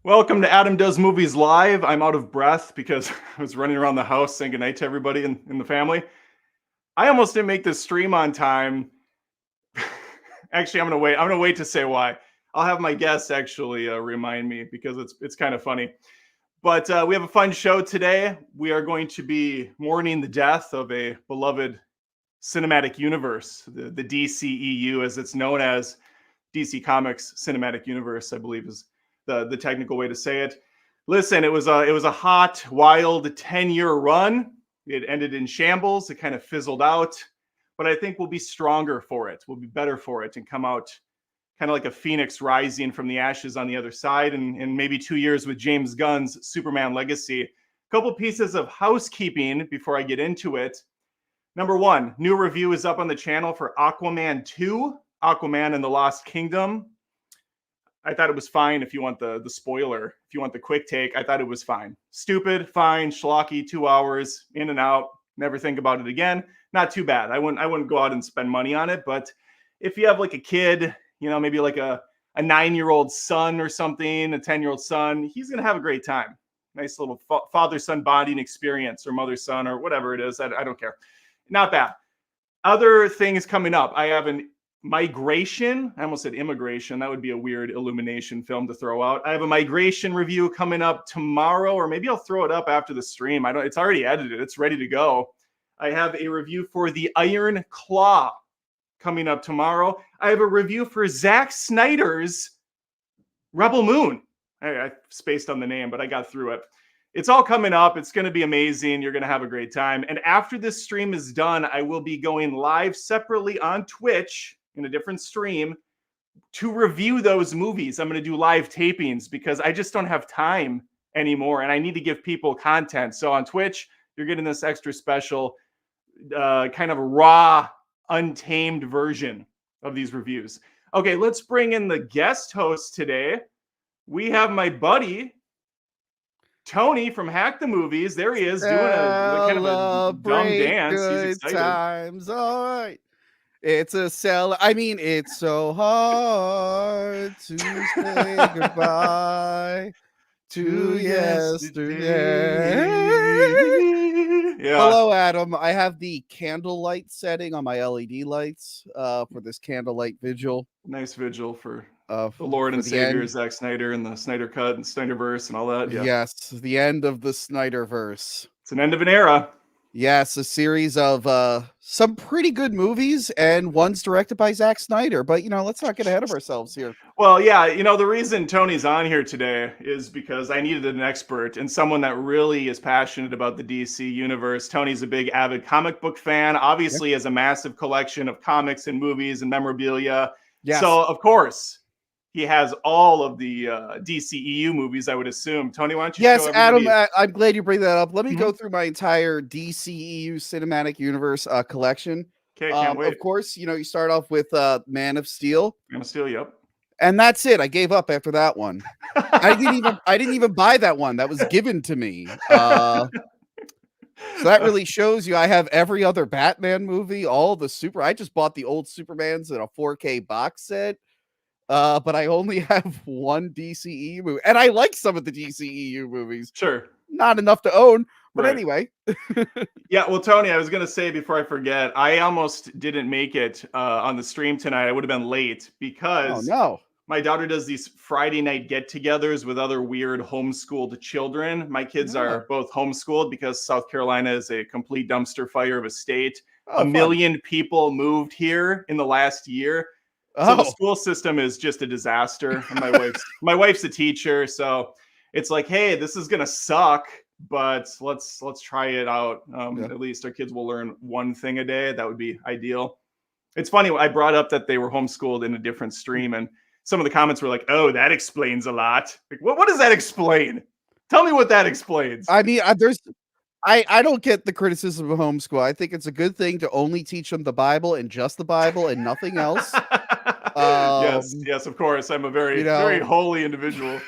Welcome to Adam Does Movies Live. I'm out of breath because I was running around the house saying goodnight to everybody in the family. I almost didn't make this stream on time. Actually, I'm gonna wait to say why. I'll have my guests actually remind me because it's kind of funny. But we have a fun show today. We are going to be mourning the death of a beloved cinematic universe, the DCEU, as it's known as. DC Comics Cinematic Universe, I believe, is the technical way to say it. Listen, it was a hot, wild 10-year run. It ended in shambles. It kind of fizzled out, but I think we'll be stronger for it. We'll be better for it and come out kind of like a phoenix rising from the ashes on the other side. And maybe 2 years with James Gunn's Superman legacy. A couple pieces of housekeeping before I get into it. Number one, new review is up on the channel for Aquaman 2, Aquaman and the Lost Kingdom. I thought it was fine. If you want the spoiler, if you want the quick take, I thought it was fine. Stupid, fine, schlocky, 2 hours, in and out, never think about it again. Not too bad. I wouldn't go out and spend money on it, but if you have like a kid, you know, maybe like a 9-year-old son or something, a 10-year-old son, he's going to have a great time. Nice little father-son bonding experience, or mother-son, or whatever it is. I don't care. Not bad. Other things coming up. I have an migration. I almost said immigration. That would be a weird Illumination film to throw out. I have a migration review coming up tomorrow, or maybe I'll throw it up after the stream. It's already edited. It's ready to go. I have a review for The Iron Claw coming up tomorrow. I have a review for Zack Snyder's Rebel Moon. I spaced on the name, but I got through it. It's all coming up. It's going to be amazing. You're going to have a great time. And after this stream is done, I will be going live separately on Twitch in a different stream to review those movies. I'm going to do live tapings because I just don't have time anymore, and I need to give people content. So on Twitch, you're getting this extra special kind of raw, untamed version of these reviews. Okay, let's bring in the guest host today. We have my buddy Tony from Hack the Movies. There he is, doing a kind of a dumb dance. He's excited. Times, all right. It's it's so hard to say goodbye to yesterday. Yeah. Hello, Adam. I have the candlelight setting on my LED lights for this candlelight vigil. Nice vigil for the Lord and Savior Zack Snyder and the Snyder Cut and Snyderverse and all that. Yeah. Yes, the end of the Snyderverse. It's an end of an era. Yes, a series of some pretty good movies, and one's directed by Zack Snyder. But, let's not get ahead of ourselves here. Well, yeah, the reason Tony's on here today is because I needed an expert and someone that really is passionate about the DC universe. Tony's a big avid comic book fan, obviously has a massive collection of comics and movies and memorabilia. Yes. So, of course, he has all of the DCEU movies, I would assume. Tony, why don't you show everybody? Adam, I'm glad you bring that up. Let me go through my entire DCEU Cinematic Universe collection. Okay, can't wait. Of course, you start off with Man of Steel. Man of Steel, yep. And that's it. I gave up after that one. I didn't even buy that one. That was given to me. So that really shows you I have every other Batman movie, all the I just bought the old Supermans in a 4K box set. But I only have one DCEU movie. And I like some of the DCEU movies. Sure. Not enough to own, but Right. anyway. Yeah, well, Tony, I was going to say before I forget, I almost didn't make it on the stream tonight. I would have been late Oh because no. my daughter does these Friday night get-togethers with other weird homeschooled children. My kids Yeah. are both homeschooled because South Carolina is a complete dumpster fire of a state. Oh, A fun. million people moved here in the last year. So the school system is just a disaster. And my wife's a teacher, so it's like, hey, this is gonna suck, but let's try it out. At least our kids will learn one thing a day. That would be ideal. It's funny, I brought up that they were homeschooled in a different stream, and some of the comments were like, oh, that explains a lot. Like, what does that explain? Tell me what that explains. I mean, I don't get the criticism of homeschool. I think it's a good thing to only teach them the Bible and just the Bible and nothing else. Yes, of course. I'm a very holy individual.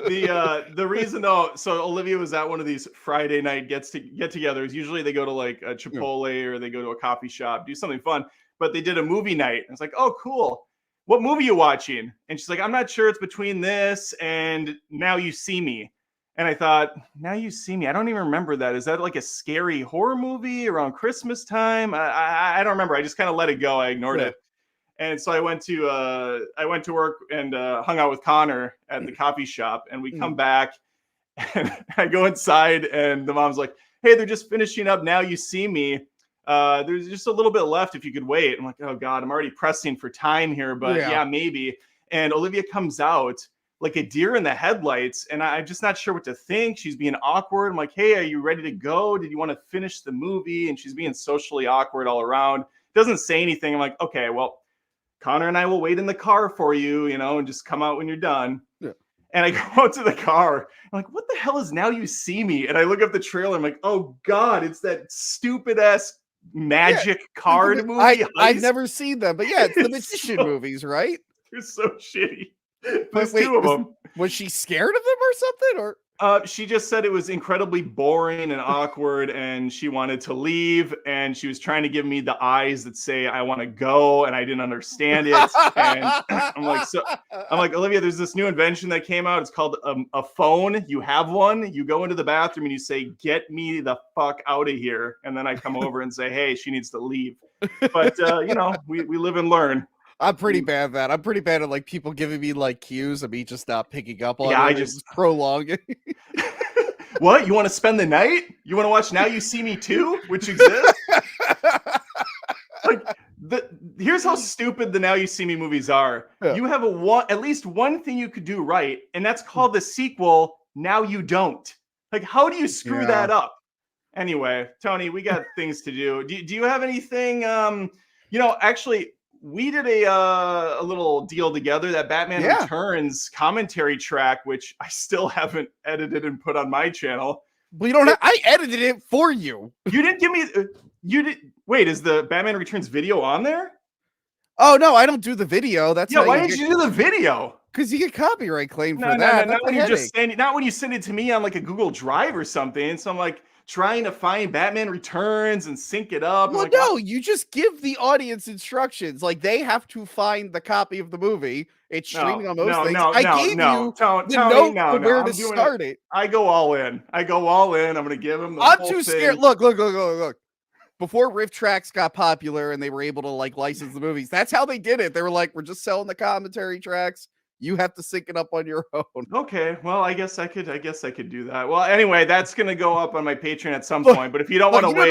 The reason though, so Olivia was at one of these Friday night get-togethers. Usually they go to like a Chipotle or they go to a coffee shop, do something fun. But they did a movie night. I was like, oh, cool. What movie are you watching? And she's like, I'm not sure. It's between this and Now You See Me. And I thought, Now You See Me. I don't even remember that. Is that like a scary horror movie around Christmas time? I don't remember. I just kind of let it go. I ignored it. And so I went to work and hung out with Connor at the coffee shop. And we come back and I go inside and the mom's like, hey, they're just finishing up Now You See Me. There's just a little bit left if you could wait. I'm like, oh God, I'm already pressing for time here, but yeah, maybe. And Olivia comes out like a deer in the headlights, and I'm just not sure what to think. She's being awkward. I'm like, hey, are you ready to go? Did you want to finish the movie? And she's being socially awkward all around. Doesn't say anything. I'm like, okay, well, Connor and I will wait in the car for you, and just come out when you're done. Yeah. And I go out to the car. I'm like, what the hell is Now You See Me? And I look up the trailer. I'm like, oh God, it's that stupid ass magic card movie. I've never seen them, but yeah, it's the magician movies, right? They're so shitty. There's two of them. Was she scared of them or something? Or she just said it was incredibly boring and awkward, and she wanted to leave. And she was trying to give me the eyes that say I want to go, and I didn't understand it. And I'm like, Olivia, there's this new invention that came out. It's called a phone. You have one. You go into the bathroom and you say, "Get me the fuck out of here," and then I come over and say, "Hey, she needs to leave." But we live and learn. I'm pretty bad at that. I'm pretty bad at like people giving me like cues and me just not picking up on it. I just prolong it. What? You want to spend the night? You want to watch Now You See Me 2, which exists? Here's how stupid the Now You See Me movies are. Yeah. You have at least one thing you could do right, and that's called the sequel, Now You Don't. Like, how do you screw that up? Anyway, Tony, we got things to do. Do you have anything? Actually, we did a little deal together, that Batman Returns commentary track, which I still haven't edited and put on my channel. Well, you don't. I edited it for you. You didn't give me. You did. Wait, is the Batman Returns video on there? Oh no, I don't do the video. That's why did you do the video? Because you get copyright claim for that. Not when you send it to me on like a Google Drive or something. So I'm like trying to find Batman Returns and sync it up. Well, no, you just give the audience instructions. Like, they have to find the copy of the movie. It's streaming on those things. I gave you the note where to start it. I go all in. I'm going to give them the I'm too scared. Look. Before Riff Tracks got popular and they were able to like license the movies, that's how they did it. They were like, we're just selling the commentary tracks. You have to sync it up on your own. Okay, well, I guess I could do that. Well, anyway, that's gonna go up on my Patreon at some point. But if you don't want to wait,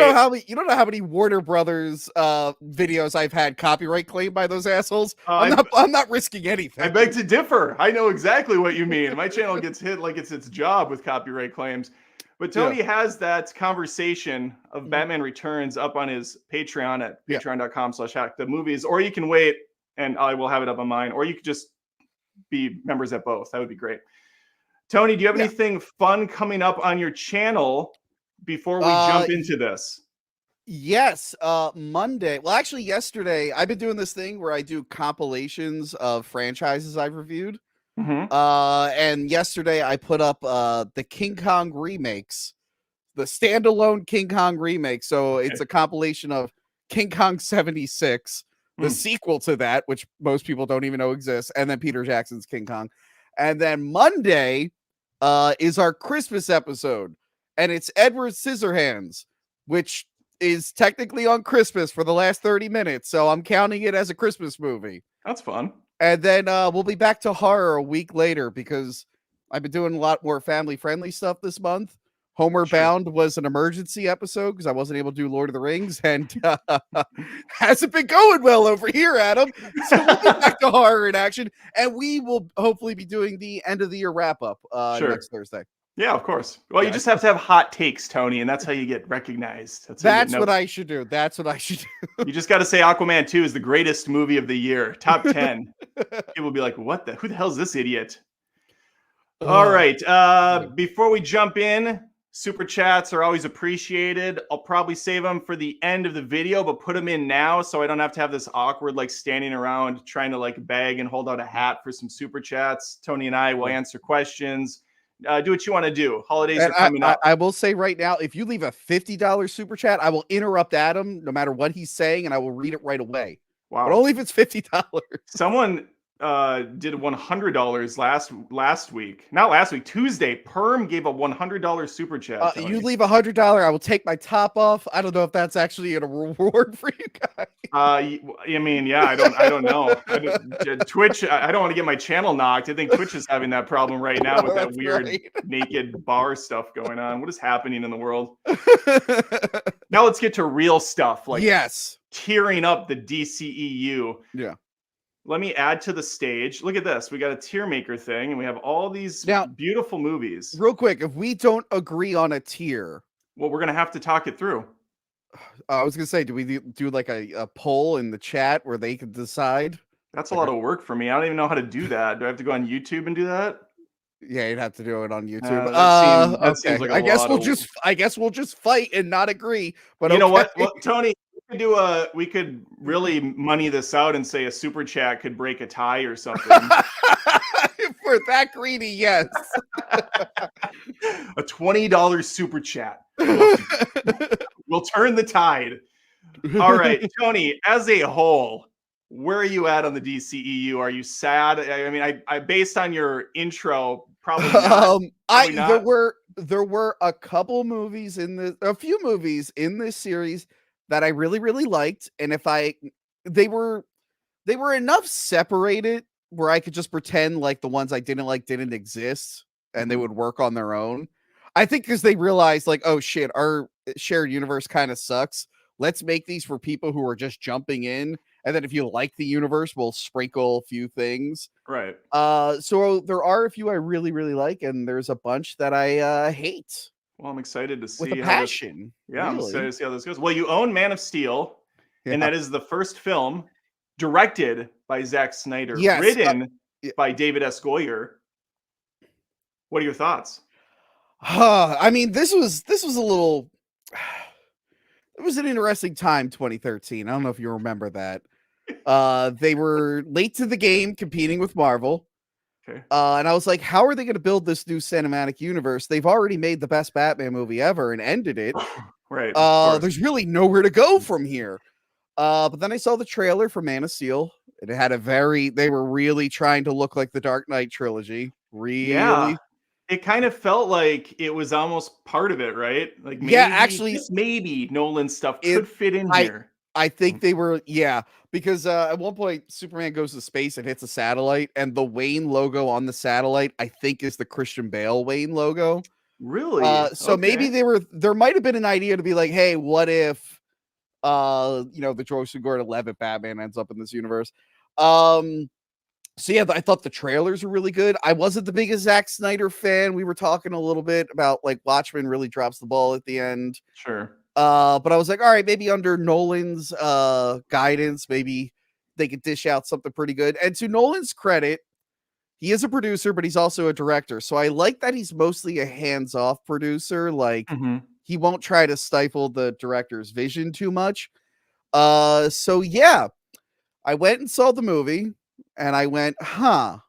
you don't know how many Warner Brothers videos I've had copyright claimed by those assholes. I'm not risking anything. I beg to differ. I know exactly what you mean. My channel gets hit like it's its job with copyright claims. But Tony has that conversation of Batman Returns up on his Patreon at patreon.com/hackthemovies, or you can wait and I will have it up on mine, or you could just be members at both. That would be great. Tony, do you have anything fun coming up on your channel before we jump into this? Yes, Monday. Well, actually, yesterday I've been doing this thing where I do compilations of franchises I've reviewed. And yesterday I put up the King Kong remakes, the standalone King Kong remake. So it's a compilation of King Kong 76, the sequel to that, which most people don't even know exists, and then Peter Jackson's King Kong. And then Monday is our Christmas episode, and it's Edward Scissorhands, which is technically on Christmas for the last 30 minutes. So I'm counting it as a Christmas movie. That's fun. And then we'll be back to horror a week later because I've been doing a lot more family-friendly stuff this month. Homeward Bound was an emergency episode because I wasn't able to do Lord of the Rings, and hasn't been going well over here, Adam. So we'll be back to horror in action, and we will hopefully be doing the end of the year wrap-up next Thursday. Yeah, of course. Well, you just have to have hot takes, Tony, and that's how you get recognized. That's what I should do. That's what I should do. You just got to say Aquaman 2 is the greatest movie of the year. Top 10. People will be like, who the hell is this idiot? All right. Before we jump in, super chats are always appreciated. I'll probably save them for the end of the video, but put them in now so I don't have to have this awkward, like, standing around trying to, like, beg and hold out a hat for some super chats. Tony and I will answer questions. Do what you want to do. Holidays are coming up. I will say right now, if you leave a $50 super chat, I will interrupt Adam no matter what he's saying, and I will read it right away. Wow. But only if it's $50. Someone did $100 last week. Not last week, Tuesday. Perm gave a $100 super chat. You leave $100, I will take my top off. I don't know if that's actually a reward for you guys. I mean, yeah, I don't know. Twitch, I don't want to get my channel knocked. I think Twitch is having that problem right now with that weird naked bar stuff going on. What is happening in the world? Now let's get to real stuff, like tearing up the DCEU. Yeah. Let me add to the stage. Look at this. We got a tier maker thing, and we have all these beautiful movies. Real quick, if we don't agree on a tier, well, we're going to have to talk it through. I was going to say, do we do like a poll in the chat where they can decide? That's a lot of work for me. I don't even know how to do that. Do I have to go on YouTube and do that? Yeah, you'd have to do it on YouTube. That seems like I guess we'll just fight and not agree. But you know what? Well, Tony, we could really money this out and say a super chat could break a tie or something. If we're that greedy, yes. A $20 super chat. We'll turn the tide. All right, Tony, as a whole, where are you at on the DCEU? Are you sad? I mean, I based on your intro, probably not. There were a few movies in this series that I really, really liked. And they were enough separated where I could just pretend like the ones I didn't like didn't exist and they would work on their own. I think because they realized like, oh shit, our shared universe kind of sucks. Let's make these for people who are just jumping in. And then if you like the universe, we'll sprinkle a few things. Right. So there are a few I really, really like, and there's a bunch that I hate. Well, I'm excited to see with a passion. I'm excited to see how this goes. Well, you own Man of Steel, and that is the first film directed by Zack Snyder, written by David S. Goyer. What are your thoughts? I mean, this was a little. It was an interesting time, 2013. I don't know if you remember that. They were late to the game, competing with Marvel. Okay. And I was like, how are they going to build this new cinematic universe? They've already made the best Batman movie ever and ended it. Right. There's really nowhere to go from here. But then I saw the trailer for Man of Steel. It had they were really trying to look like the Dark Knight trilogy. Really. Yeah. It kind of felt like it was almost part of it, right? Like maybe Nolan's stuff could fit in here. I think they were, because at one point Superman goes to space and hits a satellite, and the Wayne logo on the satellite, I think, is the Christian Bale Wayne logo. Really? So maybe there might have been an idea to be like, hey, what if, the Joseph Gordon-Levitt Batman ends up in this universe? So yeah, I thought the trailers were really good. I wasn't the biggest Zack Snyder fan. We were talking a little bit about like Watchmen really drops the ball at the end. Sure. But I was like, all right, maybe under Nolan's guidance, maybe they could dish out something pretty good. And to Nolan's credit, he is a producer, but he's also a director. So I like that he's mostly a hands-off producer. Like he won't try to stifle the director's vision too much. So yeah, I went and saw the movie. And I went, I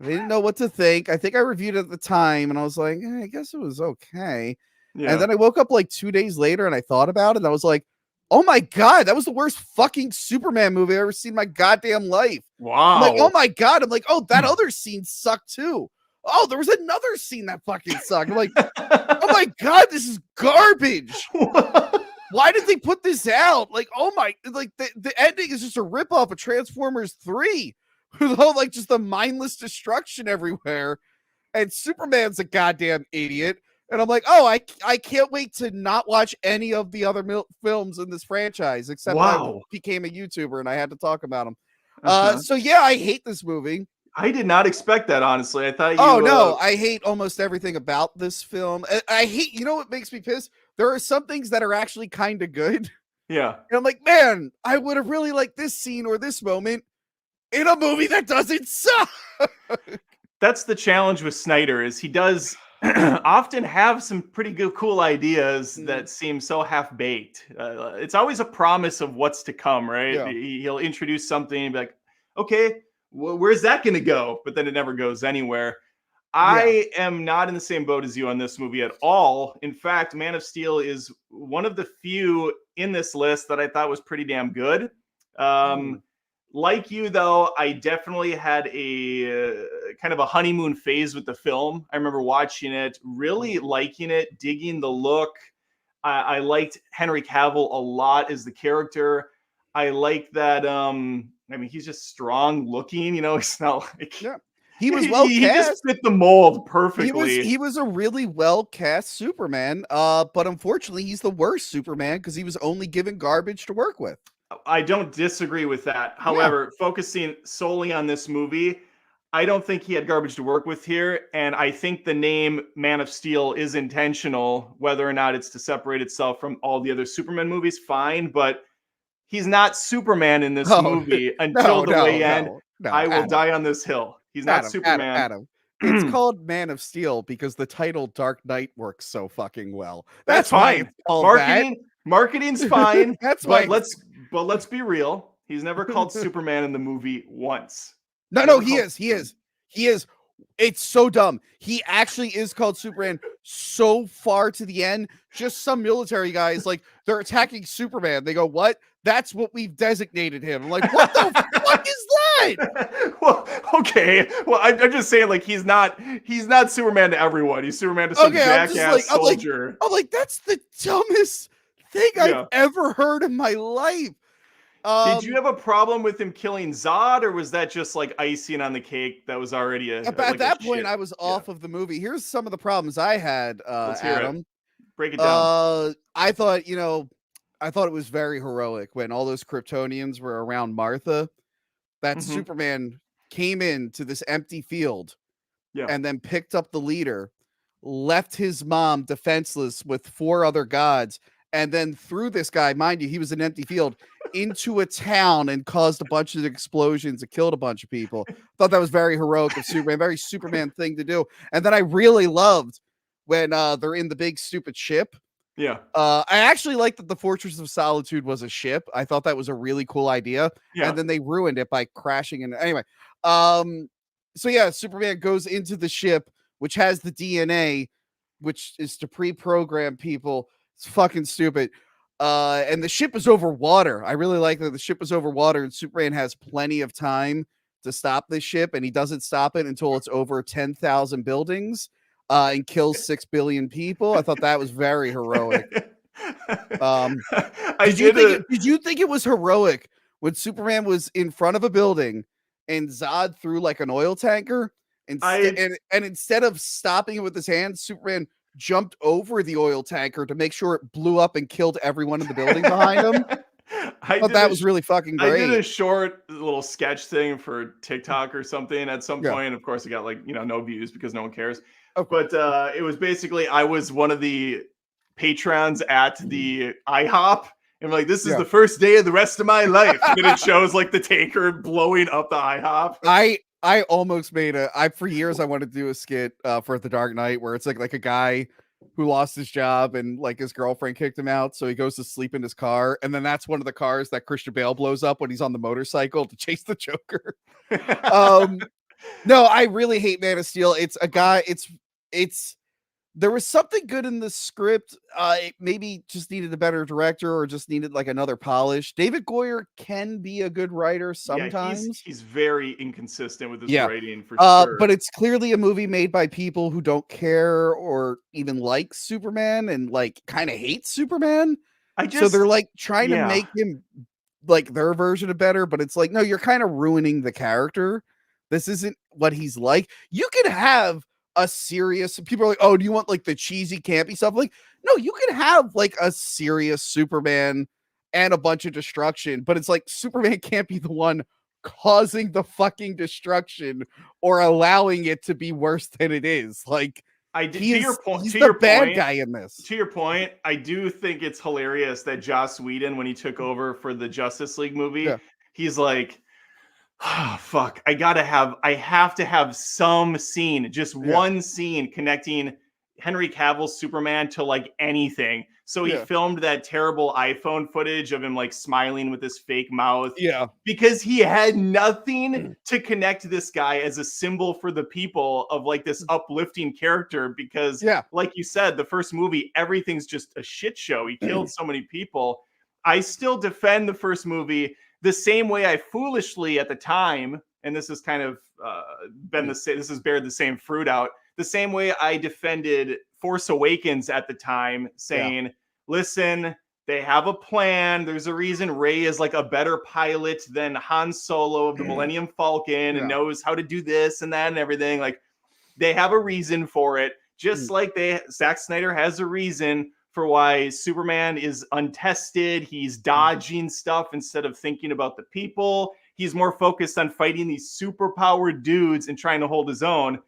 didn't know what to think. I think I reviewed it at the time, and I was like, I guess it was okay. Yeah. And then I woke up like 2 days later and I thought about it and I was like, oh my God, that was the worst fucking Superman movie I've ever seen in my goddamn life. Wow. I'm like, oh my God. I'm like, oh, that other scene sucked too. Oh, there was another scene that fucking sucked. I'm like, oh my God, this is garbage. Why did they put this out? Like, oh my, like the ending is just a ripoff of Transformers 3 with all like just the mindless destruction everywhere. And Superman's a goddamn idiot. And I'm like, oh, I can't wait to not watch any of the other films in this franchise, except I became a YouTuber and I had to talk about them. So yeah, I hate this movie. I did not expect that, honestly. I thought you... Oh, no, I hate almost everything about this film. I hate, you know what makes me pissed? There are some things that are actually kind of good. Yeah. And I'm like, man, I would have really liked this scene or this moment in a movie that doesn't suck. That's the challenge with Snyder, is he does often have some pretty good, cool ideas that seem so half-baked. It's always a promise of what's to come, right? Yeah. He'll introduce something and be like, okay, where's that going to go? But then it never goes anywhere. I am not in the same boat as you on this movie at all. In fact, Man of Steel is one of the few in this list that I thought was pretty damn good. Like you, though, I definitely had a kind of a honeymoon phase with the film. I remember watching it, really liking it, digging the look. I liked Henry Cavill a lot as the character. I like that. I mean, he's just strong looking. You know, it's not like he was well cast. He just fit the mold perfectly. He was a really well cast Superman. But unfortunately, he's the worst Superman because he was only given garbage to work with. I don't disagree with that. However, focusing solely on this movie, I don't think he had garbage to work with here. And I think the name Man of Steel is intentional. Whether or not it's to separate itself from all the other Superman movies, fine. But he's not Superman in this movie until the way end. I will die on this hill. He's not Superman. Adam. It's called Man of Steel because the title Dark Knight works so fucking well. That's fine. Marketing's fine. But let's be real. He's never called Superman in the movie once. No, he is. It's so dumb. He actually is called Superman so far to the end. Just some military guys, like, they're attacking Superman. They go, what? That's what we've designated him. I'm like, what the fuck is that? Well, okay. Well, I'm just saying, like, he's not Superman to everyone. He's Superman to some jackass soldier. I'm like, that's the dumbest thing I've ever heard in my life. Did you have a problem with him killing Zod, or was that just like icing on the cake that was already at that point I was off of the movie? Here's some of the problems I had, Adam. Break it down. I thought it was very heroic when all those Kryptonians were around Martha, that Superman came into this empty field and then picked up the leader, left his mom defenseless with 4 other gods, and then threw this guy, mind you, he was an empty field, into a town and caused a bunch of explosions and killed a bunch of people. Thought that was very heroic of Superman, very Superman thing to do. And then I really loved when they're in the big stupid ship. Yeah. I actually liked that the Fortress of Solitude was a ship. I thought that was a really cool idea. Yeah. And then they ruined it by crashing in. Anyway, so yeah, Superman goes into the ship, which has the DNA, which is to pre-program people. It's fucking stupid. And the ship is over water. I really like that the ship is over water and Superman has plenty of time to stop this ship, and he doesn't stop it until it's over 10,000 buildings and kills 6 billion people. I thought that was very heroic. Did you think it was heroic when Superman was in front of a building and Zod threw like an oil tanker? And instead of stopping it with his hands, Superman jumped over the oil tanker to make sure it blew up and killed everyone in the building behind him. I thought that was really fucking great. I did a short little sketch thing for TikTok or something at some point. Of course, it got like, no views because no one cares. But it was basically, I was one of the patrons at the IHOP. And like, this is the first day of the rest of my life. And then it shows like the tanker blowing up the IHOP. I almost made for years I wanted to do a skit for The Dark Knight where it's like a guy who lost his job and like his girlfriend kicked him out, so he goes to sleep in his car, and then that's one of the cars that Christian Bale blows up when he's on the motorcycle to chase the Joker. No, I really hate Man of Steel. It's a guy. It's there was something good in the script. It maybe just needed a better director or just needed like another polish. David Goyer can be a good writer Yeah, sometimes. he's very inconsistent with his Yeah. writing for sure. But it's clearly a movie made by people who don't care or even like Superman and like kind of hate Superman. I So they're just like trying to make him like their version of better, but it's like, no, you're kind of ruining the character. This isn't what he's like. You could have a serious people are like, oh, do you want like the cheesy, campy stuff? Like, no, you could have like a serious Superman and a bunch of destruction, but it's like Superman can't be the one causing the fucking destruction or allowing it to be worse than it is. Like, I did, he's to the your bad point, guy in this. To your point, I do think it's hilarious that Joss Whedon, when he took over for the Justice League movie, he's like, oh, fuck, I have to have some scene, just one scene connecting Henry Cavill's Superman to like anything. So he filmed that terrible iPhone footage of him like smiling with his fake mouth. Yeah. Because he had nothing to connect this guy as a symbol for the people of like this uplifting character. Because like you said, the first movie, everything's just a shit show. He killed so many people. I still defend the first movie the same way I foolishly at the time, and this has kind of been this has bared the same fruit out, the same way I defended Force Awakens at the time, saying, listen, they have a plan. There's a reason Rey is like a better pilot than Han Solo of the Millennium Falcon and knows how to do this and that and everything. Like, they have a reason for it, just like Zack Snyder has a reason for why Superman is untested. He's dodging stuff instead of thinking about the people. He's more focused on fighting these superpowered dudes and trying to hold his own.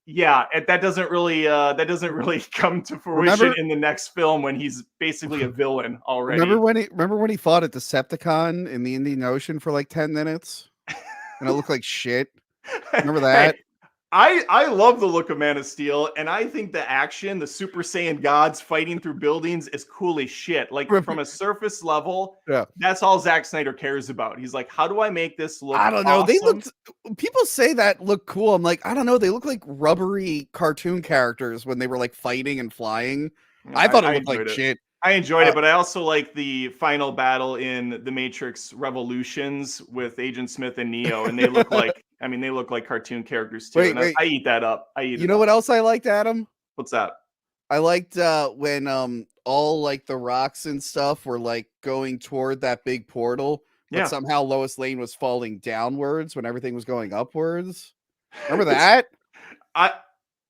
Yeah, that doesn't really come to fruition in the next film when he's basically a villain already. Remember when he fought a Decepticon in the Indian Ocean for like 10 minutes and it looked like shit? Remember that? Hey, I love the look of Man of Steel, and I think the action, the Super Saiyan gods fighting through buildings is cool as shit. Like, from a surface level, that's all Zack Snyder cares about. He's like, how do I make this look I don't know. awesome? They looked, people say that look cool. I'm like, I don't know. They look like rubbery cartoon characters when they were like fighting and flying. I thought it looked like shit. I enjoyed it, but I also like the final battle in The Matrix Revolutions with Agent Smith and Neo, and they look like, I mean, they look like cartoon characters too. Wait. I eat that up. You know what else I liked, Adam? What's that? I liked when all like the rocks and stuff were like going toward that big portal, but somehow Lois Lane was falling downwards when everything was going upwards. Remember that?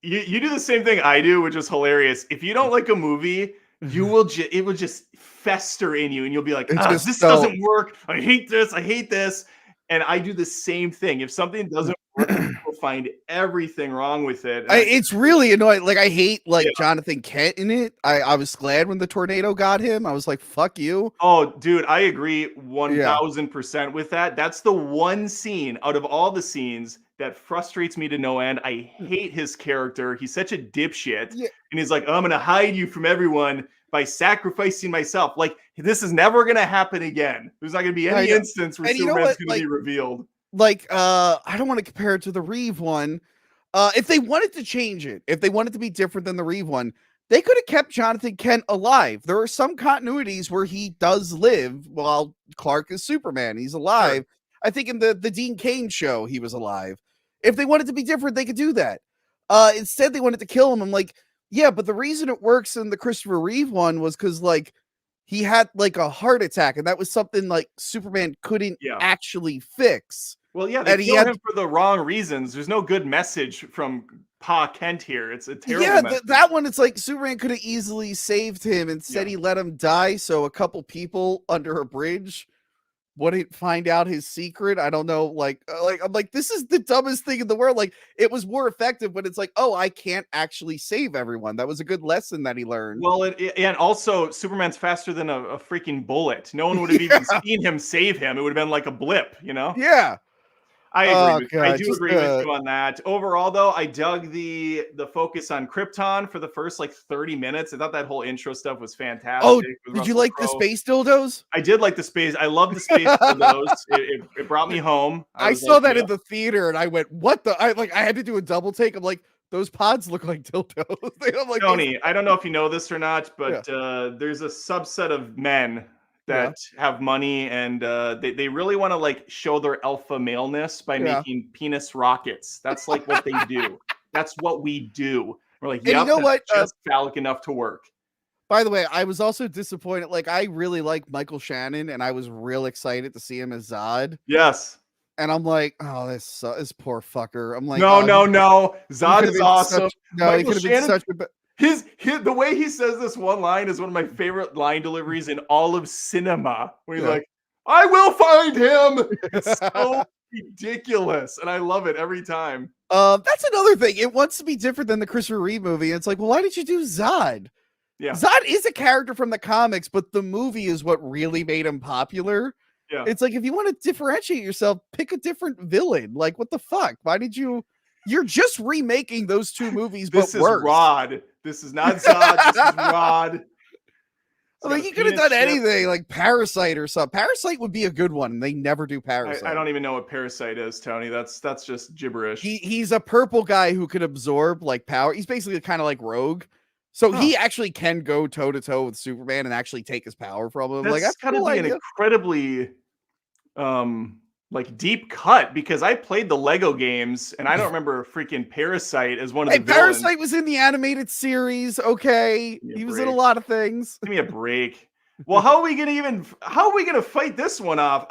You do the same thing I do, which is hilarious. If you don't like a movie, it will just fester in you, and you'll be like, this doesn't work. I hate this. And I do the same thing. If something doesn't work, people find everything wrong with it. It's really annoying. Like, I hate Jonathan Kent in it. I was glad when the tornado got him. I was like, fuck you. Oh, dude, I agree 1000% with that. That's the one scene out of all the scenes that frustrates me to no end. I hate his character. He's such a dipshit. And he's like, I'm going to hide you from everyone by sacrificing myself. Like, this is never going to happen again. There's not going to be any instance where Superman's going to be revealed. Like, I don't want to compare it to the Reeve one. If they wanted to change it, if they wanted to be different than the Reeve one, they could have kept Jonathan Kent alive. There are some continuities where he does live while Clark is Superman. He's alive. Sure. I think in the Dean Cain show, he was alive. If they wanted to be different, they could do that. Instead, they wanted to kill him. I'm like, yeah, but the reason it works in the Christopher Reeve one was because, like, he had, like, a heart attack, and that was something, like, Superman couldn't actually fix. Well, yeah, they killed him for the wrong reasons. There's no good message from Pa Kent here. It's a terrible message. That one, it's like Superman could have easily saved him. Instead, he let him die, so a couple people under a bridge wouldn't find out his secret. I don't know. Like I'm like, this is the dumbest thing in the world. Like, it was more effective when it's like, oh, I can't actually save everyone. That was a good lesson that he learned. Well, and also Superman's faster than a freaking bullet. No one would have even seen him save him. It would have been like a blip, you know? Yeah. I agree. I do agree with you on that. Overall, though, I dug the focus on Krypton for the first like 30 minutes. I thought that whole intro stuff was fantastic. Oh, did you like the space dildos? I did like the space. I love the space dildos. It brought me home. I saw that in the theater, and I went, "What the?" I had to do a double take. I'm like, Those pods look like dildos. They look like Tony, I don't know if you know this or not, Yeah. but there's a subset of men Yeah. that have money, and they really want to like show their alpha maleness by Yeah. making penis rockets. That's like what they do. That's what we do. We're like, And you yep, know that's what? just phallic enough to work. By the way, I was also disappointed. Like, I really like Michael Shannon, and I was real excited to see him as Zod. Yes. And I'm like, oh, this poor fucker. I'm like, No, oh, no, no. he Zod could have is been awesome. he Michael could have been Shannon, such a. his the way he says this one line is one of my favorite line deliveries in all of cinema. Where he's Yeah. like, "I will find him." It's so ridiculous, and I love it every time. That's another thing. It wants to be different than the Christopher Reeve movie. It's like, well, why did you do Zod? Yeah, Zod is a character from the comics, but the movie is what really made him popular. yeah. It's like, if you want to differentiate yourself, pick a different villain. Like, what the fuck? Why did you? You're just remaking those two movies, This but is worse. Rod. This is not Zod. This is Rod. I mean, you could have done anything like Parasite or something. Parasite would be a good one. They never do Parasite. I don't even know what Parasite is, Tony. That's just gibberish. He's a purple guy who could absorb like power. He's basically kind of like Rogue. So he actually can go toe to toe with Superman and actually take his power from him. That's like, that's gotta be an incredibly like deep cut, because I played the Lego games and I don't remember freaking Parasite as one of the villains. Parasite was in the animated series. Okay, he was in a lot of things. Give me a break. Well, how are we gonna fight this one off?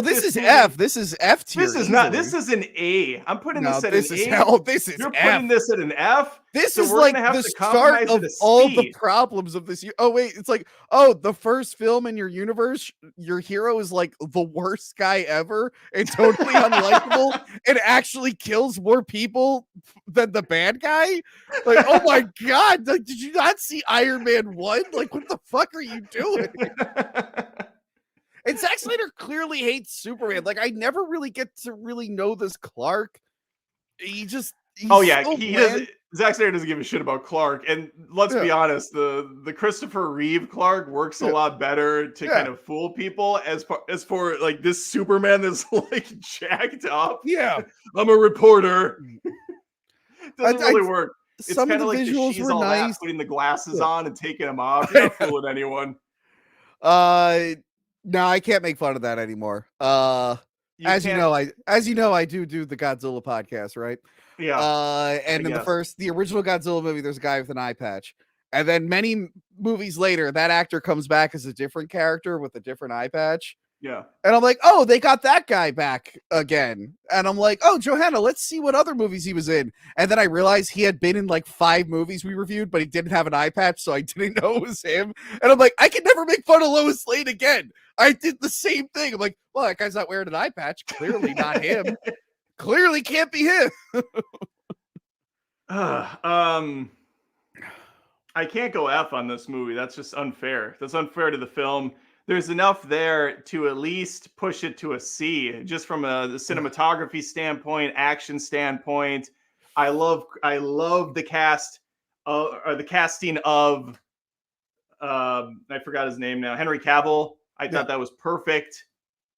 This is F. This is F tier. This is not. This is an A. I'm putting this at an A. Oh, this is You're F. Putting this at an F. This is like the start of all the problems of this. Oh wait, it's like, oh, the first film in your universe, your hero is like the worst guy ever and totally unlikable and actually kills more people than the bad guy. Like, oh my god, like, did you not see Iron Man 1? Like, what the fuck are you doing? And Zack Snyder clearly hates Superman. Like, I never really get to really know this Clark. He's Zack Snyder doesn't give a shit about Clark, and let's be honest, the Christopher Reeve Clark works a lot better to kind of fool people as for like this Superman that's like jacked up. Yeah, I'm a reporter. Doesn't really work. It's some of the like visuals were nice. Putting the glasses on and taking them off. You're not fooling anyone. No, I can't make fun of that anymore. As you know, I do the Godzilla podcast, right? Yeah. And in the original Godzilla movie, there's a guy with an eye patch. And then many movies later, that actor comes back as a different character with a different eye patch. Yeah. And I'm like, oh, they got that guy back again. And I'm like, oh, Johanna, let's see what other movies he was in. And then I realized he had been in like 5 movies we reviewed, but he didn't have an eye patch, so I didn't know it was him. And I'm like, I can never make fun of Lois Lane again. I did the same thing. I'm like, well, that guy's not wearing an eye patch. Clearly not him. Clearly can't be him. I can't go F on this movie. That's just unfair. That's unfair to the film. There's enough there to at least push it to a C, just from the cinematography standpoint, action standpoint. I love the cast, or the casting of I forgot his name now, Henry Cavill. I thought that was perfect.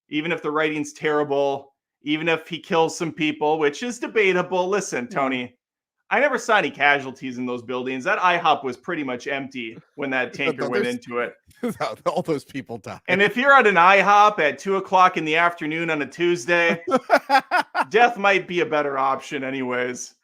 Even if the writing's terrible, even if he kills some people, which is debatable. Listen, Tony, I never saw any casualties in those buildings. That IHOP was pretty much empty when that tanker went into it. All those people died. And if you're at an IHOP at 2:00 in the afternoon on a Tuesday, death might be a better option anyways.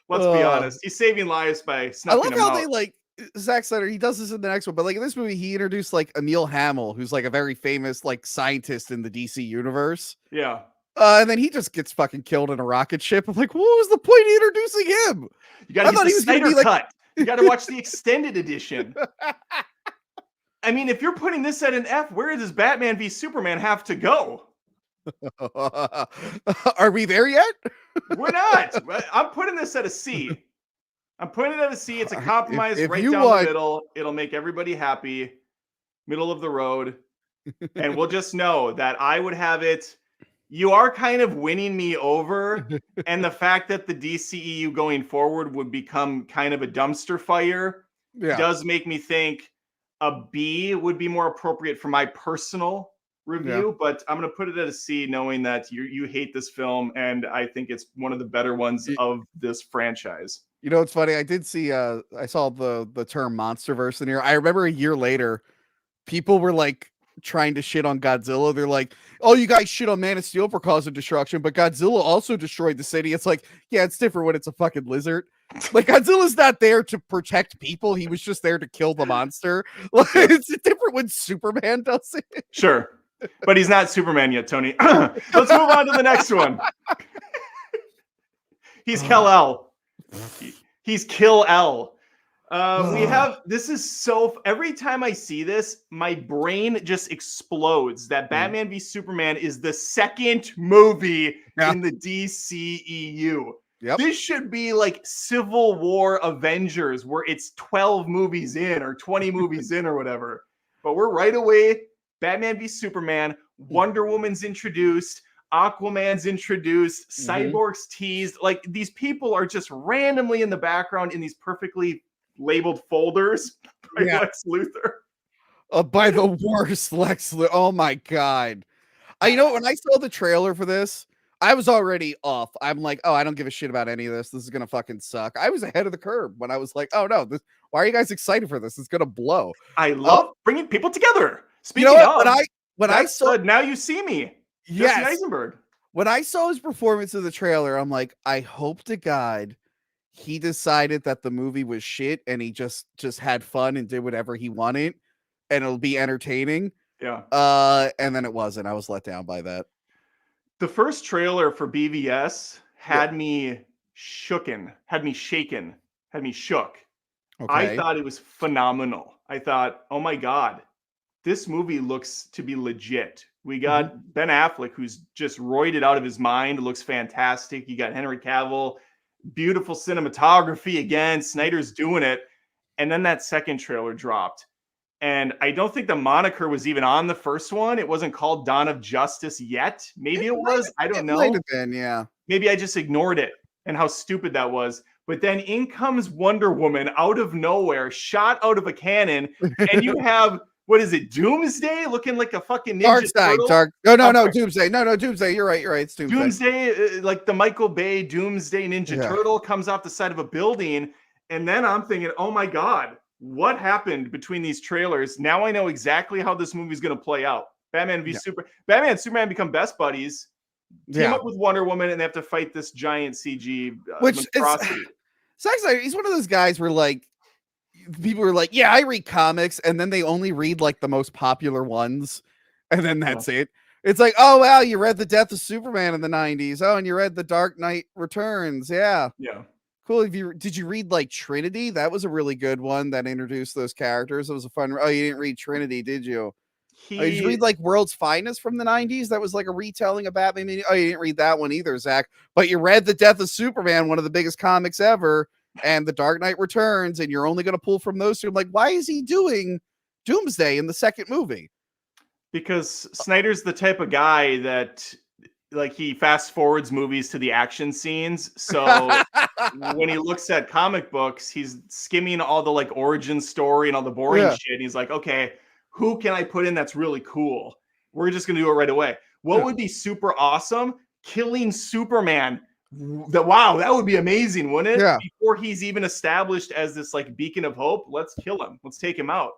Let's be honest. He's saving lives by snuffing them out. They like Zack Snyder, he does this in the next one, but like in this movie, he introduced like Emil Hamel, who's like a very famous like scientist in the DC universe. Yeah. And then he just gets fucking killed in a rocket ship. I'm like, what was the point of introducing him? You got to get the Snyder cut. You got to watch the extended edition. I mean, if you're putting this at an F, where does Batman v Superman have to go? Are we there yet? We're not. I'm putting this at a C. I'm putting it at a C. It's a compromise if right down the middle. It'll make everybody happy. Middle of the road. And we'll just know that I would have it. You are kind of winning me over. And the fact that the DCEU going forward would become kind of a dumpster fire does make me think a B would be more appropriate for my personal review. But I'm going to put it at a C, knowing that you hate this film. And I think it's one of the better ones of this franchise. You know, it's funny. I did see. I saw the term MonsterVerse in here. I remember a year later, people were like trying to shit on Godzilla. They're like, "Oh, you guys shit on Man of Steel for cause of destruction, but Godzilla also destroyed the city." It's like, yeah, it's different when it's a fucking lizard. Like Godzilla's not there to protect people. He was just there to kill the monster. Like, Yeah. it's different when Superman does it. Sure. But he's not Superman yet, Tony. Let's move on to the next one. He's Kal-El. He's Kill-El. We have, this is so, every time I see this, my brain just explodes that Batman v Superman is the second movie in the DCEU. Yep. This should be like Civil War Avengers, where it's 12 movies in or 20 movies in or whatever. But we're right away. Batman v Superman, Wonder Woman's introduced, Aquaman's introduced, Cyborg's teased. Like, these people are just randomly in the background in these perfectly labeled folders by Lex Luthor. By the worst Lex Luthor. Oh my god. You know, when I saw the trailer for this, I was already off. I'm like, oh, I don't give a shit about any of this. This is gonna fucking suck. I was ahead of the curve when I was like, oh no, why are you guys excited for this? It's gonna blow. I love bringing people together. Speaking you know what? When I saw Now You See Me, Jesse Eisenberg. When I saw his performance of the trailer, I'm like, I hope to God he decided that the movie was shit and he just had fun and did whatever he wanted and it'll be entertaining. Yeah. And then it wasn't. I was let down by that. The first trailer for BVS had me shaken. Had me shook. Okay. I thought it was phenomenal. I thought, oh my God, this movie looks to be legit. We got Ben Affleck, who's just roided out of his mind. It looks fantastic. You got Henry Cavill, beautiful cinematography again. Snyder's doing it. And then that second trailer dropped. And I don't think the moniker was even on the first one. It wasn't called Dawn of Justice yet. Maybe it was. I don't know. Might have been, yeah. Maybe I just ignored it and how stupid that was. But then in comes Wonder Woman out of nowhere, shot out of a cannon. And you have, what is it, Doomsday looking like a fucking Ninja Turtle? No, Doomsday. No, Doomsday. You're right. It's Doomsday. Doomsday, like the Michael Bay Doomsday Ninja Turtle comes off the side of a building. And then I'm thinking, oh my God, what happened between these trailers? Now I know exactly how this movie's going to play out. Batman and Superman become best buddies, team up with Wonder Woman, and they have to fight this giant CG monstrosity. Zack Snyder, he's one of those guys where like people are like, yeah, I read comics, and then they only read like the most popular ones, and then that's it. It's like, oh wow, you read The Death of Superman in the 90s. Oh, and you read The Dark Knight Returns. Yeah. Cool. Did you read like Trinity? That was a really good one that introduced those characters. It was a fun. Oh, you didn't read Trinity, did you? Did you read like World's Finest from the 90s? That was like a retelling of Batman. Oh, you didn't read that one either, Zach. But you read The Death of Superman, one of the biggest comics ever, and The Dark Knight Returns, and you're only going to pull from those two. I'm like, why is he doing Doomsday in the second movie? Because Snyder's the type of guy that, like, he fast forwards movies to the action scenes. So when he looks at comic books, he's skimming all the like origin story and all the boring shit. And he's like, okay, who can I put in that's really cool? We're just gonna do it right away. What would be super awesome? Killing Superman. Wow, that would be amazing, wouldn't it? Yeah. Before he's even established as this like beacon of hope, let's kill him. Let's take him out.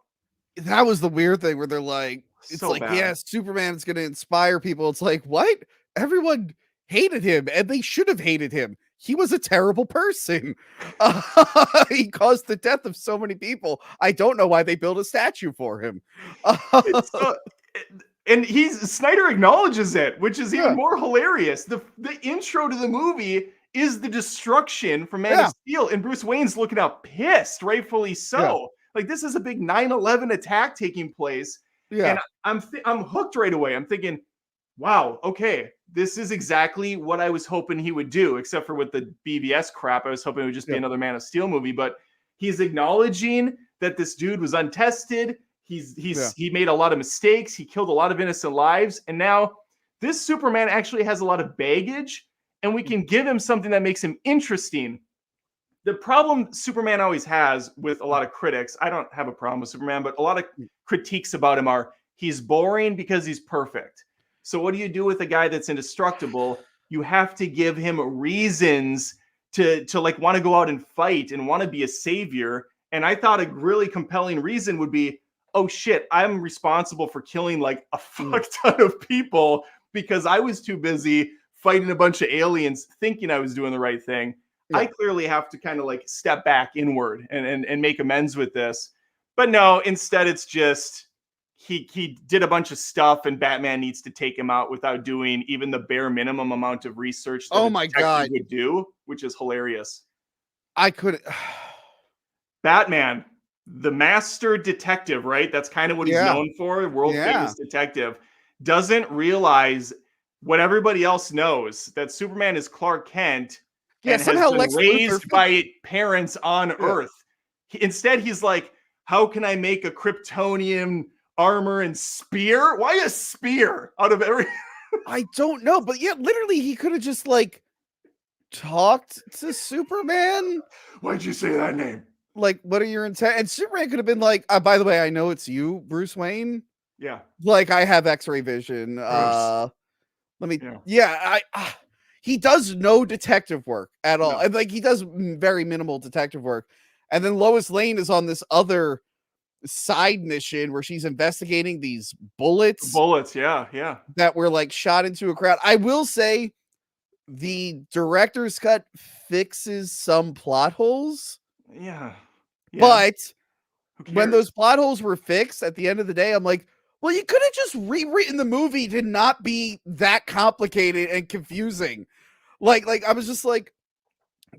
That was the weird thing where they're like, it's so like, yeah, Superman is gonna inspire people. It's like, what? Everyone hated him, and they should have hated him. He was a terrible person. He caused the death of so many people. I don't know why they built a statue for him. And Snyder acknowledges it, which is even more hilarious. The intro to the movie is the destruction from Man of Steel, and Bruce Wayne's looking out pissed, rightfully so. Like, this is a big 9/11 attack taking place, and I'm hooked right away. I'm thinking, wow, okay, this is exactly what I was hoping he would do, except for with the BVS crap. I was hoping it would just be another Man of Steel movie, but he's acknowledging that this dude was untested. He made a lot of mistakes. He killed a lot of innocent lives. And now this Superman actually has a lot of baggage, and we can give him something that makes him interesting. The problem Superman always has with a lot of critics, I don't have a problem with Superman, but a lot of critiques about him are he's boring because he's perfect. So what do you do with a guy that's indestructible? You have to give him reasons to like want to go out and fight and want to be a savior. And I thought a really compelling reason would be, oh shit, I'm responsible for killing like a fuck ton of people because I was too busy fighting a bunch of aliens thinking I was doing the right thing. I clearly have to kind of like step back inward and make amends with this. But no, instead it's just he did a bunch of stuff and Batman needs to take him out without doing even the bare minimum amount of research that Oh a my detective God. would do, which is hilarious. I couldn't. Batman, the master detective, right? That's kind of what he's known for, world famous detective, doesn't realize what everybody else knows, that Superman is Clark Kent and has been Lex raised Luthor by parents on Earth. Instead, he's like, how can I make a Kryptonian armor and spear? Why a spear out of every... I don't know, but yeah, literally he could have just like talked to Superman. Why'd you say that name? Like, what are your intent? And Superman could have been like, by the way, I know it's you, Bruce Wayne. Yeah. Like, I have X-ray vision. Let me, he does no detective work at all. No. And like, he does very minimal detective work. And then Lois Lane is on this other side mission where she's investigating these bullets. That were like shot into a crowd. I will say the director's cut fixes some plot holes. Yeah. But when those plot holes were fixed at the end of the day, I'm like, well, you could have just rewritten the movie to not be that complicated and confusing. Like I was just like,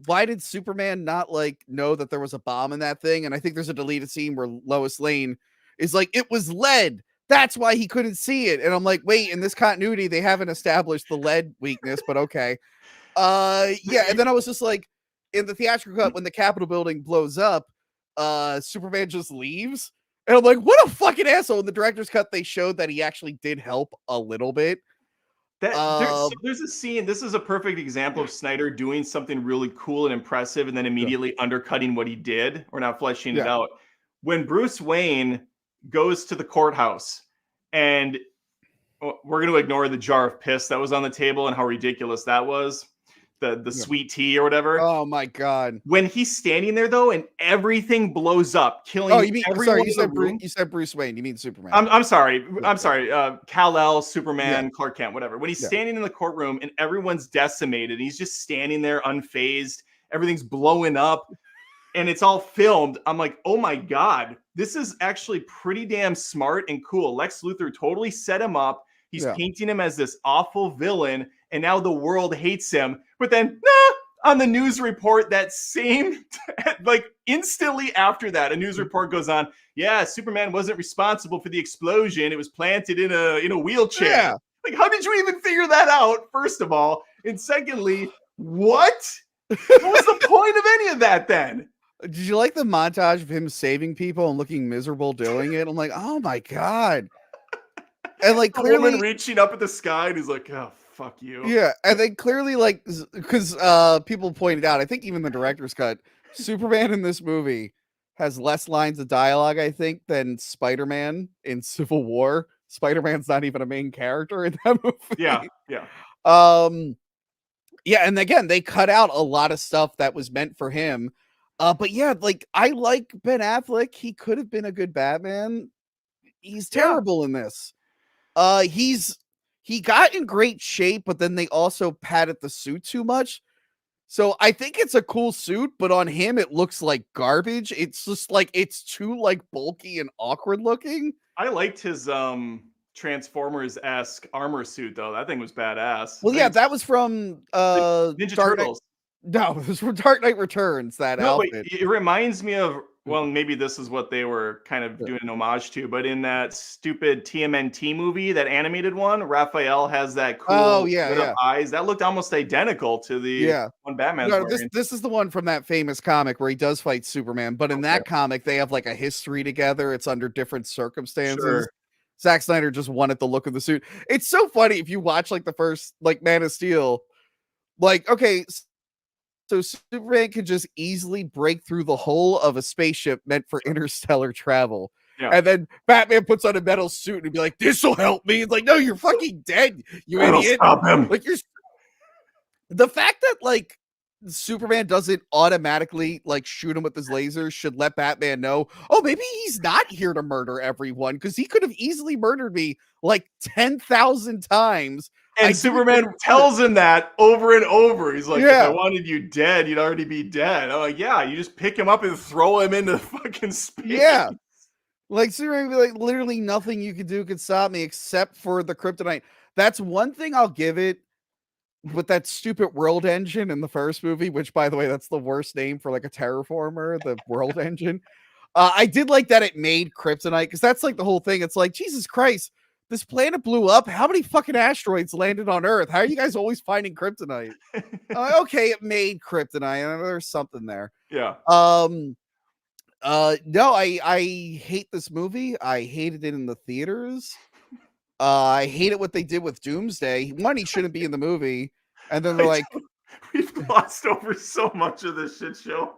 why did Superman not like know that there was a bomb in that thing? And I think there's a deleted scene where Lois Lane is like, it was lead. That's why he couldn't see it. And I'm like, wait, in this continuity, they haven't established the lead weakness, but okay. And then I was just like, in the theatrical cut, when the Capitol building blows up, Superman just leaves. And I'm like, what a fucking asshole. In the director's cut, they showed that he actually did help a little bit. There's a scene. This is a perfect example of Snyder doing something really cool and impressive and then immediately undercutting what he did or not fleshing it out. When Bruce Wayne goes to the courthouse and we're going to ignore the jar of piss that was on the table and how ridiculous that was. The sweet tea or whatever. Oh my God. When he's standing there though, and everything blows up, killing everyone. You said Bruce Wayne. You mean Superman. I'm sorry. Kal-El, Superman, Clark Kent, whatever. When he's standing in the courtroom and everyone's decimated, and he's just standing there unfazed, everything's blowing up, and it's all filmed. I'm like, oh my God, this is actually pretty damn smart and cool. Lex Luthor totally set him up. He's painting him as this awful villain, and now the world hates him. But then, on the news report, that same, like instantly after that, a news report goes on. Yeah, Superman wasn't responsible for the explosion. It was planted in a wheelchair. Yeah. Like, how did you even figure that out? First of all, and secondly, what? What was the point of any of that then? Did you like the montage of him saving people and looking miserable doing it? I'm like, oh my God. And like a woman reaching up at the sky, and he's like, "Oh, fuck you." Yeah, and then clearly, like, because people pointed out, I think even the director's cut, Superman in this movie has less lines of dialogue, I think, than Spider-Man in Civil War. Spider-Man's not even a main character in that movie. Yeah. And again, they cut out a lot of stuff that was meant for him. But yeah, like, I like Ben Affleck. He could have been a good Batman. He's terrible in this. He got in great shape, but then they also padded the suit too much. So I think it's a cool suit, but on him it looks like garbage. It's just like it's too like bulky and awkward looking. I liked his Transformers-esque armor suit though. That thing was badass. Well, that was from Ninja Turtles. No, it was from Dark Knight Returns. That outfit. It reminds me of. Well, maybe this is what they were kind of doing an homage to, but in that stupid TMNT movie, that animated one, Raphael has that cool eyes. That looked almost identical to the one Batman's wearing. This is the one from that famous comic where he does fight Superman, but in that comic, they have like a history together. It's under different circumstances. Sure. Zack Snyder just wanted the look of the suit. It's so funny if you watch like the first like Man of Steel, like, okay, so Superman could just easily break through the hull of a spaceship meant for interstellar travel. Yeah. And then Batman puts on a metal suit and be like, this'll help me. It's like, no, you're fucking dead, you idiot. Stop him. Like, the fact that like Superman doesn't automatically like shoot him with his lasers should let Batman know, oh, maybe he's not here to murder everyone because he could have easily murdered me like 10,000 times. And Superman tells him that over and over. He's like, if I wanted you dead, you'd already be dead. I'm like, yeah, you just pick him up and throw him into fucking space. Yeah. Like, Superman would be like, literally nothing you could do could stop me except for the kryptonite. That's one thing I'll give it with that stupid world engine in the first movie, which, by the way, that's the worst name for like a terraformer, the world engine. I did like that it made kryptonite because that's like the whole thing. It's like, Jesus Christ, this planet blew up. How many fucking asteroids landed on Earth? How are you guys always finding kryptonite? Okay, it made kryptonite. There's something there. Yeah. No, I hate this movie. I hated it in the theaters. I hate it what they did with Doomsday. One, he shouldn't be in the movie. And then they're like, we've glossed over so much of this shit show.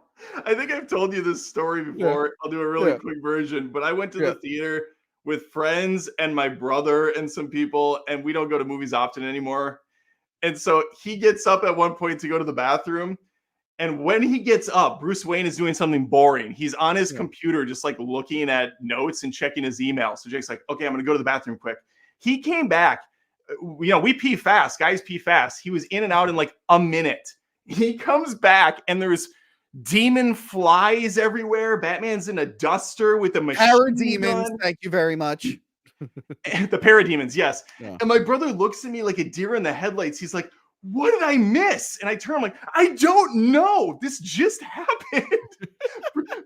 I think I've told you this story before. I'll do a really quick version, but I went to the theater with friends and my brother and some people, and we don't go to movies often anymore. And so he gets up at one point to go to the bathroom. And when he gets up, Bruce Wayne is doing something boring. He's on his computer, just like looking at notes and checking his email. So Jake's like, okay, I'm going to go to the bathroom quick. He came back. You know, we pee fast. Guys pee fast. He was in and out in like a minute. He comes back and there's demon flies everywhere. Batman's in a duster with a machine parademons. gun. Thank you very much. The parademons, yes. Yeah. And my brother looks at me like a deer in the headlights. He's like, what did I miss? And I turn, I'm like, I don't know. This just happened.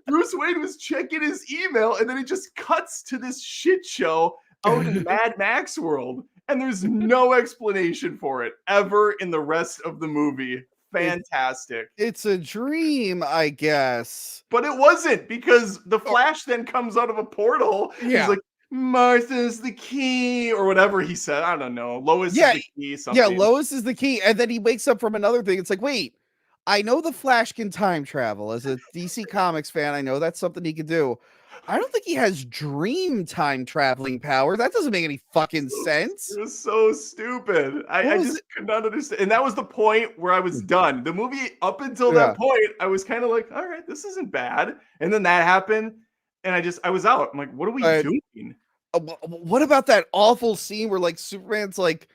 Bruce Wayne was checking his email and then it just cuts to this shit show out in Mad Max world. And there's no explanation for it ever in the rest of the movie. Fantastic. It's a dream, I guess. But it wasn't, because the Flash then comes out of a portal. Yeah. He's like, Martha's the key, or whatever he said. I don't know. Lois is the key. Something. Yeah, Lois is the key. And then he wakes up from another thing. It's like, wait, I know the Flash can time travel. As a DC Comics fan, I know that's something he can do. I don't think he has dream time traveling power. That doesn't make any fucking sense. It was so stupid. I just could not understand. And that was the point where I was done. The movie, up until that point, I was kind of like, all right, this isn't bad. And then that happened. And I was out. I'm like, what are we doing? What about that awful scene where like Superman's like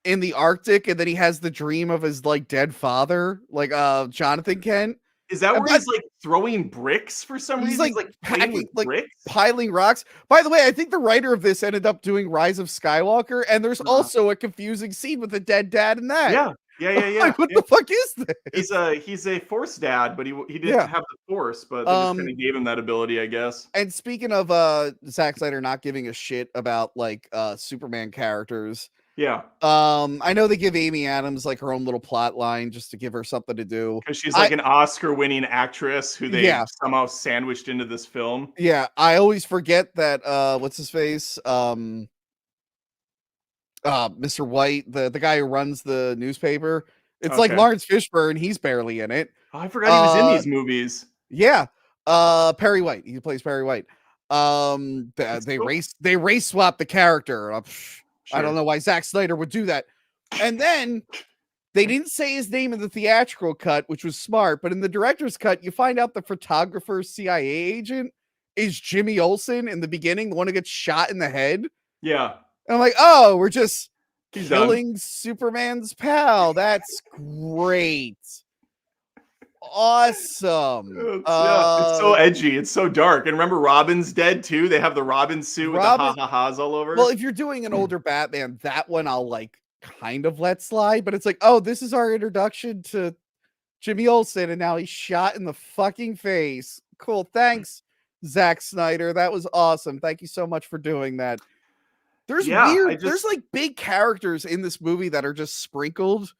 in the Arctic and then he has the dream of his like dead father, like Jonathan Kent? Is that where he's like throwing bricks for some reason? He's like packing, like piling rocks. By the way, I think the writer of this ended up doing Rise of Skywalker, and there's also a confusing scene with the dead dad in that. Yeah. Like, what the fuck is this? He's a Force dad, but he didn't have the Force, but they just kind of gave him that ability, I guess. And speaking of Zack Snyder not giving a shit about like Superman characters. Yeah. I know they give Amy Adams like her own little plot line just to give her something to do. Because she's like an Oscar-winning actress who they somehow sandwiched into this film. Yeah, I always forget that what's his face? Mr. White, the guy who runs the newspaper. It's like Lawrence Fishburne, he's barely in it. Oh, I forgot he was in these movies. Yeah. Perry White. He plays Perry White. They race swap the character. I don't know why Zack Snyder would do that. And then they didn't say his name in the theatrical cut, which was smart, but in the director's cut, you find out the photographer's CIA agent is Jimmy Olsen in the beginning, the one who gets shot in the head. Yeah. And I'm like, oh, we're just killing Superman's pal. That's great. Awesome. It's so edgy. It's so dark. And remember, Robin's dead too. They have the Robin suit with the ha-ha-has all over. Well, if you're doing an older Batman, that one I'll like kind of let slide. But it's like, oh, this is our introduction to Jimmy Olsen, and now he's shot in the fucking face. Cool. Thanks, Zack Snyder. That was awesome. Thank you so much for doing that. There's there's like big characters in this movie that are just sprinkled.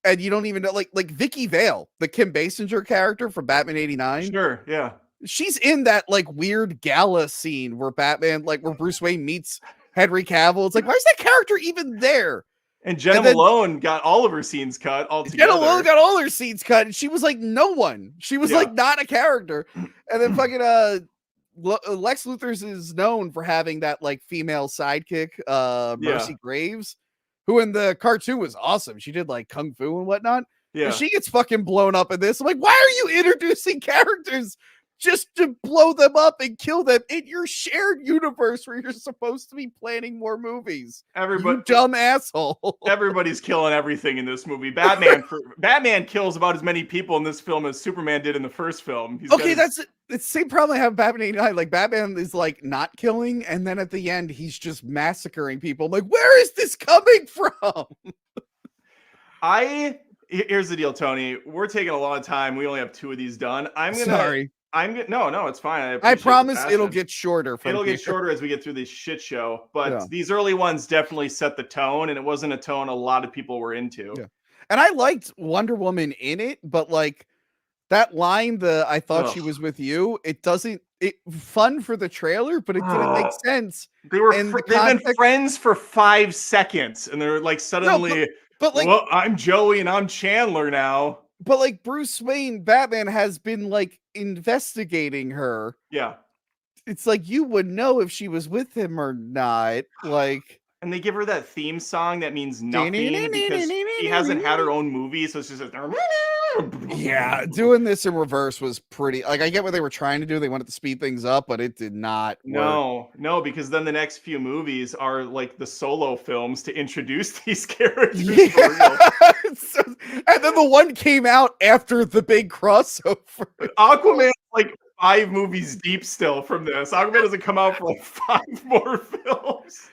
And you don't even know, like Vicky Vale, the Kim Basinger character from Batman 89. Sure, yeah. She's in that like weird gala scene where Batman, like where Bruce Wayne meets Henry Cavill. It's like, why is that character even there? And Jenna Malone got all of her scenes cut altogether. Jenna Malone got all her scenes cut, and she was like no one. She was like not a character. And then fucking Lex Luthor's is known for having that like female sidekick, Mercy Graves, who in the cartoon was awesome. She did like kung fu and whatnot. Yeah. She gets fucking blown up in this. I'm like, why are you introducing characters just to blow them up and kill them in your shared universe where you're supposed to be planning more movies? Everybody, You dumb asshole. everybody's killing everything in this movie. Batman kills about as many people in this film as Superman did in the first film. Okay, that's the same problem I have with Batman 89. Like, Batman is like not killing, and then at the end he's just massacring people. I'm like, where is this coming from? Here's the deal, Tony. We're taking a lot of time. We only have 2 of these done. Sorry. No, it's fine. I promise it'll get shorter. It'll get shorter as we get through this shit show. But Yeah. these early ones definitely set the tone, and it wasn't a tone a lot of people were into. Yeah. And I liked Wonder Woman in it, but like that line, I thought she was with you, it fun for the trailer, but it didn't make sense. They've been friends for 5 seconds, and they're like suddenly, but like, well, I'm Joey and I'm Chandler now. But like Bruce Wayne, Batman has been like investigating her. Yeah. It's like you would know if she was with him or not. Like, and they give her that theme song that means nothing because she hasn't had her own movie, so it's just yeah, doing this in reverse was pretty. Like, I get what they were trying to do; they wanted to speed things up, but it did not work. No, because then the next few movies are like the solo films to introduce these characters. Yeah. And then the one came out after the big crossover. Aquaman like 5 movies deep still from this. Aquaman doesn't come out for like 5 more films.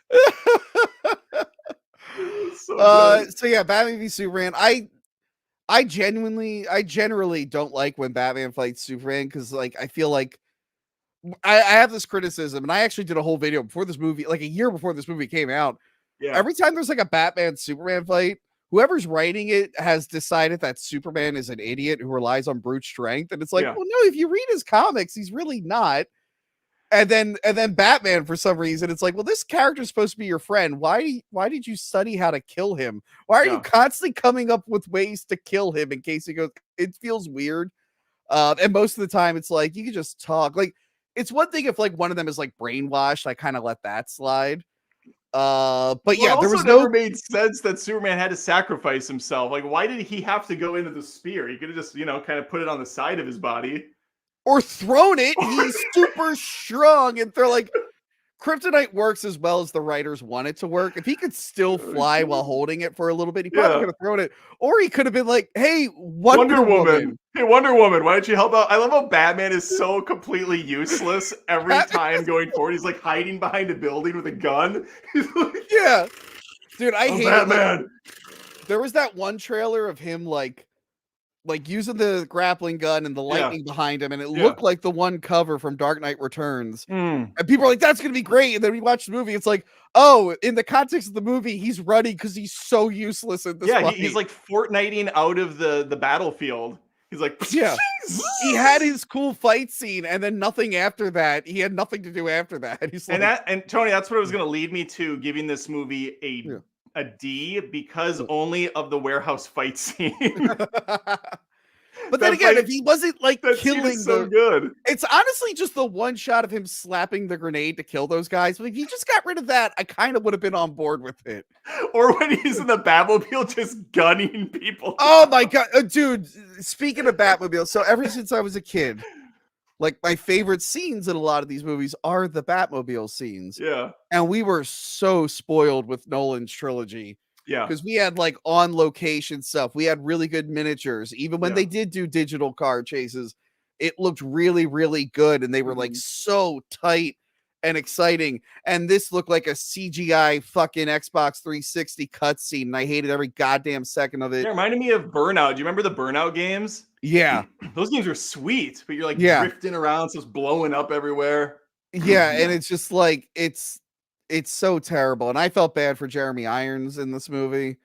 So yeah, Batman v Superman. I generally don't like when Batman fights Superman because like I feel like I have this criticism, and I actually did a whole video before this movie, like a year before this movie came out. Yeah. Every time there's like a Batman Superman fight, whoever's writing it has decided that Superman is an idiot who relies on brute strength, and it's like, well, no, if you read his comics, he's really not. And then Batman, for some reason, it's like, well, this character's supposed to be your friend. Why did you study how to kill him? Why are you constantly coming up with ways to kill him in case he goes? It feels weird. And most of the time, it's like you can just talk. Like, it's one thing if like one of them is like brainwashed, I kind of let that slide. But yeah, there was never made sense that Superman had to sacrifice himself. Like, why did he have to go into the spear? He could have just, kind of put it on the side of his body. Or thrown it. He's super strong, and they're like, kryptonite works as well as the writers want it to work. If he could still fly while holding it for a little bit, he probably could have thrown it. Or he could have been like, hey, Wonder Woman. Hey, Wonder Woman, why don't you help out? I love how Batman is so completely useless every time going forward. He's like hiding behind a building with a gun. Yeah. Dude, I hate Batman. There was that one trailer of him like using the grappling gun and the lightning behind him, and it looked like the one cover from Dark Knight Returns. And people are like, that's gonna be great. And then we watch the movie, it's like, oh, in the context of the movie, he's running because he's so useless in this fight. He's like Fortniting out of the battlefield. He's like, he had his cool fight scene, and then nothing after that. He had nothing to do after that. He's like, and Tony, that's what it was gonna lead me to giving this movie a D because only of the warehouse fight scene. But then again, if he wasn't like killing so good, it's honestly just the one shot of him slapping the grenade to kill those guys. But if he just got rid of that, I kind of would have been on board with it. Or when he's in the Batmobile just gunning people. Oh my god, dude! Speaking of Batmobile, so ever since I was a kid, like my favorite scenes in a lot of these movies are the Batmobile scenes. Yeah, and we were so spoiled with Nolan's trilogy. Yeah, because we had like on location stuff. We had really good miniatures. Even when they did do digital car chases, it looked really, really good. And they were like so tight and exciting. And this looked like a CGI fucking Xbox 360 cutscene. And I hated every goddamn second of it. It reminded me of Burnout. Do you remember the Burnout games? Yeah. Those games are sweet, but you're like drifting around, so it's blowing up everywhere. Yeah. And it's just like, it's so terrible. And I felt bad for Jeremy Irons in this movie.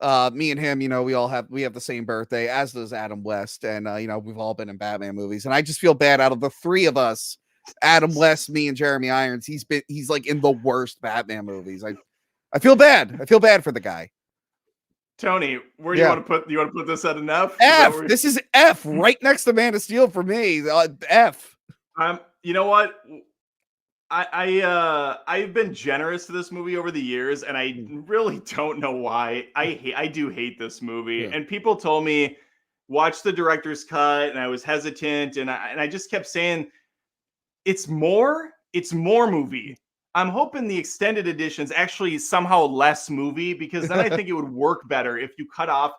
Me and him, we have the same birthday, as does Adam West. And, we've all been in Batman movies. And I just feel bad out of the 3 of us, Adam West, me, and Jeremy Irons. He's like in the worst Batman movies. I feel bad. I feel bad for the guy. Tony, where do you want to put this at an F? F. This is F right next to Man of Steel for me. F. You know what? I've been generous to this movie over the years, and I really don't know why. I do hate this movie, Yeah. and people told me watch the director's cut, and I was hesitant, and I just kept saying it's more movie. I'm hoping the extended edition's actually somehow less movie, because then I think it would work better if you cut off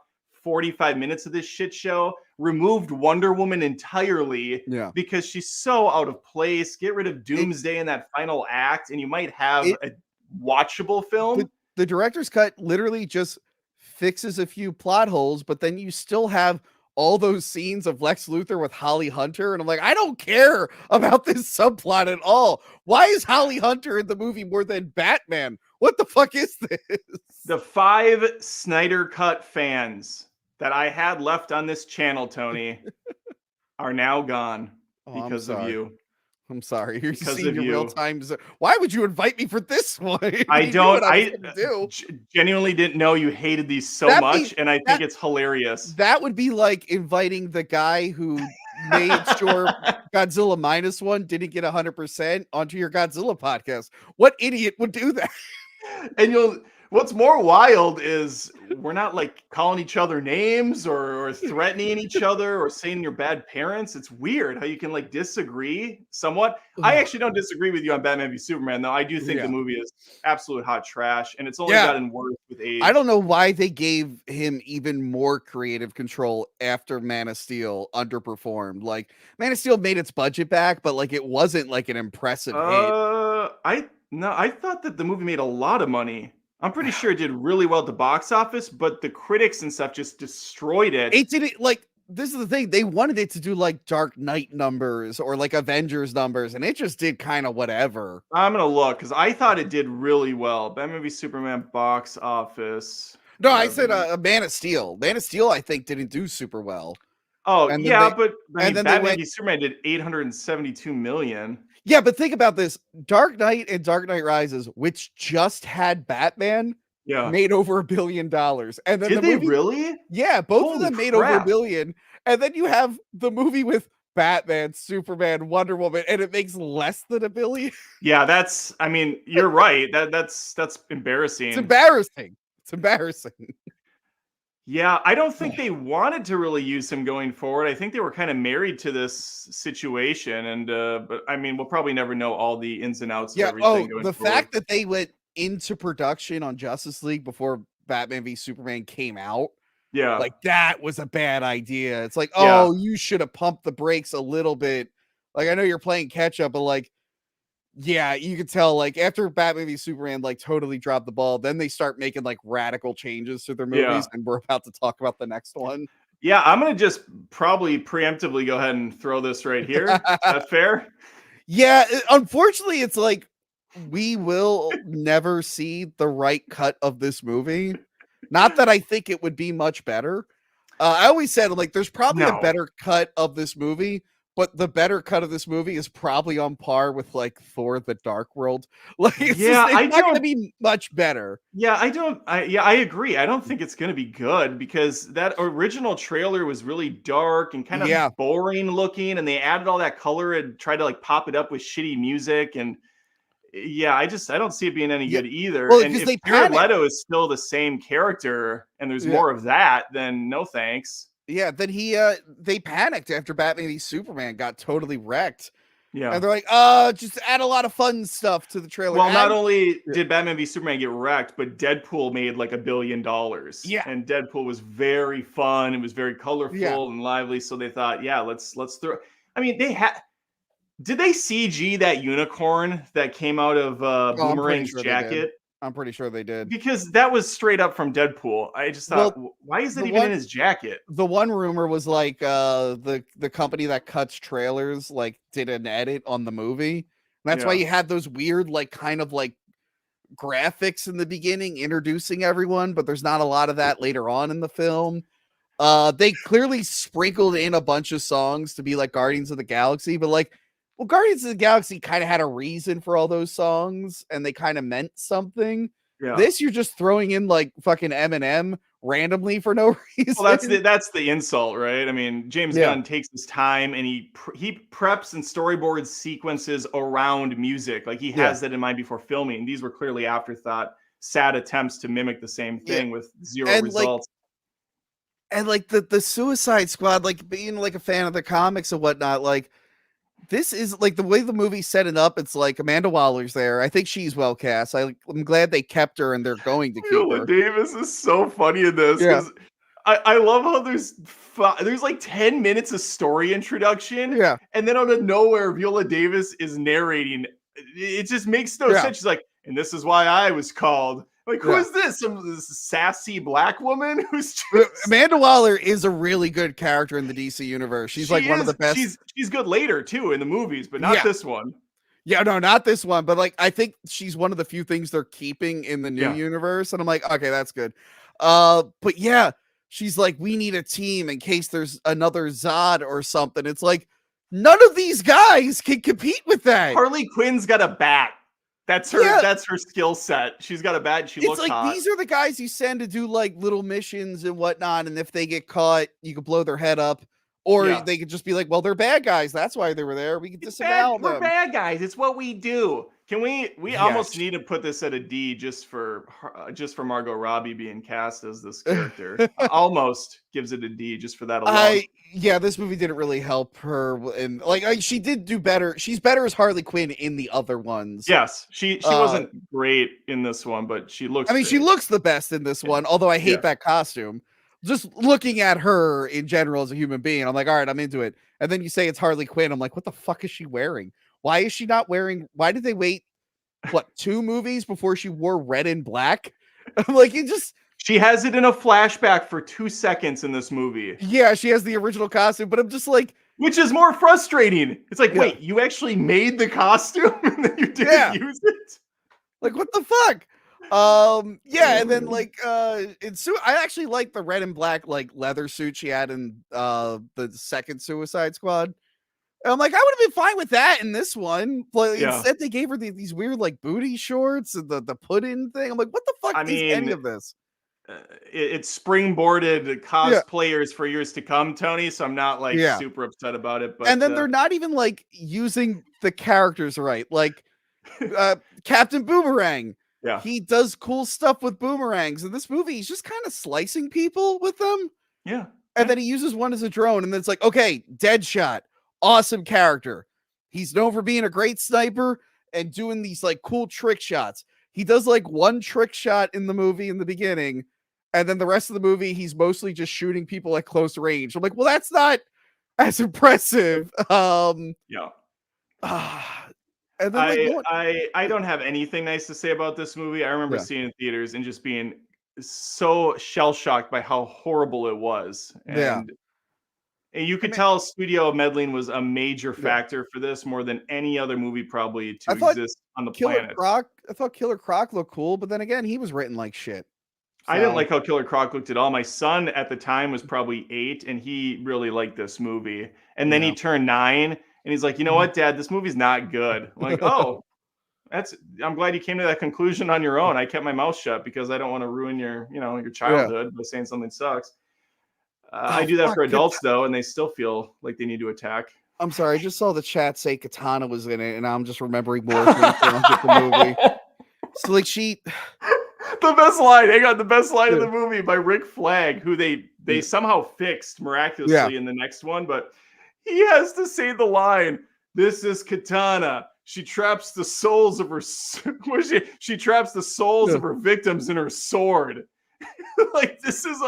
45 minutes of this shit show, removed Wonder Woman entirely Yeah. because she's so out of place, get rid of Doomsday in that final act, and you might have a watchable film. The director's cut literally just fixes a few plot holes, but then you still have all those scenes of Lex Luthor with Holly Hunter, and I'm like, I don't care about this subplot at all. Why is Holly Hunter in the movie more than Batman? What the fuck is this? The 5 Snyder Cut fans that I had left on this channel, Tony, are now gone because of you. I'm sorry. You're Because seeing of your you. real time. Why would you invite me for this one? I You knew don't. what I was I gonna do. genuinely didn't know you hated these so That'd much, be- and I think it's hilarious. That would be like inviting the guy who made sure Godzilla -1 didn't get 100% onto your Godzilla podcast. What idiot would do that? And what's more wild is we're not like calling each other names or threatening each other or saying you're bad parents. It's weird how you can like disagree somewhat. I actually don't disagree with you on Batman v Superman, though. I do think the movie is absolute hot trash, and it's only gotten worse with age. I don't know why they gave him even more creative control after Man of Steel underperformed. Like, Man of Steel made its budget back, but like it wasn't like an impressive hit. I thought that the movie made a lot of money. I'm pretty sure it did really well at the box office, but the critics and stuff just destroyed it. It didn't like. This is the thing. They wanted it to do like Dark Knight numbers or like Avengers numbers, and it just did kind of whatever. I'm gonna look because I thought it did really well. Batman v Superman box office. No, I said Man of Steel. Man of Steel, I think, didn't do super well. Oh, And then yeah, they- but I mean, and then they Batman went- v Superman did 872 million. Yeah, but think about this. Dark Knight and Dark Knight Rises, which just had Batman, Yeah. made over $1 billion. And then Did the they movie, really? yeah, both of Holy them made over crap. $1 billion. And then you have the movie with Batman, Superman, Wonder Woman, and it makes less than $1 billion. Yeah, I mean, you're right. That's embarrassing. It's embarrassing. It's embarrassing. Yeah, I don't think they wanted to really use him going forward. I think they were kind of married to this situation, and but I mean, we'll probably never know all the ins and outs of everything going the forward. fact that they went into production on Justice League before Batman v Superman came out, Yeah. like that was a bad idea. It's like, Yeah. oh, you should have pumped the brakes a little bit. Like, I know you're playing catch up, but like, yeah, you could tell like after Batman v Superman like totally dropped the ball, then they start making like radical changes to their movies, and we're about to talk about the next one. Yeah, I'm gonna just probably preemptively go ahead and throw this right here. Is that fair? Yeah, unfortunately, it's like we will never see the right cut of this movie. Not that I think it would be much better. I always said, like, there's probably a No. better cut of this movie, but the better cut of this movie is probably on par with like Thor: The Dark World. Like, it's Yeah, just, I it's not going to don't- be much better. Yeah, I agree. I don't think it's gonna be good because that original trailer was really dark and kind of Yeah. boring looking, and they added all that color and tried to like pop it up with shitty music, and yeah, I don't see it being any Yeah, good either. well, And 'cause if they Jared panicked. Leto is still the same character and there's Yeah. more of that, then no thanks. Yeah, then they panicked after Batman v Superman got totally wrecked. Yeah. And they're like, just add a lot of fun stuff to the trailer. Well, not Add- only did Batman v Superman get wrecked, but Deadpool made like $1 billion. Yeah. And Deadpool was very fun. It was very colorful Yeah. and lively. So they thought, yeah, let's throw. I mean, did they CG that unicorn that came out of I'm pretty Boomerang's sure they did. jacket? I'm pretty sure they did. Because that was straight up from Deadpool. I just thought, why is it the even one- in his jacket? The one rumor was like the company that cuts trailers like did an edit on the movie. And that's why Yeah. you had those weird like kind of like graphics in the beginning introducing everyone, but there's not a lot of that later on in the film. They clearly sprinkled in a bunch of songs to be like Guardians of the Galaxy, but like, well, Guardians of the Galaxy kind of had a reason for all those songs and they kind of meant something. Yeah. This you're just throwing in like fucking Eminem randomly for no reason. Well, that's the insult, right? I mean, James Yeah. Gunn takes his time and he preps and storyboards sequences around music. Like he has that in mind before filming. These were clearly afterthought, sad attempts to mimic the same thing with zero And results. like the Suicide Squad, like being like a fan of the comics and whatnot, like this is like the way the movie's setting up. It's like Amanda Waller's there. I think she's well cast. I'm glad they kept her and they're going to keep Viola her. Davis is so funny in this because I love how there's like 10 minutes of story introduction. Yeah. And then out of nowhere, Viola Davis is narrating. It just makes no sense. She's like, and this is why I was called. Like, who is this? Some sassy black woman who's just... Amanda Waller is a really good character in the DC universe. She's like one of the best. She's good later too in the movies, but not this one. Yeah, no, not this one. But like, I think she's one of the few things they're keeping in the new universe, and I'm like, okay, that's good. But yeah, she's like, we need a team in case there's another Zod or something. It's like none of these guys can compete with that. Harley Quinn's got a bat. That's her. That's her skill set. She's got a bat. And she looks like hot. These are the guys you send to do like little missions and whatnot. And if they get caught, you can blow their head up, or they could just be like, "Well, they're bad guys. That's why they were there. We can disavow them. We're bad guys. It's what we do." Can we? We almost need to put this at a D just for Margot Robbie being cast as this character. Almost gives it a D just for that alone. This movie didn't really help her, and like she did do better. She's better as Harley Quinn in the other ones. Yes, she wasn't great in this one, but she looks. I mean, she looks the best in this one. Although I hate that costume. Just looking at her in general as a human being, I'm like, all right, I'm into it. And then you say it's Harley Quinn. I'm like, what the fuck is she wearing? Why is she not wearing? Why did they wait? What, 2 movies before she wore red and black? I'm like, it just. She has it in a flashback for 2 seconds in this movie. Yeah, she has the original costume, but I'm just like, which is more frustrating. It's like, wait, you actually made the costume and then you didn't use it? Like, what the fuck? And then like I actually like the red and black like leather suit she had in the second Suicide Squad. And I'm like, I would have been fine with that in this one. But instead they gave her these weird like booty shorts and the put-in thing. I'm like, what the fuck is any of this? It springboarded cosplayers for years to come, Tony. So I'm not like super upset about it. But and then they're not even like using the characters right. Like Captain Boomerang. Yeah, he does cool stuff with boomerangs. In this movie, he's just kind of slicing people with them. Yeah. And then he uses one as a drone. And then it's like, okay, Deadshot. Awesome character. He's known for being a great sniper and doing these like cool trick shots. He does like one trick shot in the movie in the beginning. And then the rest of the movie, he's mostly just shooting people at close range. I'm like, well, that's not as impressive. And then I don't have anything nice to say about this movie. I remember seeing it in theaters and just being so shell-shocked by how horrible it was. And you could tell studio meddling was a major factor for this more than any other movie probably to exist on the planet. I thought Killer Croc looked cool, but then again, he was written like shit. So. I didn't like how Killer Croc looked at all. My son at the time was probably 8 and he really liked this movie. And then he turned 9. And he's like, you know what, Dad, this movie's not good. I'm like, oh, I'm glad you came to that conclusion on your own. I kept my mouth shut because I don't want to ruin your childhood by saying something sucks. I do that for adults though, and they still feel like they need to attack. I'm sorry, I just saw the chat say Katana was in it, and I'm just remembering more things from the movie. So like the best line, the best line of the movie by Rick Flag, who they somehow fixed miraculously in the next one, but he has to say the line, "This is Katana. She traps the souls of her she traps the souls of her victims in her sword." Like this is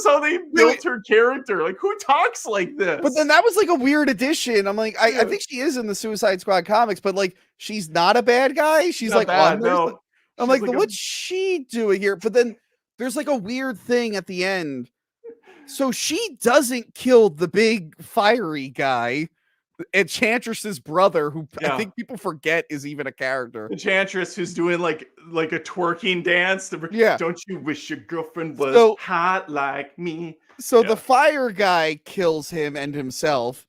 how they built her character. Like who talks like this? But then that was like a weird addition. I'm like, I think she is in the Suicide Squad comics, but like she's not a bad guy. She's like on there. No. I'm like what's she doing here? But then there's like a weird thing at the end. So she doesn't kill the big fiery guy, Enchantress's brother, who I think people forget is even a character. Enchantress, who's doing like a twerking dance. Don't you wish your girlfriend was hot like me? So the fire guy kills him and himself.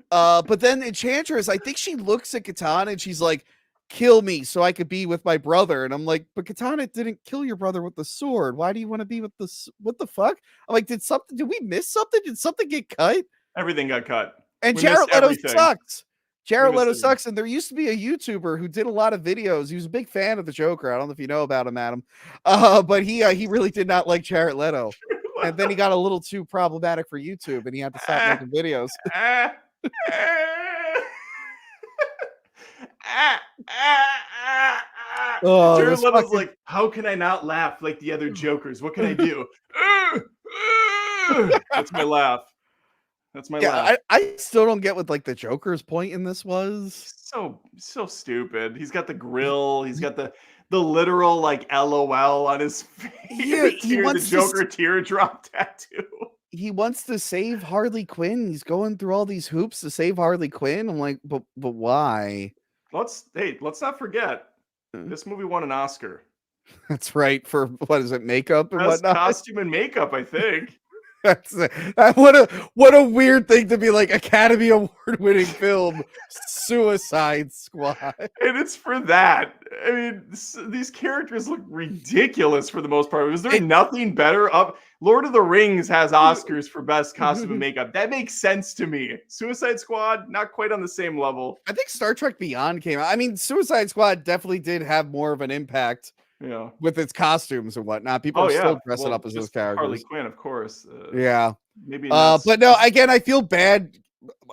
But then Enchantress, I think she looks at Katana and she's like, kill me so I could be with my brother. And I'm like, but Katana didn't kill your brother with the sword. Why do you want to be with what the fuck? I'm like, did we miss something? Did something get cut? Everything got cut. And We Jared missed Leto everything. sucks. Jared missed Leto everything. sucks. And there used to be a YouTuber who did a lot of videos. He was a big fan of the Joker. I don't know if you know about him, Adam. But he really did not like Jared Leto. And then he got a little too problematic for YouTube and he had to stop making videos. Oh, Jared this Leto's fucking- like, how can I not laugh like the other Jokers? What can I do? That's my laugh. That's my laugh. I still don't get what like the Joker's point in this was. So stupid. He's got the grill. He's got the literal like LOL on his face. Yeah, he the wants Joker teardrop tattoo. He wants to save Harley Quinn. He's going through all these hoops to save Harley Quinn. I'm like, but why? Let's not forget this movie won an Oscar. That's right, for what is it, makeup and Best whatnot? costume and makeup, I think. What a weird thing to be like, Academy Award winning film, Suicide Squad. And it's for that. I mean, these characters look ridiculous for the most part. Was there nothing better? Lord of the Rings has Oscars for best costume and makeup. That makes sense to me. Suicide Squad, not quite on the same level. I think Star Trek Beyond came out. I mean, Suicide Squad definitely did have more of an impact. Yeah, with its costumes and whatnot. People are still dressing up as those characters. Harley Quinn, of course. Yeah. Maybe. But no, again, I feel bad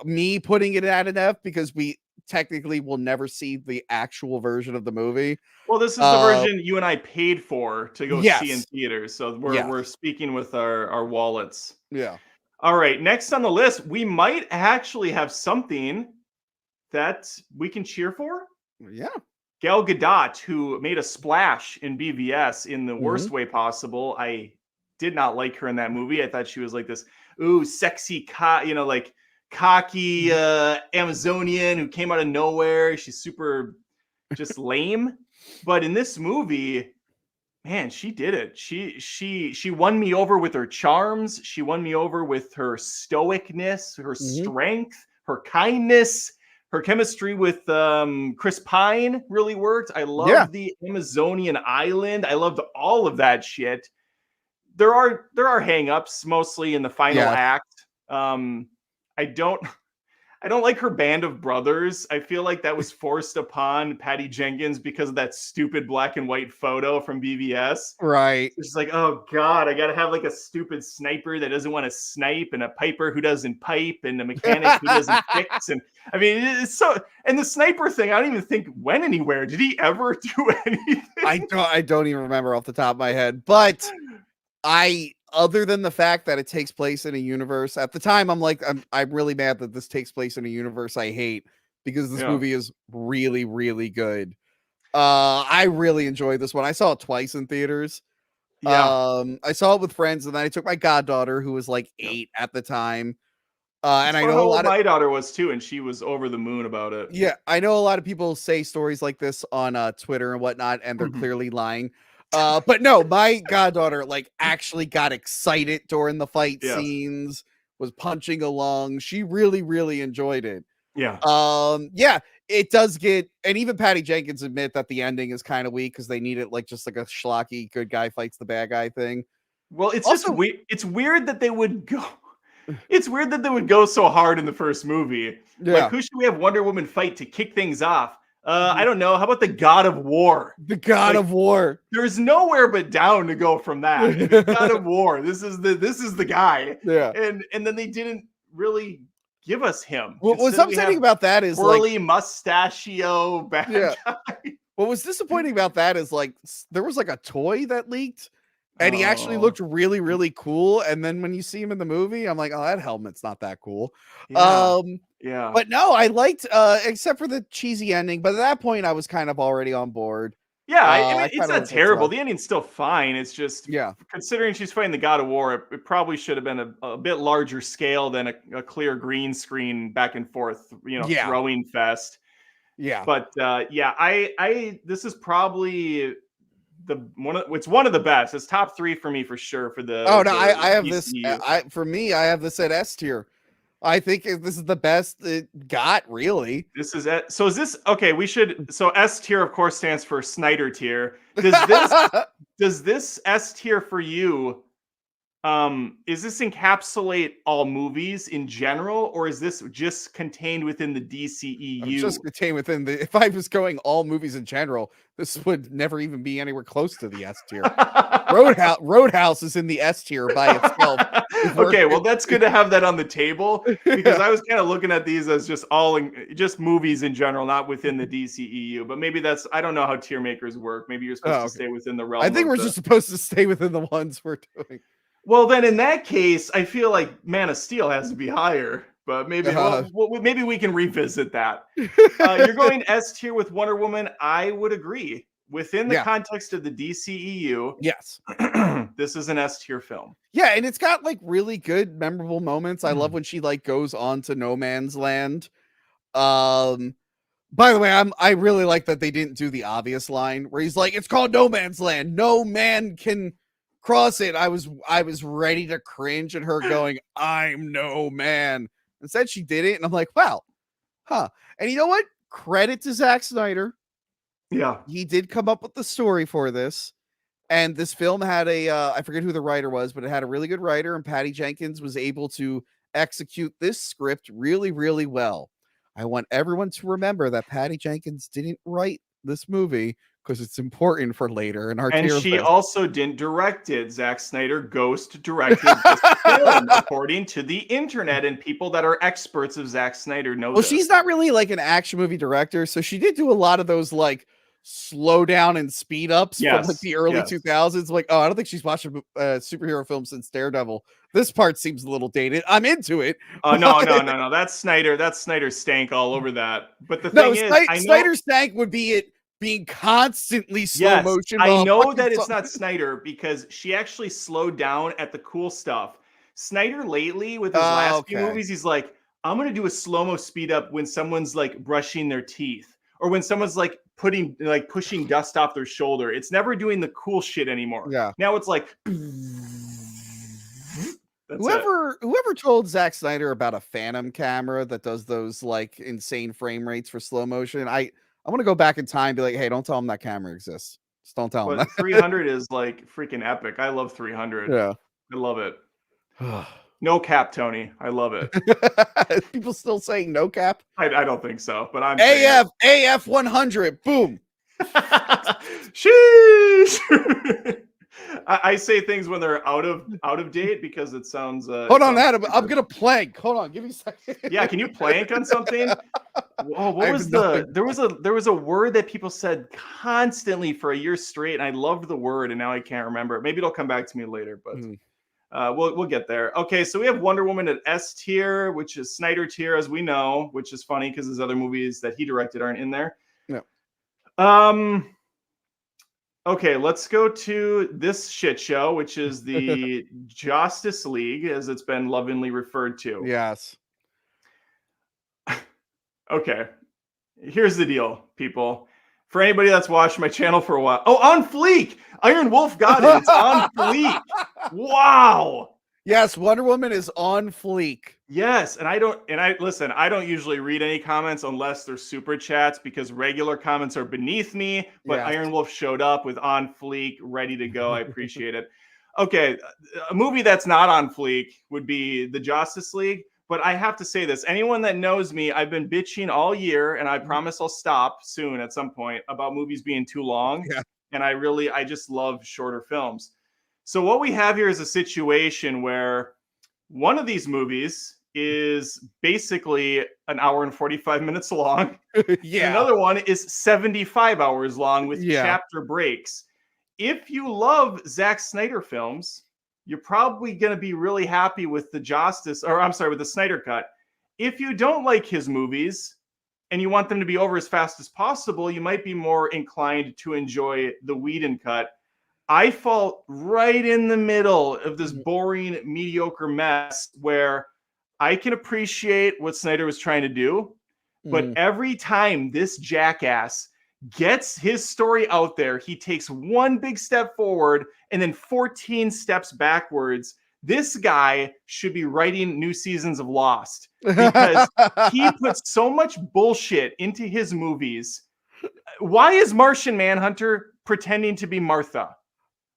me putting it at an F because we technically will never see the actual version of the movie. Well, this is the version you and I paid for to go see in theaters. So we're speaking with our wallets. Yeah. All right. Next on the list, we might actually have something that we can cheer for. Yeah. Gal Gadot, who made a splash in BVS in the worst way possible. I did not like her in that movie. I thought she was like this, sexy, like cocky Amazonian who came out of nowhere. She's super just lame. But in this movie, man, she did it. She won me over with her charms. She won me over with her stoicness, her strength, her kindness. Her chemistry with Chris Pine really worked. I loved the Amazonian island. I loved all of that shit. There are hangups mostly in the final act. I don't like her band of brothers. I feel like that was forced upon Patty Jenkins because of that stupid black and white photo from BVS. Right. It's like, oh God, I got to have like a stupid sniper that doesn't want to snipe and a piper who doesn't pipe and a mechanic who doesn't fix. And I mean, it's so, and the sniper thing, I don't even think went anywhere. Did he ever do anything? I don't even remember off the top of my head, but other than the fact that it takes place in a universe at the time, I'm really mad that this takes place in a universe I hate because this movie is really, really good. I really enjoyed this one. I saw it twice in theaters. I saw it with friends, and then I took my goddaughter, who was like 8 at the time. And I know my daughter was too, and she was over the moon about it. Yeah, I know a lot of people say stories like this on Twitter and whatnot, and they're clearly lying. But no, my goddaughter like actually got excited during the fight scenes, was punching along. She really, really enjoyed it. Yeah. It does get, and even Patty Jenkins admit that the ending is kind of weak because they need it like just like a schlocky good guy fights the bad guy thing. Well, it's also just weird. It's weird that they would go. It's weird that they would go so hard in the first movie. Yeah. Like, who should we have Wonder Woman fight to kick things off? I don't know. How about the God of War? The God of War. There's nowhere but down to go from that. The God of War. This is the guy. Yeah. And then they didn't really give us him. What was upsetting about that is twirly mustachio bad guy. What was disappointing about that is like there was like a toy that leaked. And he actually looked really, really cool. And then when you see him in the movie, I'm like, oh, that helmet's not that cool. Yeah. But no, I liked, except for the cheesy ending. But at that point, I was kind of already on board. Yeah, I mean, it's not terrible. The ending's still fine. It's just, considering she's fighting the God of War, it probably should have been a bit larger scale than a clear green screen back and forth, throwing fest. Yeah. But this is probably it's one of the best. It's top 3 for me for sure for the. Oh no, I have DCU. This. For me, I have this at S tier. I think this is the best it got, really. This is it. So is this okay? We should. So S tier, of course, stands for Snyder tier. Does this S tier for you? Is this encapsulate all movies in general, or is this just contained within the DCEU? Just contained within the. If I was going all movies in general, this would never even be anywhere close to the S tier. Roadhouse is in the S tier by itself. Okay, well, that's good to have that on the table because I was kind of looking at these as just movies in general, not within the DCEU. But maybe I don't know how tier makers work. Maybe you're supposed to stay within the realm. I think we're just supposed to stay within the ones we're doing. Well, then in that case, I feel like Man of Steel has to be higher. But maybe maybe we can revisit that. You're going S tier with Wonder Woman. I would agree. Within the context of the DCEU, yes, this is an S tier film. Yeah, and it's got like really good, memorable moments. I love when she like goes on to No Man's Land. By the way, I really like that they didn't do the obvious line where he's like, "It's called No Man's Land. No man can cross it." I was ready to cringe at her going, "I'm no man." Instead, she did it, and I'm like, "Wow, huh?" And you know what? Credit to Zack Snyder. Yeah, he did come up with the story for this. And this film had I forget who the writer was, but it had a really good writer, and Patty Jenkins was able to execute this script really, really well. I want everyone to remember that Patty Jenkins didn't write this movie because it's important for later in our and tier she list. also didn't direct it. Zack Snyder ghost directed this film, according to the internet, and people that are experts of Zack Snyder know. Well, she's not really like an action movie director, so she did do a lot of those like slow down and speed ups from like the early 2000s. Like, oh, I don't think she's watched a superhero film since Daredevil. This part seems a little dated. I'm into it. No. That's Snyder. That's Snyder stank all over that. But the thing is, Snyder stank would be it being constantly slow motion. I know that it's not Snyder because she actually slowed down at the cool stuff. Snyder lately with his last few movies, he's like, I'm gonna do a slow-mo speed up when someone's like brushing their teeth or when someone's like pushing dust off their shoulder. It's never doing the cool shit anymore. Yeah. Now it's like whoever told Zack Snyder about a Phantom camera that does those like insane frame rates for slow motion. I want to go back in time and be like, hey, don't tell him that camera exists. Just don't tell him that. 300 is like freaking epic. I love 300. Yeah. I love it. No cap, Tony. I love it. People still saying no cap? I don't think so, but I'm AF 100. Boom. Sheesh. I say things when they're out of date because it sounds. Hold on, Adam. I'm gonna plank. Hold on, give me a second. Yeah, can you plank on something? Oh, what was there was a word that people said constantly for a year straight, and I loved the word, and now I can't remember it. Maybe it'll come back to me later, but we'll get there. Okay, so we have Wonder Woman at S tier, which is Snyder tier, as we know, which is funny because his other movies that he directed aren't in there. No. Okay, let's go to this shit show, which is the Justice League, as it's been lovingly referred to. Yes. Okay, here's the deal, people. For anybody that's watched my channel for a while. Oh, on fleek! Iron Wolf got it. It's on fleek. Wow. Yes, Wonder Woman is on fleek. Yes, and I don't usually read any comments unless they're super chats because regular comments are beneath me, but yes. Iron Wolf showed up with on fleek, ready to go. I appreciate it. Okay, a movie that's not on fleek would be the Justice League, but I have to say this. Anyone that knows me, I've been bitching all year, and I promise I'll stop soon at some point about movies being too long, and I just love shorter films. So what we have here is a situation where one of these movies is basically an hour and 45 minutes long. Yeah. Another one is 75 hours long with chapter breaks. If you love Zack Snyder films, you're probably going to be really happy with with the Snyder Cut. If you don't like his movies and you want them to be over as fast as possible, you might be more inclined to enjoy the Whedon Cut. I fall right in the middle of this boring, mediocre mess where I can appreciate what Snyder was trying to do, but every time this jackass gets his story out there, he takes one big step forward and then 14 steps backwards. this guy should be writing new seasons of Lost because he puts so much bullshit into his movies. Why is Martian Manhunter pretending to be Martha?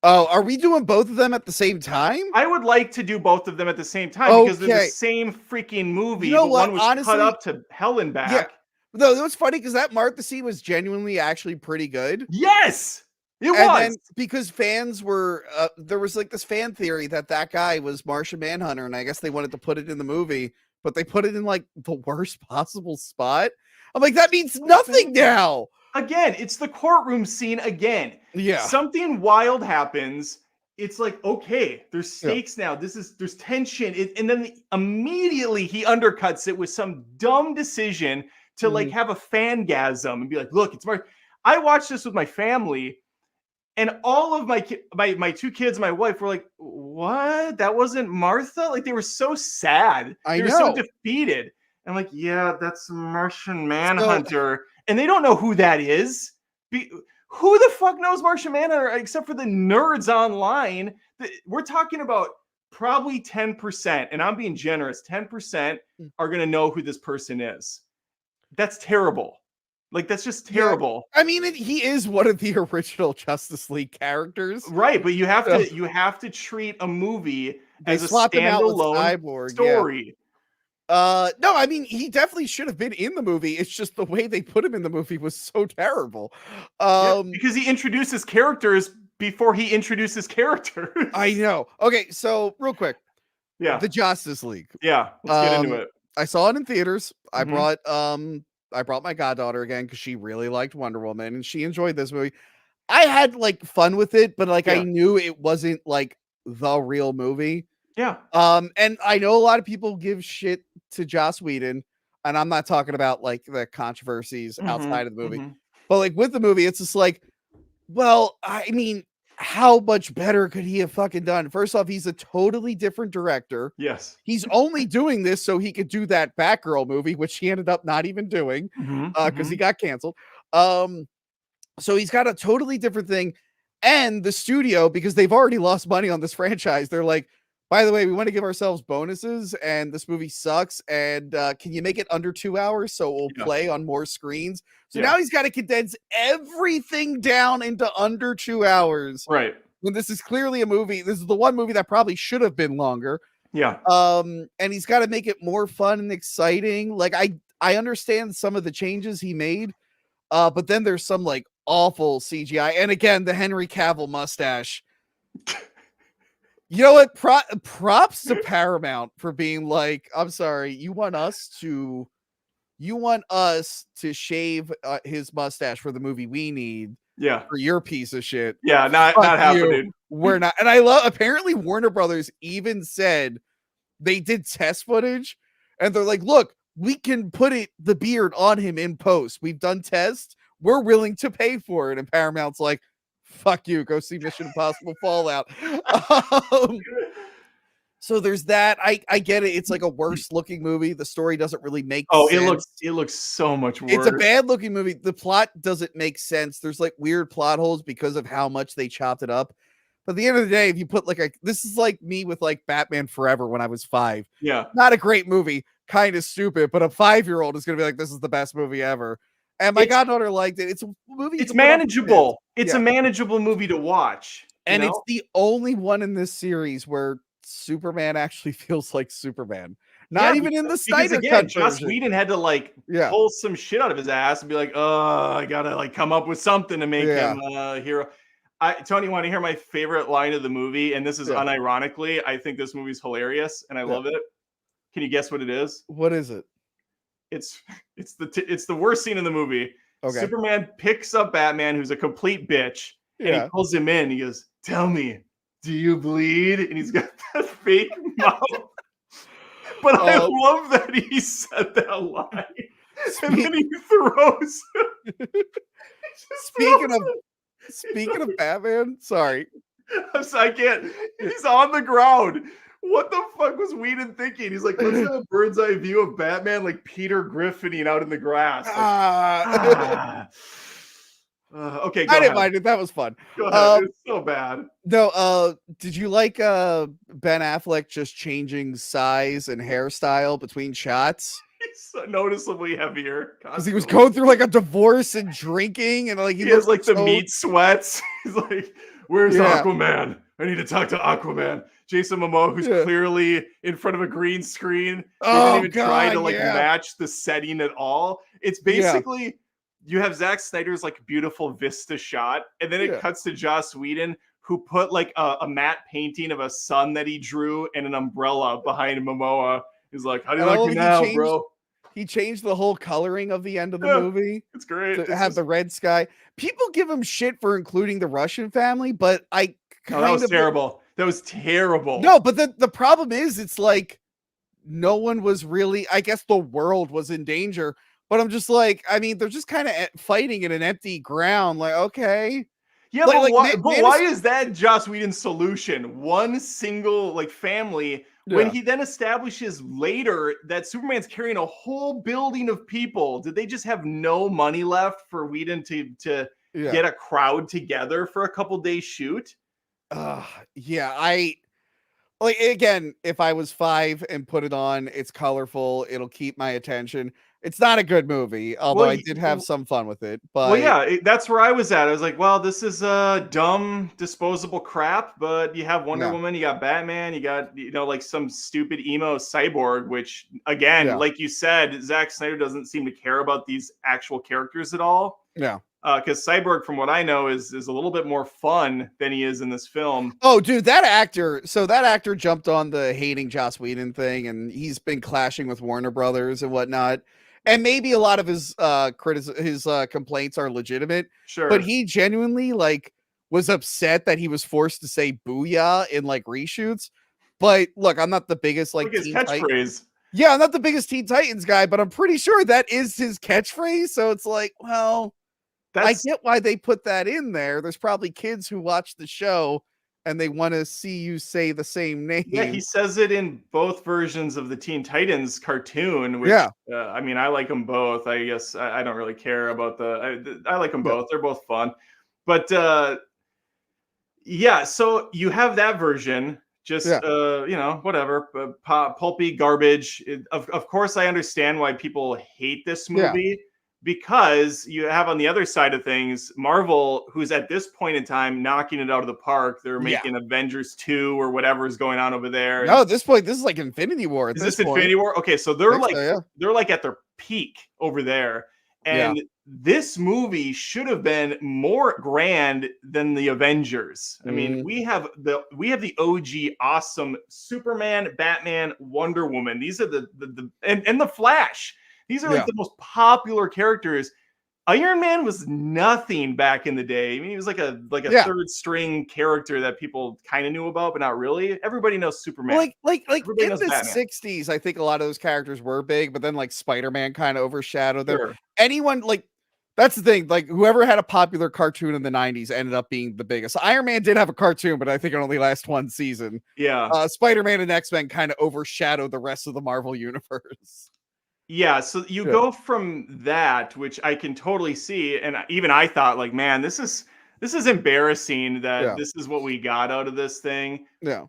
Oh, are we doing both of them at the same time? I would like to do both of them at the same time because they're the same freaking movie, but one was cut up to hell and back. Yeah. Though it was funny because that Martha scene was genuinely actually pretty good. Yes, it was. And then because fans were, there was like this fan theory that guy was Martian Manhunter, and I guess they wanted to put it in the movie, but they put it in like the worst possible spot. I'm like, that means nothing now. Again, it's the courtroom scene again. Yeah. Something wild happens. It's like, okay, there's stakes now. There's tension. And then immediately he undercuts it with some dumb decision to like have a fangasm and be like, look, it's Mark. I watched this with my family, and all of my two kids and my wife were like, what? That wasn't Martha? Like, they were so sad. They were so defeated. I'm like, yeah, that's Martian Manhunter. And they don't know who that is. Who the fuck knows Martian Manhunter except for the nerds online? We're talking about probably 10%, and I'm being generous, 10% are going to know who this person is. That's terrible. Like, that's just terrible. Yeah. I mean, he is one of the original Justice League characters. Right, but you have to treat a movie as a standalone story. Yeah. No, I mean, he definitely should have been in the movie. It's just the way they put him in the movie was so terrible. Because he introduces characters before he introduces characters. I know. Okay, so real quick. Yeah. The Justice League. Yeah, let's get into it. I saw it in theaters. I brought my goddaughter again because she really liked Wonder Woman and she enjoyed this movie. I had like fun with it, but like I knew it wasn't like the real movie. Yeah. And I know a lot of people give shit to Joss Whedon, and I'm not talking about like the controversies outside of the movie, but like with the movie, it's just like, well, I mean, how much better could he have fucking done? First off, he's a totally different director. Yes. He's only doing this so he could do that Batgirl movie, which he ended up not even doing because he got canceled. So he's got a totally different thing. And the studio, because they've already lost money on this franchise, they're like, by the way, we want to give ourselves bonuses, and this movie sucks. And can you make it under 2 hours so it will play on more screens? So now he's got to condense everything down into under 2 hours. Right. When this is clearly a movie, this is the one movie that probably should have been longer. Yeah. And he's got to make it more fun and exciting. Like I understand some of the changes he made, but then there's some like awful CGI. And again, the Henry Cavill mustache. You know what? Props to Paramount for being like, I'm sorry, you want us to shave his mustache for the movie we need. Yeah. For your piece of shit. Yeah, not happening. We're not. And I love, apparently Warner Brothers even said they did test footage and they're like, look, we can put the beard on him in post. We've done tests. We're willing to pay for it. And Paramount's like, fuck you, go see Mission Impossible Fallout. So there's that. I get it. It's like a worse looking movie. The story doesn't really make sense. It looks so much worse. It's a bad looking movie. The plot doesn't make sense. There's like weird plot holes because of how much they chopped it up. But at the end of the day, if you put like this is like me with like Batman Forever when I was 5. Yeah. Not a great movie, kind of stupid, but a 5-year-old is gonna be like, this is the best movie ever. And my goddaughter liked it. It's a movie. It's manageable. It's a manageable movie to watch. And it's the only one in this series where Superman actually feels like Superman. Not even in the Snyder Cut Joss Whedon had to like pull some shit out of his ass and be like, I gotta like come up with something to make him a hero. Tony, want to hear my favorite line of the movie? And this is unironically, I think this movie's hilarious and I love it. Can you guess what it is? What is it? It's the worst scene in the movie. Okay. Superman picks up Batman, who's a complete bitch, and he pulls him in. He goes, "Tell me, do you bleed?" And he's got that fake mouth. But I love that he said that line, and then he throws. Speaking of Batman, sorry, I can't. He's on the ground. What the fuck was Whedon thinking? He's like, let's have a bird's eye view of Batman like Peter Griffining out in the grass. Like, Okay, I go didn't ahead. mind it. That was fun. Go ahead. It's so bad. No, did you like Ben Affleck just changing size and hairstyle between shots? He's so noticeably heavier Because he was constantly. going through like a divorce and drinking, and like he He has looked like the so meat sweats. He's like, "Where's yeah, Aquaman? I need to talk to Aquaman." Jason Momoa, who's yeah. clearly in front of a green screen. They didn't Oh even try to god, like yeah, match the setting at all. It's yeah, basically you have Zack Snyder's like beautiful vista shot, and then it yeah. cuts to Joss Whedon, who put like a matte painting of a sun that he drew and an umbrella behind Momoa. He's like, "How do you And I like love me he now, changed bro?" he changed the whole coloring of the end of the Yeah, movie it's great. to It's have just the red sky. People give him shit for including the Russian family, but I oh, that kind was of terrible. That was terrible. no, but the problem is it's like no one was really I guess the world was in danger, but I'm just like, I mean, they're just kind of fighting in an empty ground. Like, okay. Yeah, Like but like why? But Man why is is that Joss Whedon's solution? One single like family. When yeah. he then establishes later that Superman's carrying a whole building of people, did they just have no money left for Whedon to Yeah. get a crowd together for a couple days shoot? Uh yeah, I like again, if I was 5 and put it on, it's colorful, it'll keep my attention. It's not a good movie, although Well, I did have some fun with it, well, but yeah, that's where I was at. I was like, well, this is dumb, disposable crap. But you have Wonder yeah, Woman, you got Batman, you got like some stupid emo cyborg. Which, again, yeah, like you said, Zack Snyder doesn't seem to care about these actual characters at all. yeah. Because Cyborg, from what I know, is a little bit more fun than he is in this film. Oh, dude, that actor jumped on the hating Joss Whedon thing, and he's been clashing with Warner Brothers and whatnot. And maybe a lot of his complaints are legitimate, but Sure, he genuinely like was upset that he was forced to say "booyah" in like reshoots. But look, I'm not the biggest like like his Teen Titan. catchphrase. Yeah, I'm not the biggest Teen Titans guy, but I'm pretty sure that is his catchphrase. So it's like, well, I That's get why they put that in there. There's probably kids who watch the show and they want to see you say the same Yeah, he name. says it in both versions of the Teen Titans cartoon, which Yeah. I mean, I like them both. I guess I don't really care about I like them Yeah. both. They're both fun, but yeah. So you have that version, just Yeah. whatever, pulpy garbage. Of course, I understand why people hate this Yeah. movie because you have on the other side of things Marvel, who's at this point in time knocking it out of the park. They're Yeah. making Avengers 2 or whatever is going on over there. No, at this point, this is like Infinity War at Is this this point. Infinity War? Okay, so I think so, yeah. they're like at their peak over there. Yeah. And this movie should have been more grand than the Avengers. I mean, Mm, we have the OG awesome Superman, Batman, Wonder Woman. These are and the Flash. These are like yeah. the most popular characters. Iron Man was nothing back in the day. I mean, he was like a Yeah. third string character that people kind of knew about, but not really. Everybody knows Superman. Like Everybody in knows the Batman. 60s, I think a lot of those characters were big, but then like Spider-Man kind of overshadowed them. Sure. Anyone like that's the thing, like whoever had a popular cartoon in the 90s ended up being the biggest. Iron Man did have a cartoon, but I think it only lasted one season. Yeah. Spider-Man and X-Men kind of overshadowed the rest of the Marvel universe. Yeah. So you Yeah. go from that, which I can totally see, and even I thought, like, man, this is embarrassing that Yeah. this is what we got out of this thing. Yeah.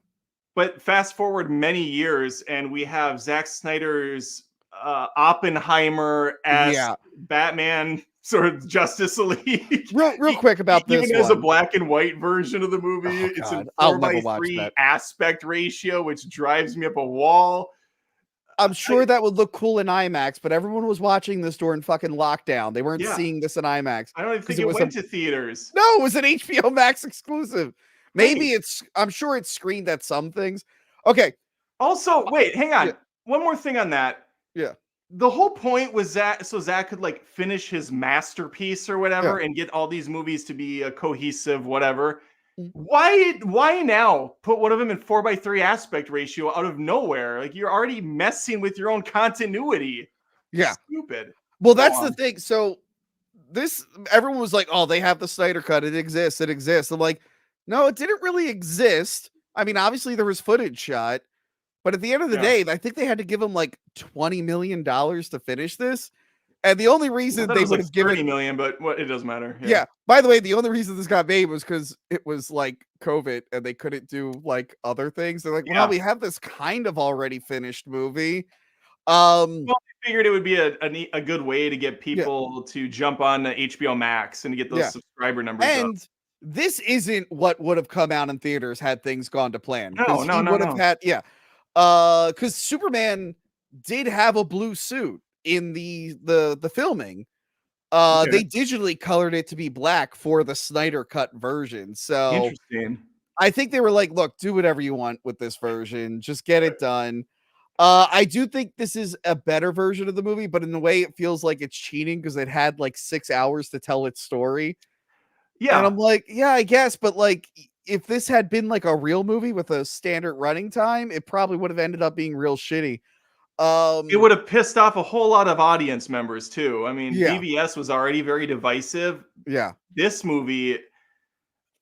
But fast forward many years, and we have Zack Snyder's Oppenheimer as Yeah. Batman sort of Justice League. Real quick about this Even as a one. black and white version of the movie, Oh it's in god, I'll four never by watch three that. aspect ratio, which drives me up a wall. I'm I, sure that would look cool in IMAX, but everyone was watching this during fucking lockdown. They weren't yeah, seeing this in IMAX I don't even because think it it was a went to theaters. no, it was an HBO Max exclusive. Hey, Maybe I'm sure it's screened at some things. Okay. also, wait, hang Yeah. on. One more thing on that. Yeah. The whole point was that so Zach could like finish his masterpiece or Yeah. whatever and get all these movies to be a cohesive whatever. Mm. Why now put one of them in 4:3 aspect ratio out of nowhere? Like you're already messing with your own continuity. Yeah. Stupid. Well, Go that's the on. thing. So this everyone was like, "Oh, they have the Snyder cut. It exists. It exists." I'm like, "No, it didn't really exist." I mean, obviously there was footage shot, but at the end of the Yeah. day, I think they had to give him like $20 million to finish this. And the only I reason thought it they was would like have given 30 million, but what, it doesn't matter. yeah. By the way, the only reason this got made was because it was like COVID and they couldn't do like other things. They're like, well, Yeah. we have this kind of already finished movie. Well, I figured it would be a good way to get Yeah, people to jump on to HBO Max and to get those yeah. subscriber numbers up. And this isn't what would have come out in theaters had things gone to plan. No, Because no, he no, would have no. had, yeah. Because Superman did have a blue suit in the filming. Okay. They digitally colored it to be black for the Snyder cut version. So Interesting. I think they were like, look, do whatever you want with this version, just get it done. I do think this is a better version of the movie, but in a way it feels like it's cheating because it had like 6 hours to tell its story. And Yeah. I'm like, yeah, I guess, but like if this had been like a real movie with a standard running time, it probably would have ended up being real shitty. It would have pissed off a whole lot of audience members too. I mean, Yeah, BVS was already very divisive. yeah. This movie,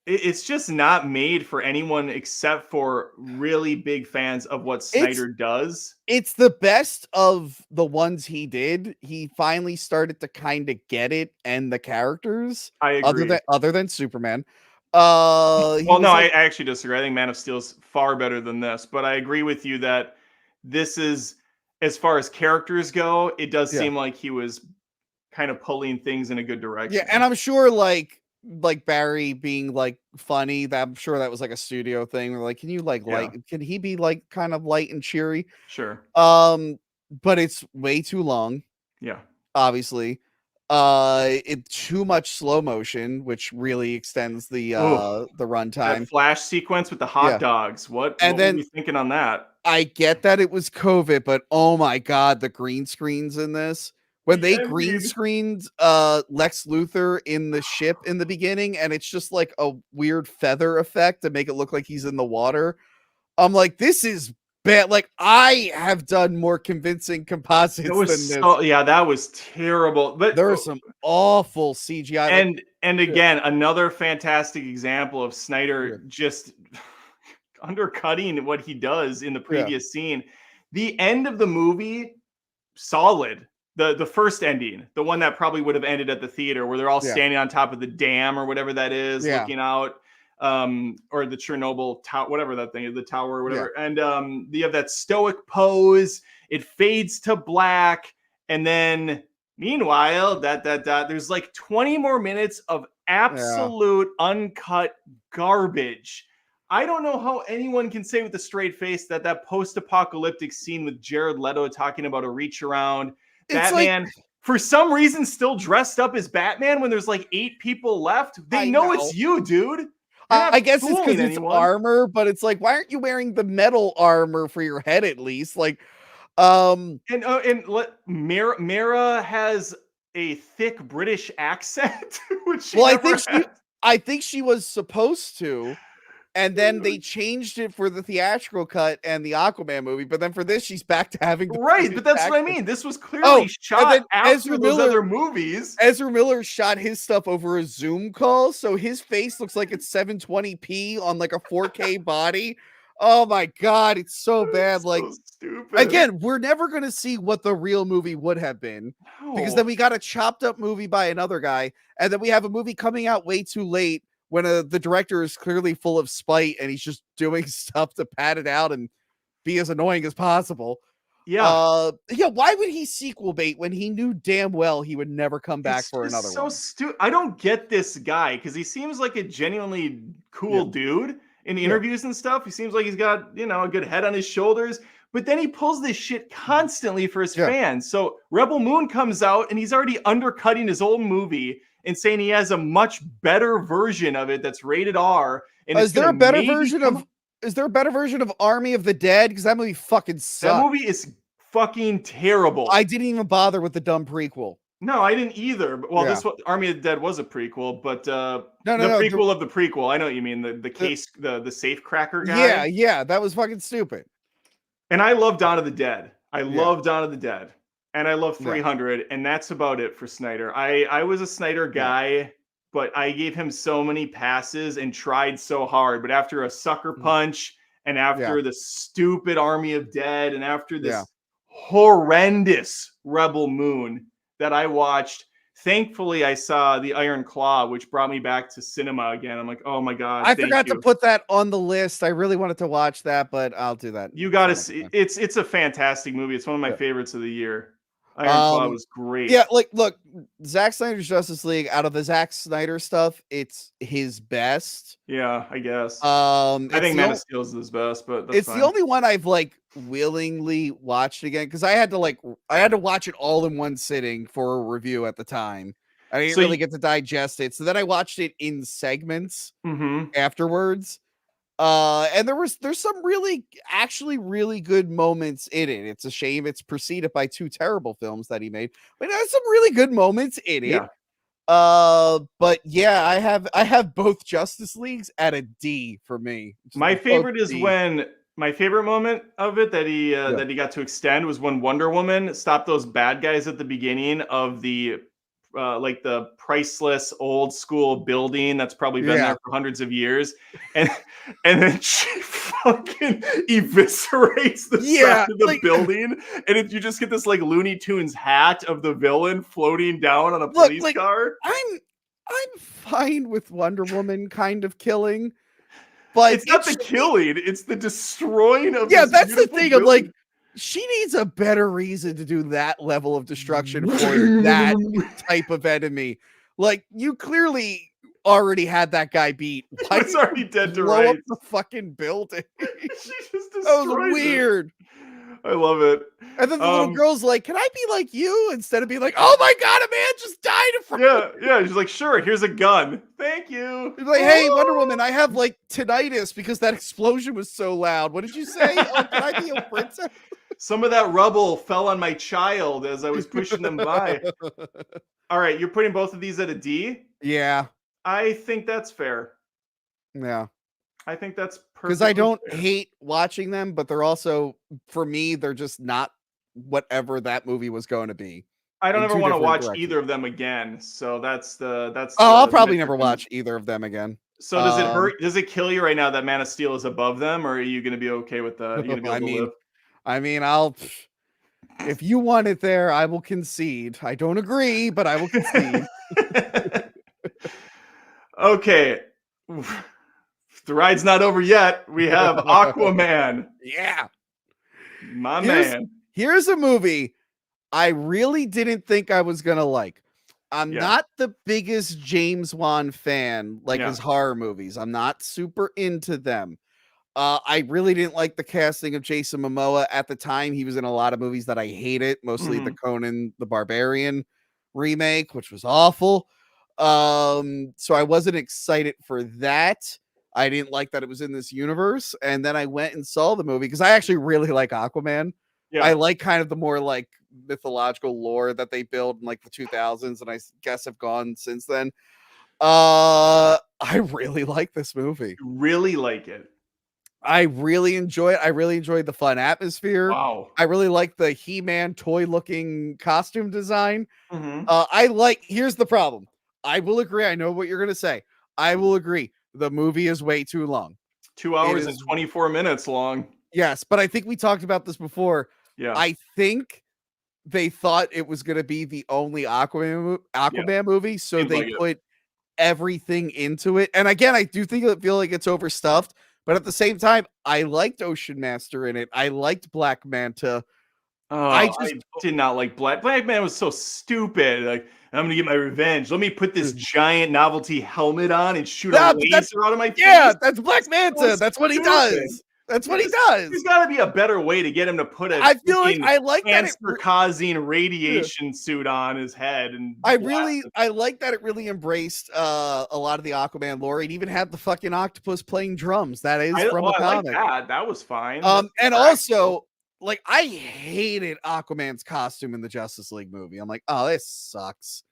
it's just not made for anyone except for really big fans of what It's Snyder does. it's the best of the ones he did. He finally started to kind of get it and the characters I agree. other than Superman. He Well, no, was like, I actually disagree. I think Man of Steel's far better than this, but I agree with you that this is, as far as characters go, it does yeah. seem like he was kind of pulling things in a good Yeah, direction. and I'm sure like Barry being like funny, that I'm sure that was like a studio thing. Where like, can you like Yeah, can he be like kind of light and cheery? sure. But it's way too long, Yeah. obviously. It too much slow motion, which really extends the Oh, runtime. that flash sequence with the hot Yeah. dogs. What And were then we thinking on that? I get that it was COVID, but oh my god, the green screens in this. When The they green ending. screened Lex Luthor in the ship in the beginning, and it's just like a weird feather effect to make it look like he's in the water. I'm like, this is bad. Like, I have done more convincing That composites than was this. so, yeah, that was terrible. But There are some awful CGI. Like, and yeah, again, another fantastic example of yeah, Snyder just undercutting what he does in the yeah, previous scene. The end of the movie, solid. The first ending, the one that probably would have ended at the theater, where they're all yeah, standing on top of the dam or whatever that is, yeah, looking out, or the Chernobyl tower, whatever that thing is, the tower or yeah. whatever. And you have that stoic pose. It fades to black, and then meanwhile, there's like 20 more minutes of Yeah. absolute uncut garbage. I don't know how anyone can say with a straight face that that post-apocalyptic scene with Jared Leto talking about a reach around, It's like, Batman for some reason still dressed up as Batman when there's like 8 people left. They I know know. it's you, dude. You're I not guess it's because fooling it's anyone. armor, but it's like, why aren't you wearing the metal armor for your head at least? Like, Mira has a thick British accent, which she well, never had. I think she was supposed to, and then they changed it for the theatrical cut and the Aquaman movie. But then for this, she's back to having the Right, British but that's what I accent. mean. This was Oh, clearly and then shot after those other movies. Ezra Miller shot his stuff over a Zoom call, so his face looks like it's 720p on like a 4K body. Oh my god, it's so bad. Like, So stupid. again, we're never gonna see what the real movie would have been. Because then No. we got a chopped up movie by another guy, and then we have a movie coming out way too late when the director is clearly full of spite and he's just doing stuff to pad it out and be as annoying as possible. Yeah. Yeah, why would he sequel bait when he knew damn well he would never come back It's for just another so one? stupid. I don't get this guy because he seems like a genuinely Yeah, cool dude in yeah, interviews and stuff. He seems like he's got, a good head on his shoulders, but then he pulls this shit constantly for his yeah. fans. So Rebel Moon comes out and he's already undercutting his old movie and saying he has a much better version of it that's rated R. And it's Is there gonna a better maybe version come of is there a better version of Army of the Dead? Because that movie fucking that sucked. movie is fucking terrible. I didn't even bother with the dumb prequel. No, I didn't either. Well, Yeah. this was Army of the Dead was a prequel, but No, the no. prequel of the prequel. I know what you mean. The The case, the safe cracker Yeah, guy. yeah, that was fucking stupid. And I love Dawn of the Dead. I Yeah, love Dawn of the Dead. And I love yeah, 300, and that's about it for Snyder. I was a Snyder yeah. guy, but I gave him so many passes and tried so hard. But after a Sucker Mhm. Punch, and Yeah, after the stupid Army of Dead, and after yeah. this horrendous Rebel Moon, that I watched. Thankfully, I saw The Iron Claw, which brought me back to cinema again. I'm like, oh my God, I thank forgot to you. put that on the list. I really wanted to watch that, but I'll do that. You got to some other see time. it's a fantastic movie. It's one of my Yeah. favorites of the year. Iron Claw was great. Yeah, like look, Zack Snyder's Justice League, out of the Zack Snyder stuff, it's his best. Yeah, I guess. I I think Man of Steel is his best, but that's it's fine. the only one I've like willingly watched again because I had to watch it all in one sitting for a review at the time. I didn't So really get to digest it, so then I watched it in segments Mhm. afterwards. And there's some actually really good moments in it. It's a shame it's preceded by two terrible films that he made, but there's some really good moments in it. Yeah. But yeah, I have both Justice Leagues at a D for me. My Both favorite is D. when my favorite moment of it that he got to extend was when Wonder Woman stopped those bad guys at the beginning of the like the priceless old school building that's probably been there for hundreds of years, and then she fucking eviscerates the side of the building, and you just get this like Looney Tunes hat of the villain floating down on a police car. I'm fine with Wonder Woman kind of killing, but it's not the killing, it's the destroying of yeah, this that's the thing. I'm like, building. she needs a better reason to do that level of destruction for that type of enemy. Like, you clearly already had that guy beat. Why It's already dead to blow up rights. the fucking building? She just That was destroys it. weird. I love it. And then the little girl's like, "Can I be like you?" Instead of being like, "Oh my God, a man just died in front of me." Yeah. She's like, "Sure, here's a gun. Thank you." She's like, "Hey, Wonder Woman, I have like tinnitus because that explosion was so loud. What did you say? Oh, can I be a princess?" Some of that rubble fell on my child as I was pushing them by. All right, you're putting both of these at a D? Yeah. I think that's fair. Yeah. I think that's perfect. Because I don't hate watching them, but they're also, for me, they're just not whatever that movie was going to be. I don't ever want to watch either of them again. So that's I'll probably never watch either of them again. So does it hurt? Does it kill you right now that Man of Steel is above them, or are you going to be okay with that? Are you going to be able to live? I mean, if you want it there, I will concede. I don't agree, but I will concede. Okay. The ride's not over yet. We have Aquaman. Yeah. My man. Here's a movie I really didn't think I was going to like. I'm not the biggest James Wan fan, like his horror movies. I'm not super into them. I really didn't like the casting of Jason Momoa at the time. He was in a lot of movies that I hated, mostly the Conan the Barbarian remake, which was awful. So I wasn't excited for that. I didn't like that it was in this universe. And then I went and saw the movie because I actually really like Aquaman. Yeah. I like kind of the more like mythological lore that they build in like the 2000s, and I guess have gone since then. I really like this movie. Really like it. I really enjoy it. I really enjoyed the fun atmosphere. Wow. I really like the He-Man toy looking costume design. Here's the problem. I will agree. I know what you're going to say. I will agree. The movie is way too long. 2 hours and 24 minutes long. Yes, but I think we talked about this before. Yeah. I think they thought it was going to be the only Aquaman movie, so they put everything into it. And again, I do feel like it's overstuffed, but at the same time, I liked Ocean Master in it. I liked Black Manta. I did not like Black Man was so stupid. Like, I'm gonna get my revenge. Let me put this giant novelty helmet on and shoot a laser out of my face. Yeah, that's Black Manta. That's what he does. That's what he does. There's got to be a better way to get him to put a I feel like I like cancer-causing radiation suit on his head, and I like that it really embraced a lot of the Aquaman lore. It even had the fucking octopus playing drums. That is from a comic. That was fine. And also, like, I hated Aquaman's costume in the Justice League movie. I'm like, oh, this sucks.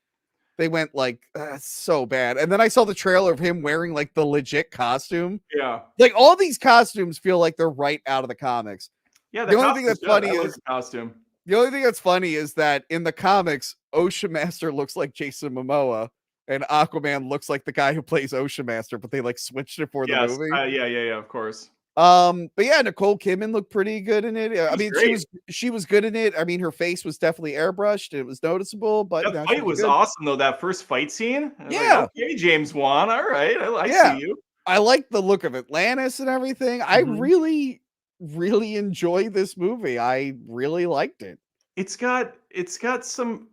They went like so bad. And then I saw the trailer of him wearing like the legit costume. Yeah. Like all these costumes feel like they're right out of the comics. Yeah. The only thing that's funny is the costume. The only thing that's funny is that in the comics, Ocean Master looks like Jason Momoa and Aquaman looks like the guy who plays Ocean Master, but they like switched it for the movie. Yeah, of course. But yeah, Nicole Kidman looked pretty good in it. I mean, Great. she was good in it. I mean, her face was definitely airbrushed. It was noticeable, but That she fight was was good. awesome though. That first fight scene. I was like, Yeah, okay, James Wan. All right, I see yeah. you. I like the look of Atlantis and everything. I Mhm. really, really enjoy this movie. I really liked it. It's got some.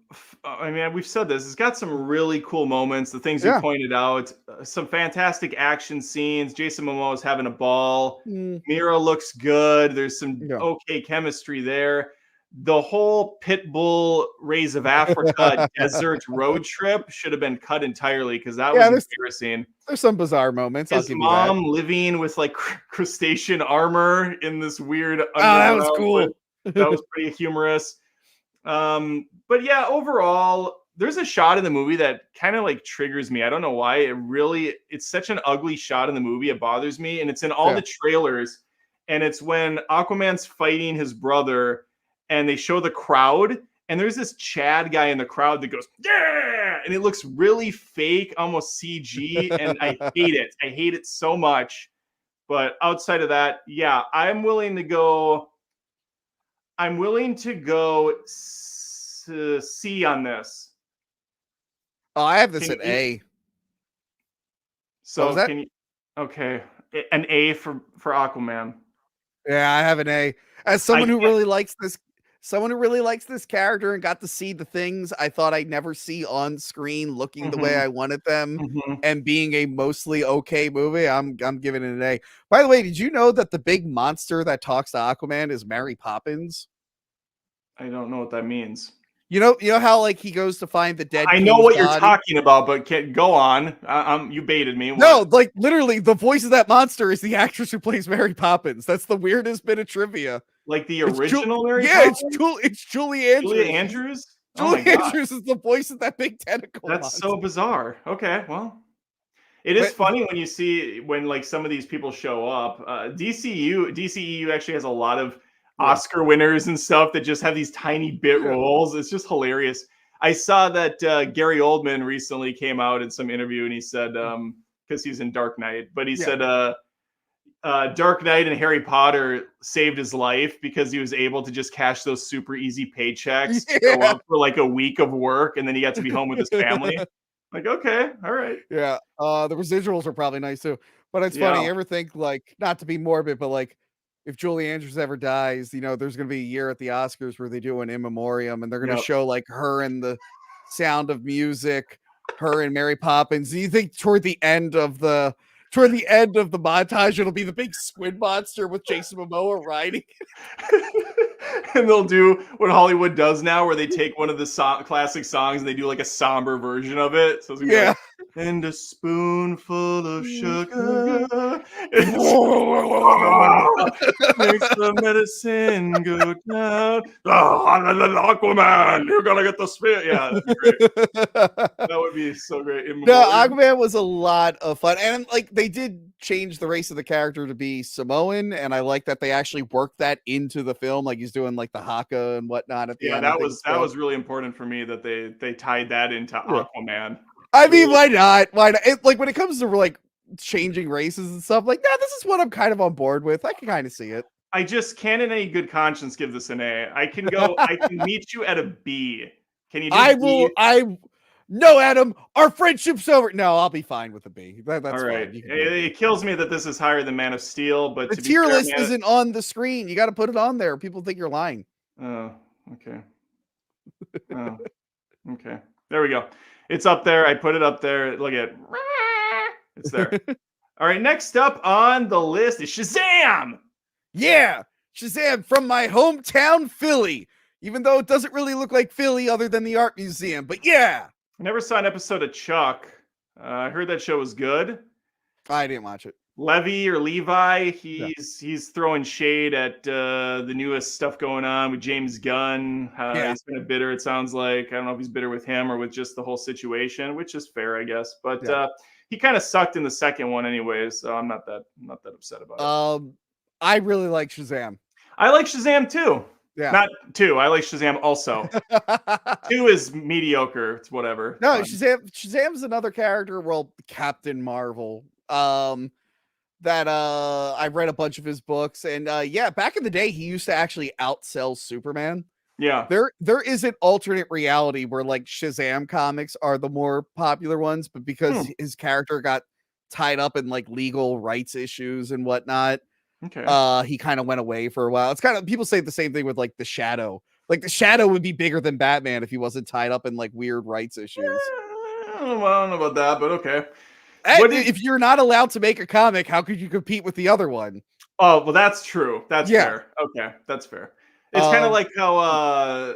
I mean, we've said this. It's got some really cool moments. The things you Yeah. pointed out, some fantastic action scenes. Jason Momoa is having a ball. Mm, Mira looks good. There's some yeah. okay chemistry there. The whole Pitbull Rays of Africa desert road trip should have been cut entirely because that Yeah, was embarrassing. there's some bizarre moments. I'll His give you that. mom living with like crustacean armor in this weird Oh, that was underground place. cool. That was pretty humorous. But yeah, overall, there's a shot in the movie that kind of like triggers me. I don't know why. It's such an ugly shot in the movie. It bothers me. And it's in all Yeah. the trailers. And it's when Aquaman's fighting his brother and they show the crowd. And there's this Chad guy in the crowd that goes, yeah. And it looks really fake, almost CG. And I hate it. I hate it so much. But outside of that, yeah, I'm willing to go C on this. Oh, I have this Can at you? A. What was So that? can you? Okay, an A for Aquaman. Yeah, I have an A. As I someone who can't. really likes this, someone who really likes this character and got to see the things I thought I'd never see on screen, looking the way Mhm, I wanted them, mhm. and being a mostly okay movie, I'm giving it an A. By the way, did you know that the big monster that talks to Aquaman is Mary Poppins? I don't know what that means. You know how like he goes to find the dead I know king's what you're body? talking about, but go on. You baited me. No, What? like literally, the voice of that monster is the actress who plays Mary Poppins. That's the weirdest bit of trivia. Like the It's original Mary yeah, Poppins? It's Julie Julia Andrews. Andrews? Oh Julie my god, Andrews is the voice of that big tentacle that's monster. so bizarre. Okay, well, it is But funny when you see when like some of these people show up. DCEU actually has a lot of yeah, Oscar winners and stuff that just have these tiny bit yeah. roles. It's just hilarious. I saw that Gary Oldman recently came out in some interview and he said because he's in Dark Knight, but he Yeah. said Dark Knight and Harry Potter saved his life because he was able to just cash those super easy paychecks to go Yeah. up for like a week of work and then he got to be home with his family. Like, okay, all right. Yeah. The residuals are probably nice too. But it's funny, Yeah. you ever think like not to be morbid, but like if Julie Andrews ever dies, there's gonna be a year at the Oscars where they do an in memoriam and they're gonna Yep. show like her and the Sound of Music, her and Mary Poppins. Do you think toward the end of the montage, it'll be the big squid monster with Jason Momoa riding? And they'll do what Hollywood does now, where they take one of the classic songs and they do like a somber version of it. So it's gonna be like, Yeah. and a spoonful of Sugar. sugar makes the medicine go down. Aquaman, you're gonna get the spit. Yeah, that'd be great. That would be so great. In No, memoriam. Aquaman was a lot of fun, and like they did change the race of the character to be Samoan, and I like that they actually worked that into the film. Like he's doing like the haka and whatnot at the Yeah, end and that things. was really important for me that they tied that into Yeah. Aquaman. I mean, Really. why not? Why not? Like when it comes to like changing races and stuff, like this is what I'm kind of on board with. I can kind of see it. I just can't in any good conscience give this an A. I can meet you at a B. Can you do I B? will. No, Adam, our friendship's over. No, I'll be fine with a B. All That's right. fine. You can do a B. It kills me that this is higher than Man of Steel, but The to be tier fair, list isn't on the screen. You got to put it on there. People think you're lying. Oh, okay. Oh, okay. There we go. It's up there. I put it up there. Look at it's there. All right. Next up on the list is Shazam. Yeah, Shazam from my hometown, Philly. Even though it doesn't really look like Philly other than the art museum, but yeah. I never saw an episode of Chuck. I heard that show was good. I didn't watch it. Levy or Levi, Yeah. he's throwing shade at the newest stuff going on with James Gunn. Yeah. He's kind of bitter, it sounds like. I don't know if he's bitter with him or with just the whole situation, which is fair, I guess. But Yeah. he kind of sucked in the second one, anyways. So I'm not that upset about it. I really like Shazam. I like Shazam too. Yeah. Not two. I like Shazam also. Two is mediocre. It's whatever. No, Shazam's another character. Well, Captain Marvel. that I've read a bunch of his books, and yeah, back in the day, he used to actually outsell Superman. Yeah. There is an alternate reality where like Shazam comics are the more popular ones, but because Hmm. his character got tied up in like legal rights issues and whatnot, Okay. he kind of went away for a while. It's kind of, people say the same thing with like the Shadow. Like the Shadow would be bigger than Batman if he wasn't tied up in like weird rights issues. I don't know about that, but okay. What did? If you're not allowed to make a comic, how could you compete with the other one? Oh, well, that's true. That's Yeah. fair. Okay, that's fair. It's kind of like how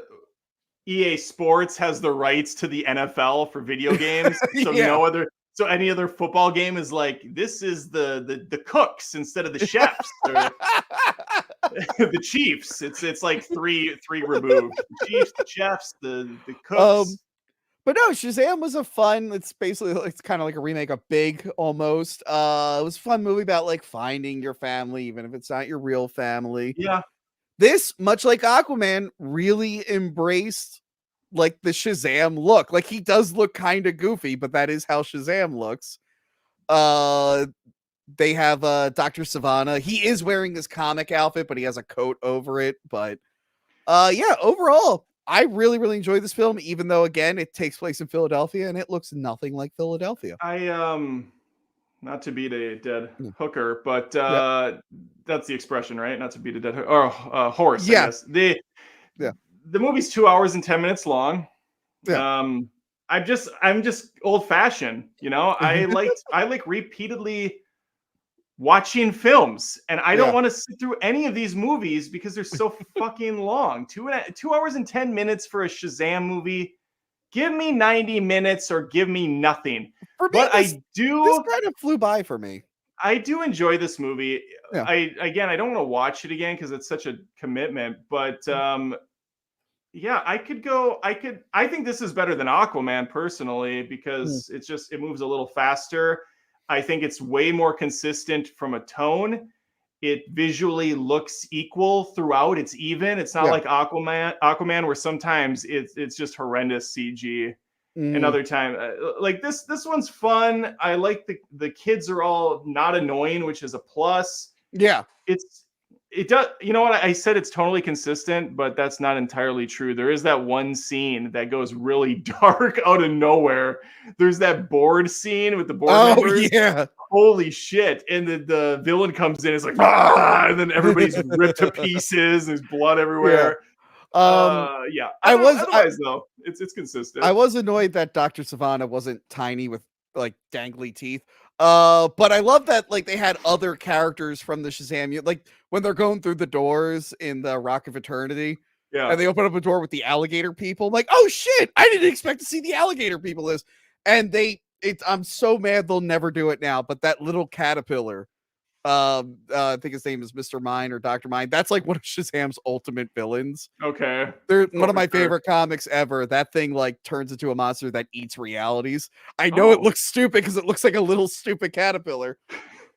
EA Sports has the rights to the NFL for video games, so Yeah. so any other football game is like, this is the cooks instead of the chefs or the Chiefs. It's like three removed. The Chiefs, the chefs, the cooks. But no, Shazam was a fun. It's basically, it's kind of like a remake of Big almost. It was a fun movie about like finding your family, even if it's not your real family. Yeah. This, much like Aquaman, really embraced like the Shazam look. Like he does look kind of goofy, but that is how Shazam looks. They have Dr. Savannah. He is wearing his comic outfit, but he has a coat over it. But yeah, overall, I really, really enjoy this film, even though again it takes place in Philadelphia and it looks nothing like Philadelphia. I not to beat a dead Mm. hooker, but Yep. that's the expression, right? Not to beat a dead or horse, I Yeah. guess. Yeah. The movie's 2 hours and 10 minutes long. Yeah. I'm just old fashioned, you know. I like repeatedly watching films, and I don't Yeah. want to sit through any of these movies because they're so fucking long. 2 hours and 10 minutes for a Shazam movie. Give me 90 minutes or give me nothing. For me, But this kind of flew by for me. I do enjoy this movie. Yeah. I don't want to watch it again because it's such a commitment. But yeah, I think this is better than Aquaman personally because it moves a little faster. I think it's way more consistent from a tone. It visually looks equal throughout. It's even. It's not like Aquaman where sometimes it's just horrendous CG. Another time, like this one's fun. I like the kids are all not annoying, which is a plus. Yeah. It does, you know what, I said it's totally consistent, but that's not entirely true. There is that one scene that goes really dark out of nowhere. There's that board scene with the board members. Yeah. Holy shit. And the villain comes in, it's like, ah! And then everybody's ripped to pieces, there's blood everywhere. Yeah. Otherwise though, it's consistent. I was annoyed that Dr. Savannah wasn't tiny with like dangly teeth. But I love that like they had other characters from the Shazam, like when they're going through the doors in the Rock of Eternity. Yeah. And they open up a door with the alligator people. I'm like, oh shit, I didn't expect to see the alligator people this. And I'm so mad they'll never do it now. But that little caterpillar, I think his name is Mr. Mine or Dr. Mine. That's like one of Shazam's ultimate villains. Okay. They're one of my favorite comics ever. That thing like turns into a monster that eats realities. I know it looks stupid because it looks like a little stupid caterpillar.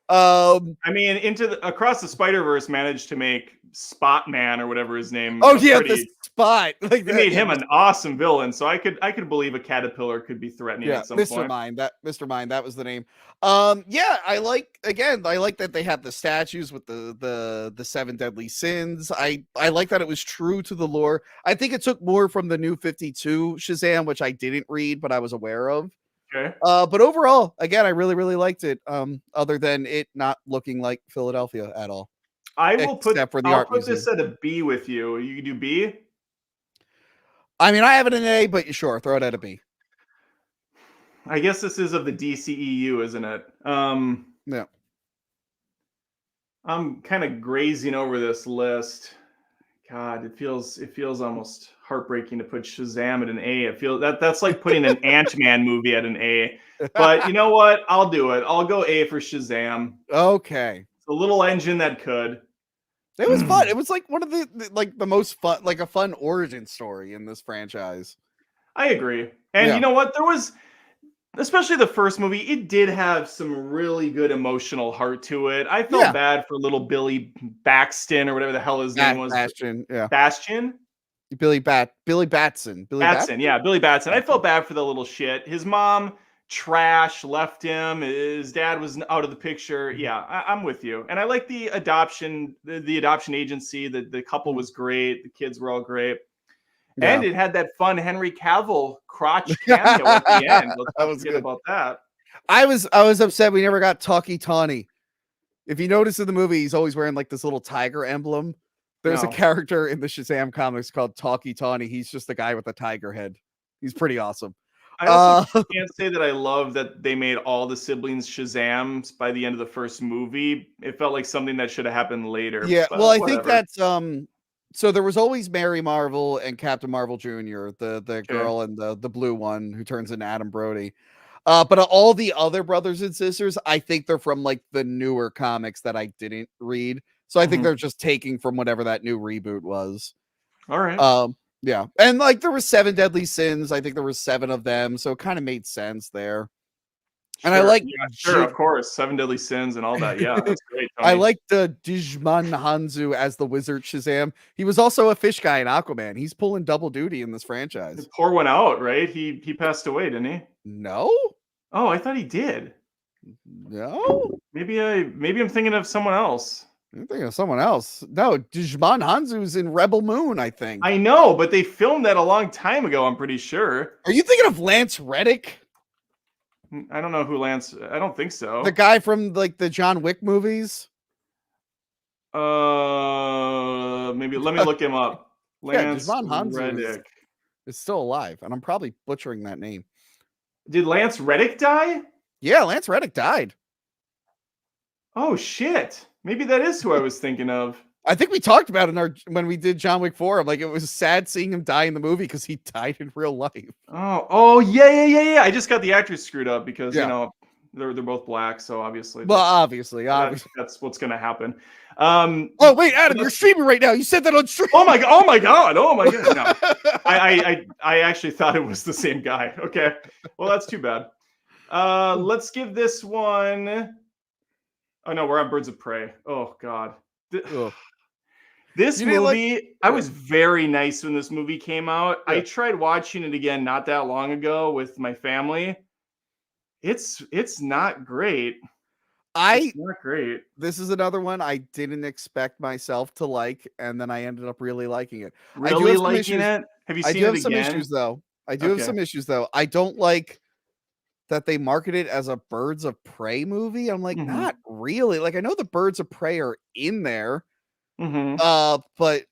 I mean, Across the Spider-Verse managed to make Spot Man or whatever his name. Oh yeah, the Spot. Like they made him an awesome villain, so I could believe a caterpillar could be threatening at some Mr. point. Mr. Mine, that was the name. Yeah, I like that they had the statues with the 7 deadly sins. I like that it was true to the lore. I think it took more from the New 52 Shazam, which I didn't read, but I was aware of. Okay. But overall, again, I really, really liked it. Other than it not looking like Philadelphia at all. I'll put this at a B with you. You can do B? I mean, I have it in A, but sure, throw it at a B. I guess this is of the DCEU, isn't it? Yeah. I'm kind of grazing over this list. God, it feels almost heartbreaking to put Shazam at an A. That's like putting an Ant-Man movie at an A. But you know what? I'll do it. I'll go A for Shazam. Okay. It's a little engine that could. It was fun. It was like one of the most fun, like a fun origin story in this franchise. I agree. And you know what? There was, especially the first movie, it did have some really good emotional heart to it. I felt bad for little Billy Baxton or whatever the hell his name was. Bastion, yeah. Bastion? Billy Batson. Yeah, Billy Batson. I felt bad for the little shit. His mom trash, left him. His dad was out of the picture. Yeah, I'm with you. And I like the adoption, the adoption agency. The couple was great. The kids were all great. And Yeah. it had that fun Henry Cavill crotch cameo at the end. Let's That not was forget good. about that. I was upset we never got Talkie Tawny. If you notice in the movie, he's always wearing like this little tiger emblem. There's a No. character in the Shazam comics called Talkie Tawny. He's just the guy with the tiger head. He's pretty awesome. I also can't say that I love that they made all the siblings Shazams by the end of the first movie. It felt like something that should have happened later. Yeah, but well, I whatever. think that's so there was always Mary Marvel and Captain Marvel Jr., the girl and the blue one who turns into Adam Brody. But all the other brothers and sisters, I think they're from like the newer comics that I didn't read. So I think they're just taking from whatever that new reboot was. All right. Yeah. And like there were 7 deadly sins. I think there were 7 of them, so it kind of made sense there. And I like sure, of course, 7 deadly sins and all that. Yeah, that's great. Tony. I like the Digimon Hanzo as the wizard Shazam. He was also a fish guy in Aquaman. He's pulling double duty in this franchise. Pour one out, right? He passed away, didn't he? No. Oh, I thought he did. No. Maybe I'm thinking of someone else. I'm thinking of someone else. No, Digimon Hanzo's in Rebel Moon, I think. I know, but they filmed that a long time ago, I'm pretty sure. Are you thinking of Lance Reddick? I don't know who Lance. I don't think so. The guy from like the John Wick movies? Maybe let me look him up. Lance Reddick is still alive, and I'm probably butchering that name. Did Lance Reddick die? Yeah, Lance Reddick died. Oh shit! Maybe that is who I was thinking of. I think we talked about it when we did John Wick 4. I'm like, it was sad seeing him die in the movie because he died in real life. Oh yeah. I just got the actors screwed up because you know they're both black, so obviously. Well, obviously, that's what's gonna happen. Oh wait, Adam, you're streaming right now. You said that on stream. Oh my god! No, I actually thought it was the same guy. Okay, well that's too bad. Let's give this one. Oh no, we're on Birds of Prey. Oh god. This movie, I was very nice when this movie came out. Yeah. I tried watching it again not that long ago with my family. It's not great. It's not great. This is another one I didn't expect myself to like, and then I ended up really liking it. Really liking it? Have you seen it again? I do have some issues though. I don't like that they market it as a Birds of Prey movie. I'm like, not really. Like, I know the Birds of Prey are in there. But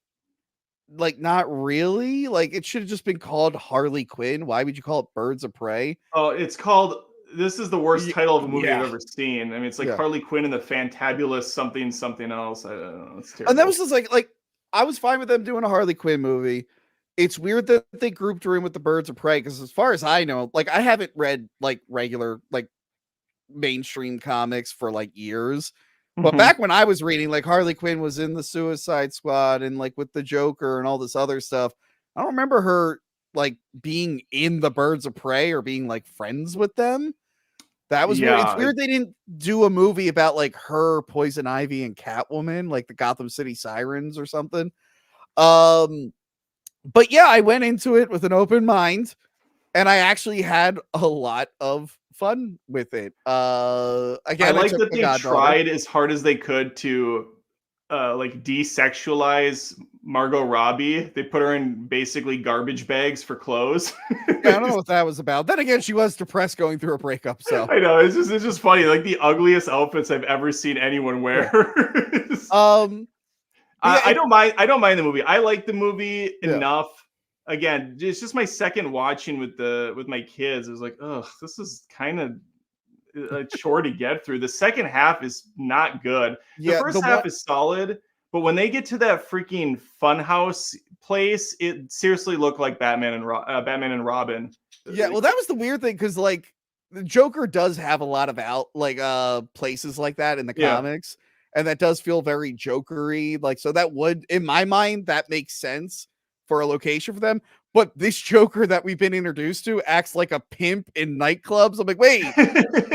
like not really. Like it should have just been called Harley Quinn. Why would you call it Birds of Prey? Oh, it's called. This is the worst title of a movie I've ever seen. I mean, it's like Harley Quinn and the Fantabulous something else. I don't know. It's terrible. And that was just like I was fine with them doing a Harley Quinn movie. It's weird that they grouped her in with the Birds of Prey because, as far as I know, like I haven't read like regular like mainstream comics for like years. But back when I was reading, like Harley Quinn was in the Suicide Squad and like with the Joker and all this other stuff. I don't remember her like being in the Birds of Prey or being like friends with them. That was weird. It's weird they didn't do a movie about like her, Poison Ivy, and Catwoman, like the Gotham City Sirens or something. But yeah, I went into it with an open mind, and I actually had a lot of fun with it. Again, I like that they tried as hard as they could to like desexualize Margot Robbie. They put her in basically garbage bags for clothes. I don't know what that was about. Then again, she was depressed going through a breakup. So I know it's just funny. Like the ugliest outfits I've ever seen anyone wear. I don't mind the movie. I like the movie enough. Again, it's just my second watching with my kids. It was like, oh, this is kind of a chore to get through. The second half is not good. The first half is solid, but when they get to that freaking funhouse place, it seriously looked like Batman and Robin. Yeah, well, that was the weird thing because like the Joker does have a lot of places like that in the comics, and that does feel very Jokery. Like, so that would, in my mind, that makes sense for a location for them. But this Joker that we've been introduced to acts like a pimp in nightclubs. I'm like, wait,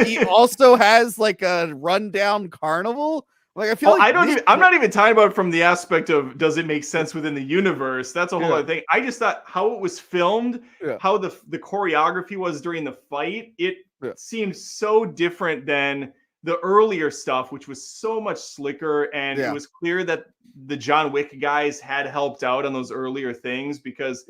he also has like a rundown carnival. Like, I feel like I'm not even talking about it from the aspect of does it make sense within the universe. That's a whole other thing. I just thought how it was filmed, how the choreography was during the fight. It seemed so different than the earlier stuff, which was so much slicker, and it was clear that the John Wick guys had helped out on those earlier things because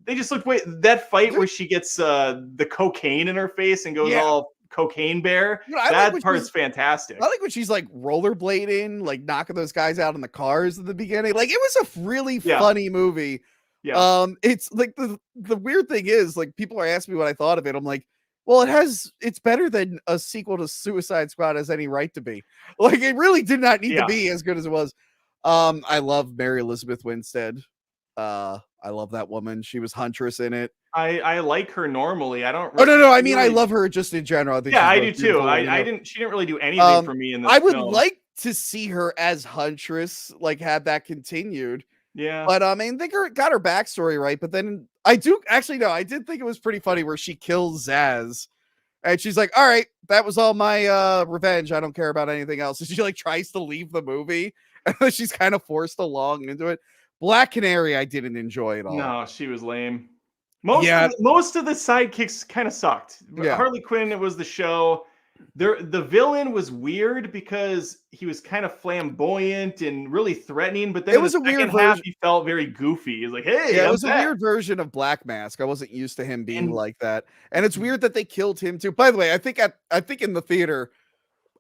they just looked that fight where she gets the cocaine in her face and goes all cocaine bear. That part's fantastic. I like when she's like rollerblading, like knocking those guys out in the cars at the beginning. Like it was a really funny movie. It's like the weird thing is, like, people are asking me what I thought of it. I'm like, well, it's better than a sequel to Suicide Squad has any right to be. Like, it really did not need to be as good as it was. I love Mary Elizabeth Winstead. I love that woman. She was Huntress in it. I like her normally. I don't. No. I mean, I love her just in general. I think I do too. She didn't really do anything for me in this. I would like to see her as Huntress, like, had that continued. Yeah. But I mean, they got her backstory right. But then I did think it was pretty funny where she kills Zaz. And she's like, all right, that was all my revenge. I don't care about anything else. And she like tries to leave the movie. And then she's kind of forced along into it. Black Canary, I didn't enjoy at all. No, she was lame. Most of the sidekicks kind of sucked. Harley Quinn, it was the show. The villain was weird because he was kind of flamboyant and really threatening, but then it was a weird half. He felt very goofy. He's like, "Hey, it was a weird version of Black Mask." I wasn't used to him being like that, and it's weird that they killed him too. By the way, I think in the theater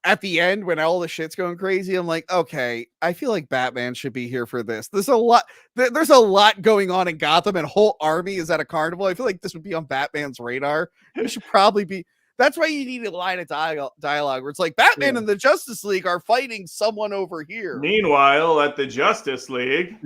at the end when all the shit's going crazy, I'm like, okay, I feel like Batman should be here for this. There's a lot going on in Gotham, and a whole army is at a carnival. I feel like this would be on Batman's radar. It should probably be. That's why you need a line of dialogue where it's like Batman and the Justice League are fighting someone over here. Meanwhile, at the Justice League.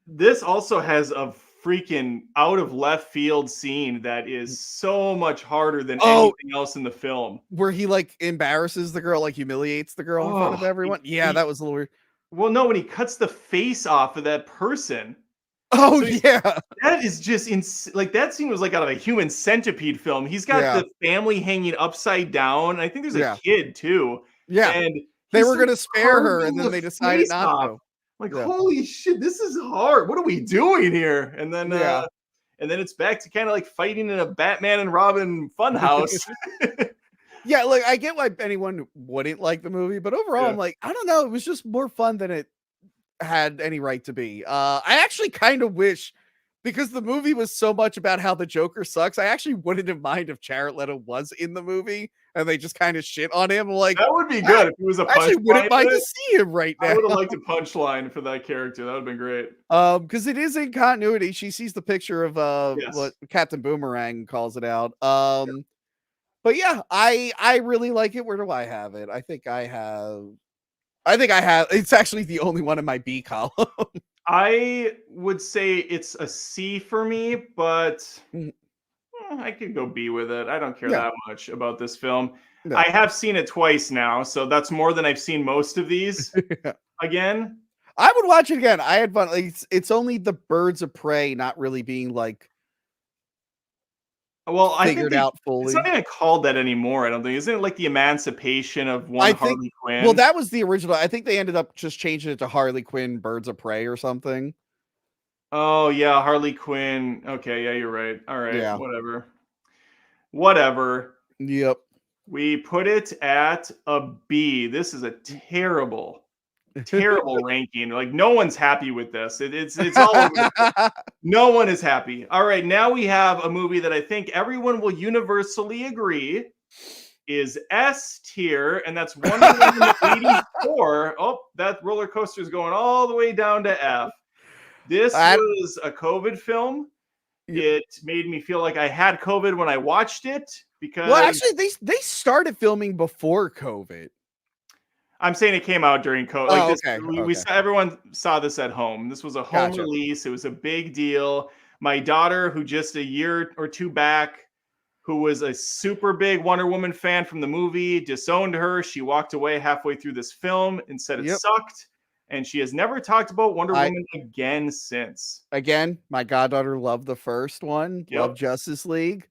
This also has a freaking out of left field scene that is so much harder than anything else in the film. Where he like embarrasses the girl, like humiliates the girl in front of everyone. That was a little weird. Well, no, when he cuts the face off of that person. Oh, that is just like that scene was like out of a Human Centipede film. He's got the family hanging upside down. I think there's a kid too. And they were gonna spare her, and then they decided not to. Like, holy shit, this is hard. What are we doing here? And then it's back to kind of like fighting in a Batman and Robin funhouse. Like I get why anyone wouldn't like the movie, but overall, I'm like, I don't know. It was just more fun than it had any right to be. I actually kind of wish, because the movie was so much about how the Joker sucks, I actually wouldn't have minded if Jared Leto was in the movie and they just kind of shit on him. Like, that would be good if it was a punchline. I actually wouldn't mind to see him right now. I would have liked a punchline for that character. That would have been great. Because it is in continuity. She sees the picture of what Captain Boomerang calls it out. But yeah, I really like it. Where do I have it? I think I have. It's actually the only one in my B column. I would say it's a C for me, but I could go B with it. I don't care that much about this film. No. I have seen it twice now, so that's more than I've seen most of these again. I would watch it again. I had fun. Like, it's only the Birds of Prey not really being like figured out fully. It's not even called that anymore, I don't think. Isn't it like the emancipation of Harley Quinn? Well, that was the original. I think they ended up just changing it to Harley Quinn Birds of Prey or something. Oh, yeah, Harley Quinn. Okay, yeah, you're right. All right, whatever. Yep. We put it at a B. This is a terrible ranking. Like, no one's happy with this. It's all over. No one is happy. All right, now we have a movie that I think everyone will universally agree is S tier, and that's Wonder Woman 84. Oh, that roller coaster is going all the way down to F. This was a COVID film. It made me feel like I had COVID when I watched it because. Well, actually, they started filming before COVID. I'm saying it came out during COVID. We saw, everyone saw this at home. This was a home release. It was a big deal. My daughter, who just a year or two back, who was a super big Wonder Woman fan from the movie, disowned her. She walked away halfway through this film and said it sucked. And she has never talked about Wonder Woman again since. Again, my goddaughter loved the first one, loved Justice League.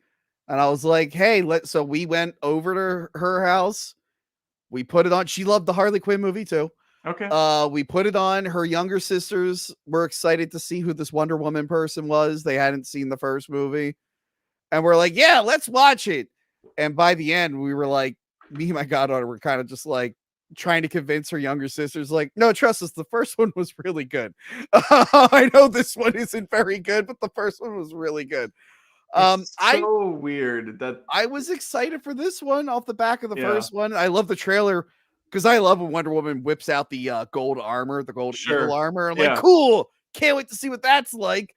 And I was like, hey, so we went over to her house. We put it on. She loved the Harley Quinn movie too. Okay. We put it on. Her younger sisters were excited to see who this Wonder Woman person was. They hadn't seen the first movie. And we're like, yeah, let's watch it. And by the end, we were like, me and my goddaughter were kind of just like trying to convince her younger sisters, like, no, trust us, the first one was really good. I know this one isn't very good, but the first one was really good. It's I so weird that I was excited for this one off the back of the Yeah. first one. I love the trailer because I love when Wonder Woman whips out the gold armor, the gold eagle Sure. armor. I'm Yeah. like, cool. Can't wait to see what that's like.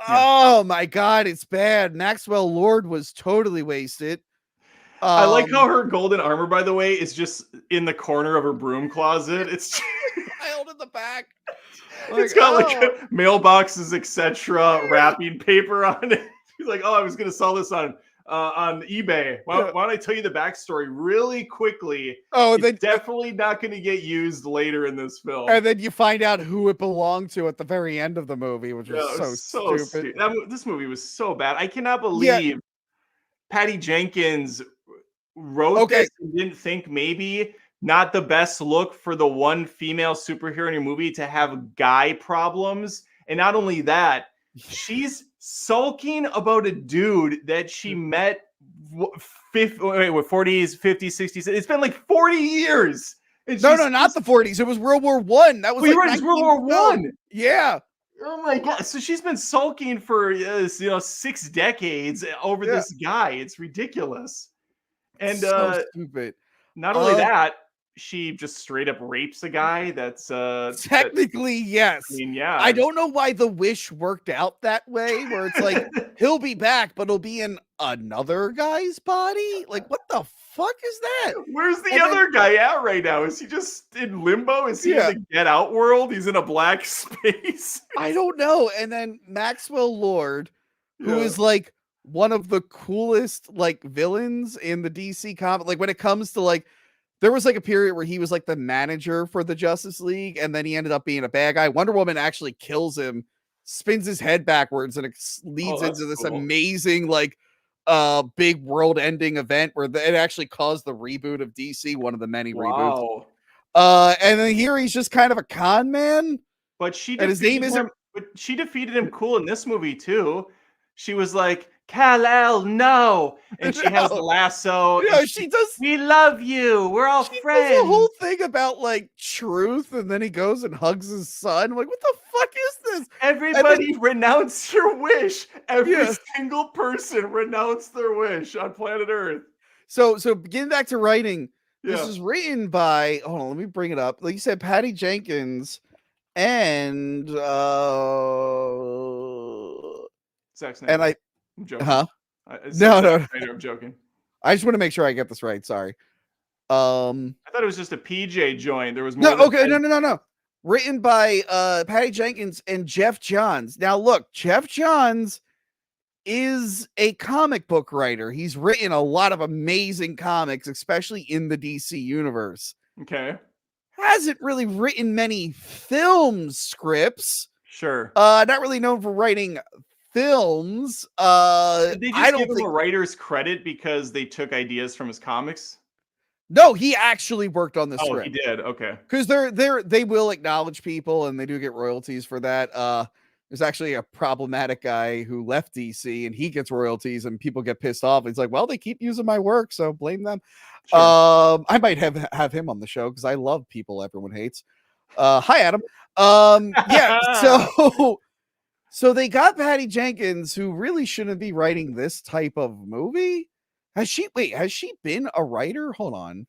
Yeah. Oh my god, it's bad. Maxwell Lord was totally wasted. I like how her golden armor, by the way, is just in the corner of her broom closet. It's piled in the back. it's got like mailboxes, etc., wrapping paper on it. He's like, "Oh, I was going to sell this on eBay." Why don't I tell you the backstory really quickly? Oh, it's definitely not going to get used later in this film. And then you find out who it belonged to at the very end of the movie, which was so stupid. This movie was so bad. I cannot believe Patty Jenkins wrote this and didn't think maybe not the best look for the one female superhero in your movie to have guy problems. And not only that, she's sulking about a dude that she met 40s, 50s, 60s. It's been like 40 years. No, not the 40s. It was World War One. That was like World War One. Yeah. Oh my god! So she's been sulking for 6 decades over this guy. It's ridiculous. And so stupid. Not only that, she just straight up rapes a guy. That's technically yes. I mean, yeah. I don't know why the wish worked out that way, where it's like he'll be back, but he'll be in another guy's body. Like, what the fuck is that? Where's the other guy at right now? Is he just in limbo? Is he in the Get Out world? He's in a black space. I don't know. And then Maxwell Lord, who is like one of the coolest like villains in the DC comic, like when it comes to like, there was like a period where he was like the manager for the Justice League, and then he ended up being a bad guy. Wonder Woman actually kills him, spins his head backwards, and it leads into this amazing like big world ending event where it actually caused the reboot of DC, one of the many reboots. And then here he's just kind of a con man. But she and his name isn't. But she defeated him cool in this movie too. She was like, Kal-El, no. And she has the lasso. Yeah, she does. We love you. We're all friends. Does a whole thing about like truth, and then he goes and hugs his son. I'm like, what the fuck is this? Everybody renounce your wish. Every single person renounce their wish on planet Earth. So getting back to writing, this is written by, hold on, let me bring it up. Like you said, Patty Jenkins and Zack Snyder. I'm joking. No. I'm joking. I just want to make sure I get this right. Sorry. I thought it was just a PJ joint. There was more. No. Written by Patty Jenkins and Jeff Johns. Now look, Jeff Johns is a comic book writer. He's written a lot of amazing comics, especially in the DC universe. Okay. Hasn't really written many film scripts. Sure. Not really known for writing films. Did they just give him a writer's credit because they took ideas from his comics? No, he actually worked on the script. Oh, he did. Okay. Because they will acknowledge people and they do get royalties for that. There's actually a problematic guy who left DC and he gets royalties and people get pissed off. It's like, well, they keep using my work, so blame them. Sure. I might have him on the show because I love people everyone hates. Hi, Adam. So they got Patty Jenkins, who really shouldn't be writing this type of movie. Has she been a writer? Hold on.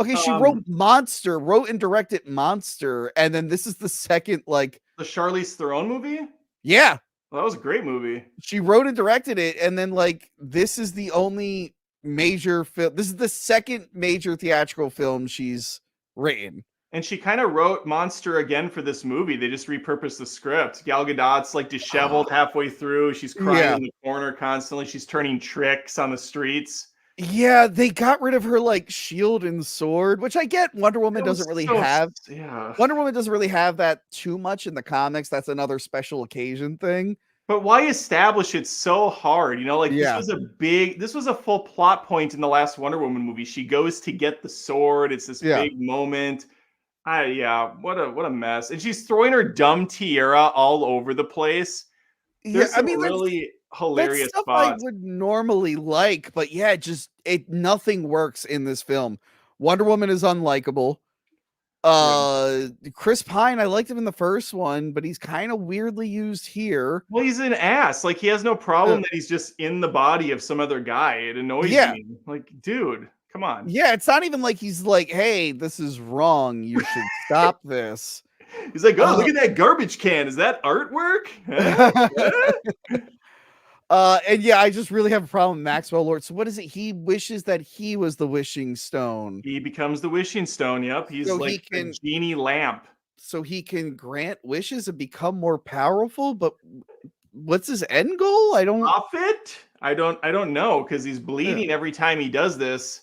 Okay, she wrote and directed Monster, and then this is the second, like, the Charlize Theron movie? Yeah. Well, that was a great movie. She wrote and directed it, and then like this is the only major film. This is the second major theatrical film she's written. And she kind of wrote Monster again for this movie. They just repurposed the script. Gal Gadot's like disheveled halfway through. She's crying in the corner constantly. She's turning tricks on the streets. Yeah, they got rid of her like shield and sword, which I get. Wonder Woman doesn't really have. Yeah. Wonder Woman doesn't really have that too much in the comics. That's another special occasion thing. But why establish it so hard? You know, like this was a full plot point in the last Wonder Woman movie. She goes to get the sword. It's this big moment. What a mess. And she's throwing her dumb tiara all over the place. There's hilarious stuff I spots. would normally like, but yeah, nothing works in this film. Wonder Woman is unlikable. Chris Pine, I liked him in the first one, but he's kind of weirdly used here. Well, he's an ass. Like, he has no problem Uh, that he's just in the body of some other guy. It annoys Yeah. me. Like, dude, come on. Yeah, it's not even like he's like, hey, this is wrong. You should stop this. He's like, oh, look at that garbage can. Is that artwork? And yeah, I just really have a problem with Maxwell Lord. So what is it? He wishes that he was the wishing stone. He becomes the wishing stone. Yep. He's So like a genie lamp. So he can grant wishes and become more powerful, but what's his end goal? Profit? I don't know, because he's bleeding every time he does this.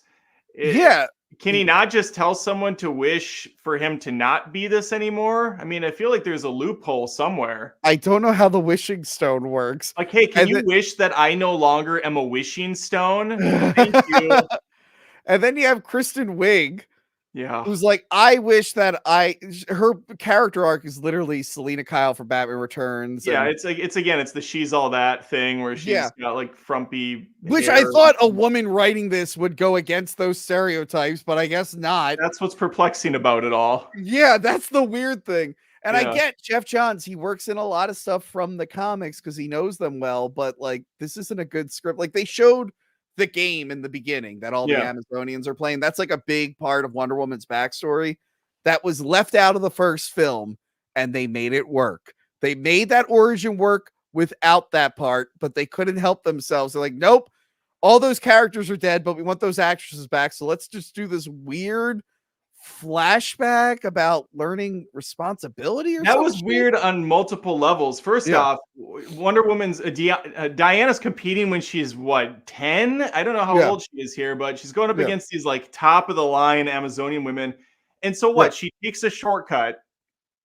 Yeah. Can he not just tell someone to wish for him to not be this anymore? I mean, I feel like there's a loophole somewhere. I don't know how the wishing stone works. Like, hey, can you wish that I no longer am a wishing stone? Thank you. And then you have Kristen Wiig. Yeah. Who's like, I wish that her character arc is literally Selena Kyle for Batman Returns. Yeah, it's like it's the she's all that thing where she's got like frumpy which hair. I thought a woman writing this would go against those stereotypes, but I guess not. That's what's perplexing about it all. Yeah, that's the weird thing. And I get Jeff Johns, he works in a lot of stuff from the comics because he knows them well, but like this isn't a good script. Like they showed the game in the beginning that all the Amazonians are playing. That's like a big part of Wonder Woman's backstory that was left out of the first film, and they made it work. They made that origin work without that part, but they couldn't help themselves. They're like, nope, all those characters are dead, but we want those actresses back. So let's just do this weird flashback about learning responsibility or that something. was weird on multiple levels. First off, Wonder Woman's Diana's competing when she's what, 10? I don't know how old she is here, but she's going up against these like top of the line Amazonian women. And so what? She takes a shortcut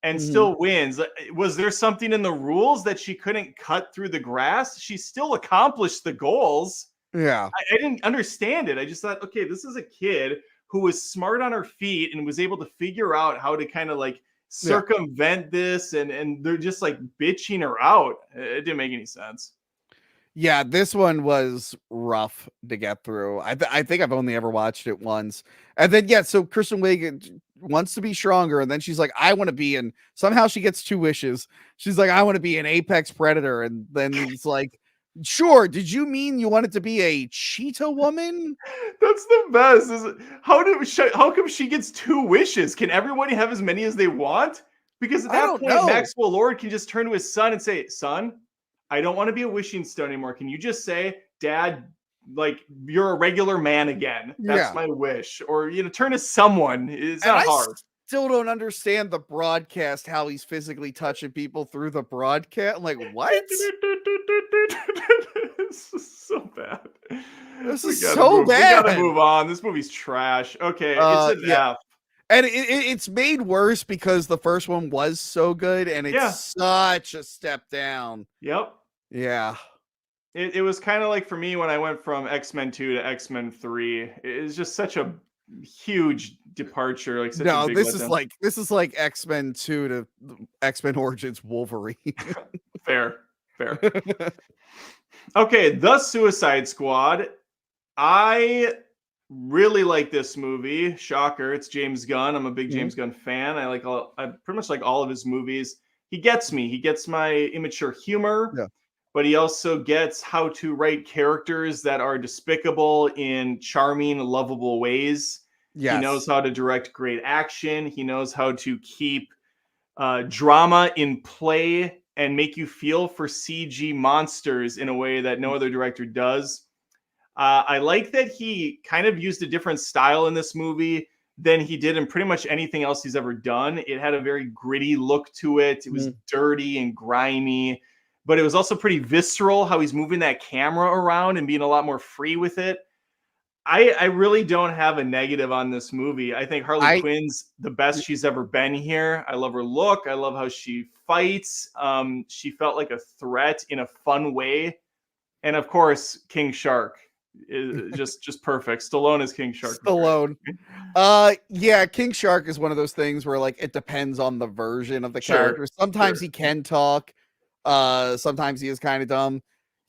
and still wins. Was there something in the rules that she couldn't cut through the grass? She still accomplished the goals. Yeah. I didn't understand it. I just thought, okay, this is a kid who was smart on her feet and was able to figure out how to kind of like circumvent this, and they're just like bitching her out. It didn't make any sense. Yeah, this one was rough to get through. I think I've only ever watched it once. And then so Kristen Wiig wants to be stronger, and then she's like, I want to be in, somehow she gets two wishes. She's like, I want to be an apex predator, and then it's like, sure, did you mean you wanted to be a cheetah woman? That's the best. How come she gets two wishes? Can everybody have as many as they want? Because at that point, Maxwell Lord can just turn to his son and say, son, I don't want to be a wishing stone anymore. Can you just say, Dad, like, you're a regular man again? That's my wish. Or, turn to someone. It's not hard. Still don't understand the broadcast, how he's physically touching people through the broadcast. I'm like, what? This is so bad. This is so bad. We gotta move on. This movie's trash. Okay, it's an F. And it's made worse because the first one was so good, and it's such a step down. Yep. Yeah. It was kind of like for me when I went from X-Men 2 to X-Men 3. It's just such a huge departure. Like such a big letdown. This is like X-Men 2 to X-Men Origins Wolverine. Fair. Okay, The Suicide Squad. I really like this movie. Shocker, it's James Gunn. I'm a big James Gunn fan. I pretty much like all of his movies. He gets me. He gets my immature humor, but he also gets how to write characters that are despicable in charming, lovable ways. Yes. He knows how to direct great action. He knows how to keep drama in play and make you feel for CG monsters in a way that no other director does. I like that he kind of used a different style in this movie than he did in pretty much anything else he's ever done. It had a very gritty look to it. It was dirty and grimy, but it was also pretty visceral how he's moving that camera around and being a lot more free with it. I really don't have a negative on this movie. I think Harley Quinn's the best she's ever been here. I love her look. I love how she fights. She felt like a threat in a fun way. And of course, King Shark is just perfect. Stallone is King Shark. Stallone. King Shark is one of those things where like it depends on the version of the character. Sometimes he can talk. Sometimes he is kind of dumb.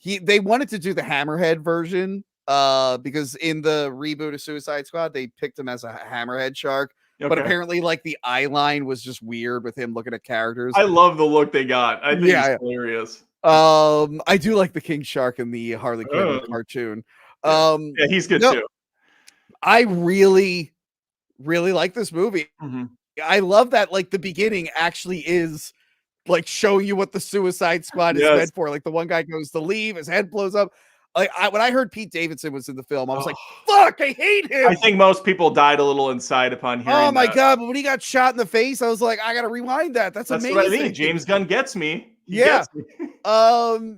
they wanted to do the Hammerhead version, because in the reboot of Suicide Squad, they picked him as a hammerhead shark. But Okay. apparently, like the eye line was just weird with him looking at characters. I love the look they got. I think it's Yeah. hilarious. I do like the King Shark in the Harley Quinn cartoon. Yeah. Yeah, he's good No, too. I really, really like this movie. Mhm. I love that like the beginning actually is like showing you what the Suicide Squad is Yes. meant for. Like the one guy goes to leave, his head blows up. Like when I heard Pete Davidson was in the film, I was like, "Fuck, I hate him." I think most people died a little inside upon hearing Oh my that. god! But when he got shot in the face, I was like, "I gotta rewind that." That's amazing. What I mean. James Gunn gets me. He Yeah. gets me.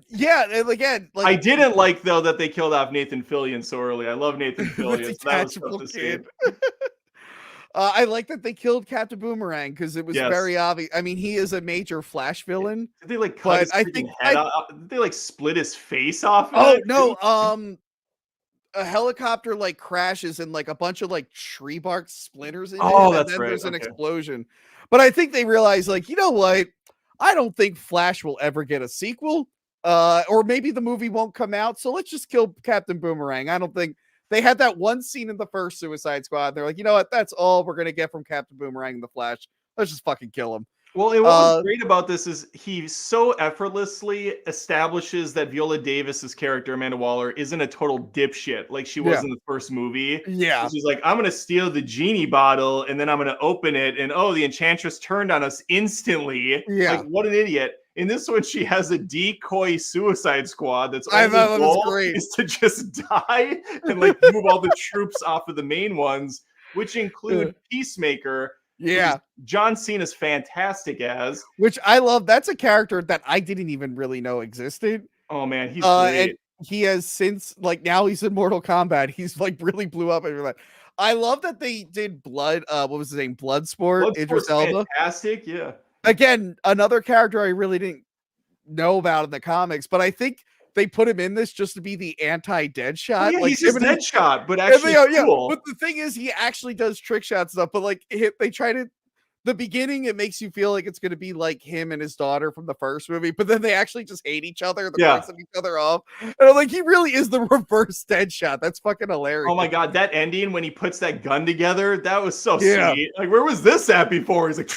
Yeah, and again, like I didn't like though that they killed off Nathan Fillion so early. I love Nathan the Fillion. So that was detachable tough to kid. see. I like that they killed Captain Boomerang because it was Yes. very obvious. I mean, he is a major Flash villain. Did they like cut But his I freaking think head off? Did they like split his face off? Oh of that, no, too? a helicopter like crashes and like a bunch of like tree bark splinters in Oh, him, and that's then right. there's an Okay. explosion. But I think they realize, like, you know what? I don't think Flash will ever get a sequel. Or maybe the movie won't come out. So let's just kill Captain Boomerang. I don't think they had that one scene in the first Suicide Squad. They're like, you know what? That's all we're gonna get from Captain Boomerang and the Flash. Let's just fucking kill him. Well, and what was great about this is he so effortlessly establishes that Viola Davis's character, Amanda Waller, isn't a total dipshit like she was Yeah. in the first movie. Yeah. She's like, I'm gonna steal the genie bottle and then I'm gonna open it, and oh, the enchantress turned on us instantly. Yeah. Like, what an idiot. In this one, she has a decoy suicide squad that's I only thought that was goal great. is to just die and like move all the troops off of the main ones, which include Peacemaker. Yeah. John Cena's fantastic as. Which I love. That's a character that I didn't even really know existed. Oh man, he's And great. he has since, like, now he's in Mortal Kombat. He's like really blew up and like, I love that they did Blood. What was his name? Bloodsport. Idris Elba. Fantastic, yeah. Again, another character I really didn't know about in the comics, but I think they put him in this just to be the anti-Deadshot. Well, yeah, like he's just him and Deadshot, but actually cool. But the thing is, he actually does trick shot stuff. But like they try to. The beginning, it makes you feel like it's going to be like him and his daughter from the first movie, but then they actually just hate each other. They're flexing each other off. And I'm like, he really is the reverse Deadshot. That's fucking hilarious. Oh my god, that ending when he puts that gun together, that was so sweet. Like, where was this at before? He's like,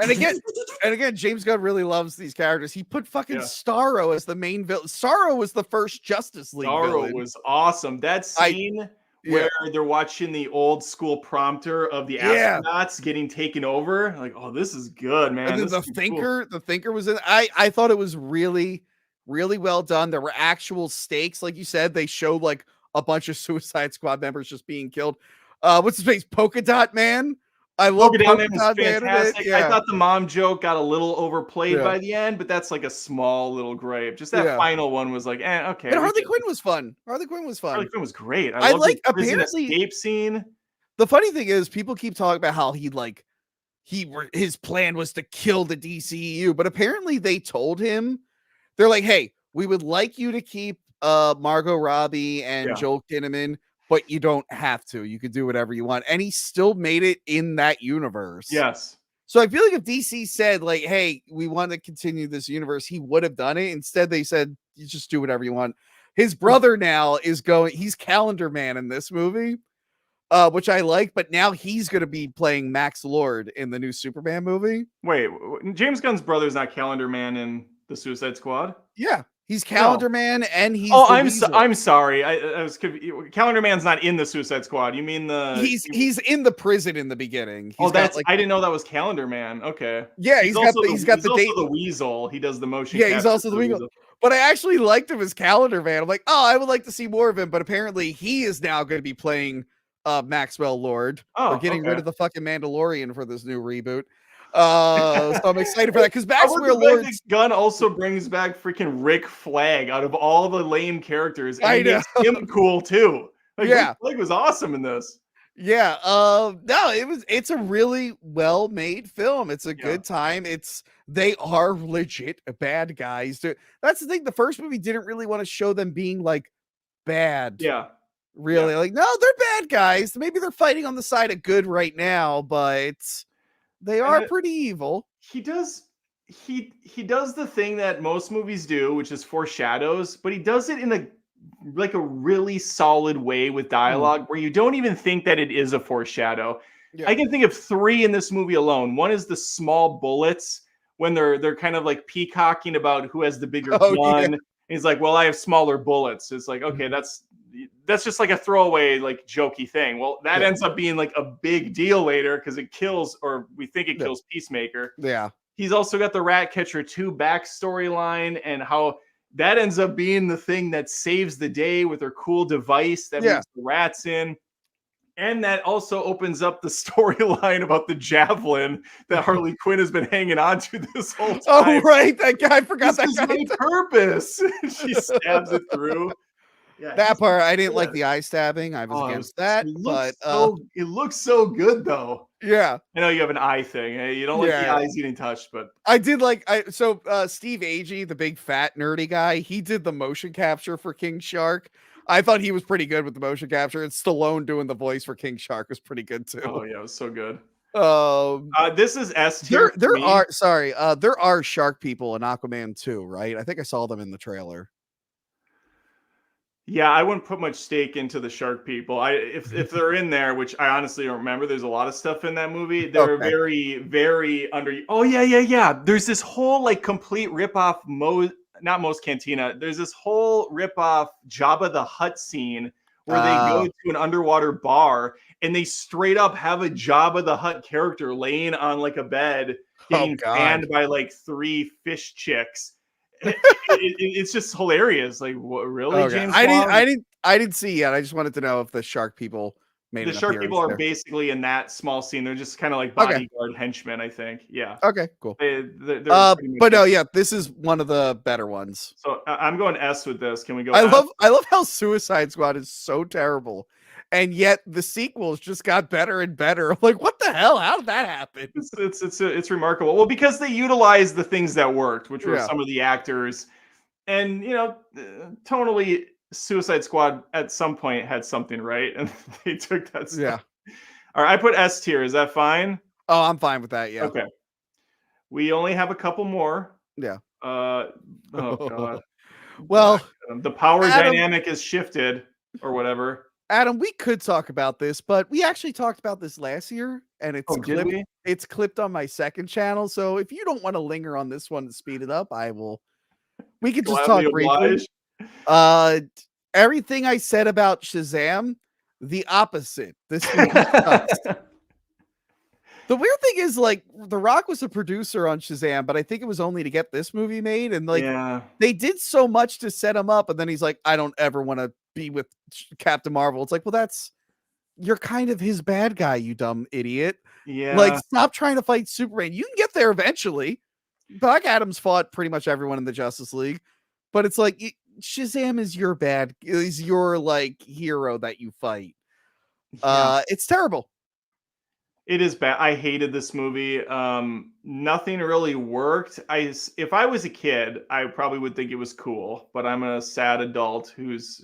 and again, James Gunn really loves these characters. He put fucking Starro as the main villain. Starro was the first Justice League villain. Starro was awesome. That scene where they're watching the old school prompter of the astronauts getting taken over. Like, oh, this is good, man. And then the Thinker was in. I thought it was really, really well done. There were actual stakes, like you said. They showed like a bunch of Suicide Squad members just being killed. What's his face? Polka Dot Man. I love Polka Dot Man. Was fantastic. I thought the mom joke got a little overplayed by the end, but that's like a small little gripe. Just that final one was like, okay. And Harley Quinn was fun. Harley Quinn was Harley Quinn was great. I like the apparently escape scene. The funny thing is, people keep talking about how his plan was to kill the DCEU, but apparently they told him, they're like, hey, we would like you to keep Margot Robbie and Joel Kinnaman, but you don't have to. You could do whatever you want. And he still made it in that universe. Yes. So I feel like if DC said, like, hey, we want to continue this universe, he would have done it. Instead, they said, you just do whatever you want. His brother now he's Calendar Man in this movie, which I like, but now he's going to be playing Max Lord in the new Superman movie. Wait, James Gunn's brother is not Calendar Man in the Suicide Squad? Yeah. He's Calendar Man, and he's. I'm sorry. I was confused. Calendar Man's not in the Suicide Squad. You mean he's in the prison in the beginning. I didn't know that was Calendar Man. Okay. Yeah, he's got the Weasel. He does the motion. Yeah, he's also the Weasel. But I actually liked him as Calendar Man. I'm like, oh, I would like to see more of him. But apparently, he is now going to be playing Maxwell Lord. We're getting rid of the fucking Mandalorian for this new reboot. So I'm excited for that because Maxwell Lord. Gunn also brings back freaking Rick Flag out of all the lame characters, and he makes him cool too. Like, Rick Flag was awesome in this. Yeah. No, it's a really well made film. It's a good time. They are legit bad guys. That's the thing. The first movie didn't really want to show them being like bad. Yeah. Really, like, no, they're bad guys. Maybe they're fighting on the side of good right now, but they are pretty evil. He does. he does the thing that most movies do, which is foreshadows, but he does it in a really solid way with Mm, dialogue where you don't even think that it is a foreshadow. yeah. I can think of three in this movie alone. One is the small bullets when they're kind of like peacocking about who has the bigger Oh gun. yeah. And he's like, "Well, I have smaller bullets." It's like, okay, that's just like a throwaway, like jokey thing. Well, that Yeah. ends up being like a big deal later because it kills, or we think it Yeah. kills Peacemaker. Yeah. He's also got the Ratcatcher 2 backstory line and how that ends up being the thing that saves the day with her cool device that Yeah. moves the rats in. And that also opens up the storyline about the javelin that Harley Quinn has been hanging on to this whole Oh time. right, that guy. I forgot This that is guy. my purpose. She stabs it through. Yeah, That he's part I didn't like good. the eye stabbing. I was Oh, against that, but it looks so good though. yeah. I know you have an eye thing. You don't like the Yeah. eyes getting touched, but I did like Steve Agee, the big fat nerdy guy, he did the motion capture for King Shark. I thought he was pretty good with the motion capture. And Stallone doing the voice for King Shark was pretty good oh too. yeah, it was so good. Um This is S tier for there me. are sorry, there are shark people in Aquaman 2, right? I think I saw them in the trailer. Yeah, I wouldn't put much stake into the shark people. If they're in there, which I honestly don't remember. There's a lot of stuff in that movie. They're Okay. very, very under. Oh yeah, yeah, yeah. There's this whole like complete ripoff not Moe's Cantina. There's this whole ripoff Jabba the Hutt scene where they go Uh to an underwater bar and they straight up have a Jabba the Hutt character laying on like a bed, oh getting god. fanned by like three fish chicks. It's just hilarious. Like, what, really, Okay. James Wan? I didn't see yet. I just wanted to know if the shark people made The an shark people appearance are there. basically in that small scene. They're just kind of like Okay. bodyguard henchmen, I think. Yeah, Okay, cool. they're pretty much But no, it. yeah, this is one of the better ones. So I'm going S with this. Can we go F? I love how Suicide Squad is so terrible, and yet the sequels just got better and better. I'm like, what the hell? How did that happen? It's remarkable. Well, because they utilized the things that worked, which were Yeah. some of the actors, and tonally, Suicide Squad at some point had something right, and they took that stuff. Yeah. All right, I put S tier. Is that fine? Oh, I'm fine with that. Yeah. Okay. We only have a couple more. Yeah. Oh god. Black Well, Adam. The power Adam, dynamic is shifted or whatever. Adam, we could talk about this, but we actually talked about this last year, and Oh, did we? it's clipped on my second channel. So if you don't want to linger on this one to speed it up, I will. We could just Gladly talk briefly. oblige. Uh, Everything I said about Shazam, the opposite. This movie sucks. The weird thing is, like, The Rock was a producer on Shazam, but I think it was only to get this movie made. And like, Yeah. they did so much to set him up, and then he's like, I don't ever want to be with Captain Marvel. It's like, well, you're kind of his bad guy, you dumb idiot. Like, Yeah. stop trying to fight Superman. You can get there eventually. Black Adam's fought pretty much everyone in the Justice League, but it's like Shazam is your like hero that you fight. Yeah. It's terrible. It is bad. I hated this movie. Nothing really worked. If I was a kid, I probably would think it was cool, but I'm a sad adult who's,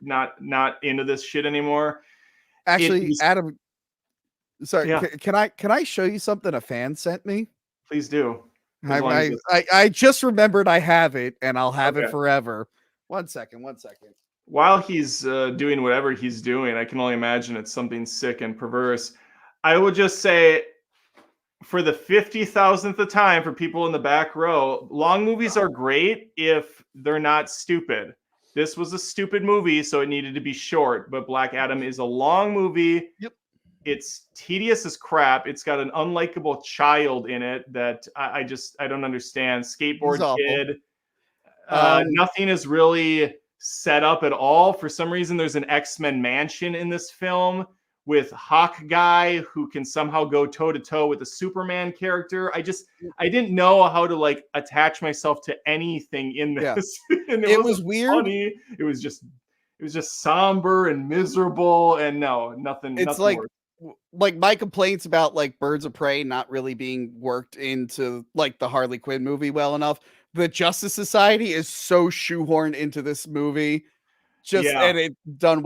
not into this shit anymore. Actually, Adam, sorry, Yeah, can I show you something a fan sent me? please do. As long as I just remembered I have it, and I'll have it okay. forever. One second. While he's doing whatever he's doing, I can only imagine it's something sick and perverse. I will just say, for the 50,000th time, for people in the back row, long movies are great if they're not stupid. This was a stupid movie, so it needed to be short. But Black Adam is a long movie. Yep. It's tedious as crap. It's got an unlikable child in it that I don't understand. Skateboard kid. Nothing is really set up at all. For some reason, there's an X-Men mansion in this film with Hawk Guy who can somehow go toe to toe with the Superman character. I didn't know how to like attach myself to anything in this. Yeah. And it was weird. Funny. It was just somber and miserable, and nothing. It's nothing like my complaints about like Birds of Prey not really being worked into like the Harley Quinn movie well enough. The Justice Society is so shoehorned into this movie. And it done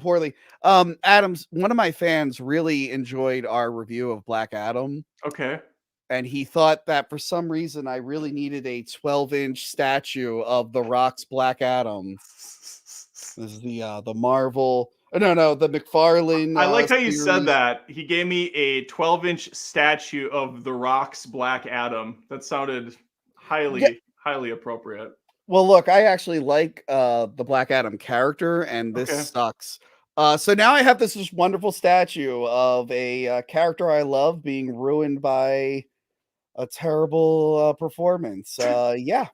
poorly. Adams, one of my fans really enjoyed our review of Black Adam. Okay. and he thought that for some reason I really needed a 12-inch statue of the Rock's Black Adam. This is the Marvel. Oh, no, the McFarlane. I like how you series. said that. He gave me a 12-inch statue of The Rock's Black Adam. That sounded highly appropriate. Well, look, I actually like the Black Adam character, and this sucks. So now I have this just wonderful statue of a character I love being ruined by a terrible performance. Yeah.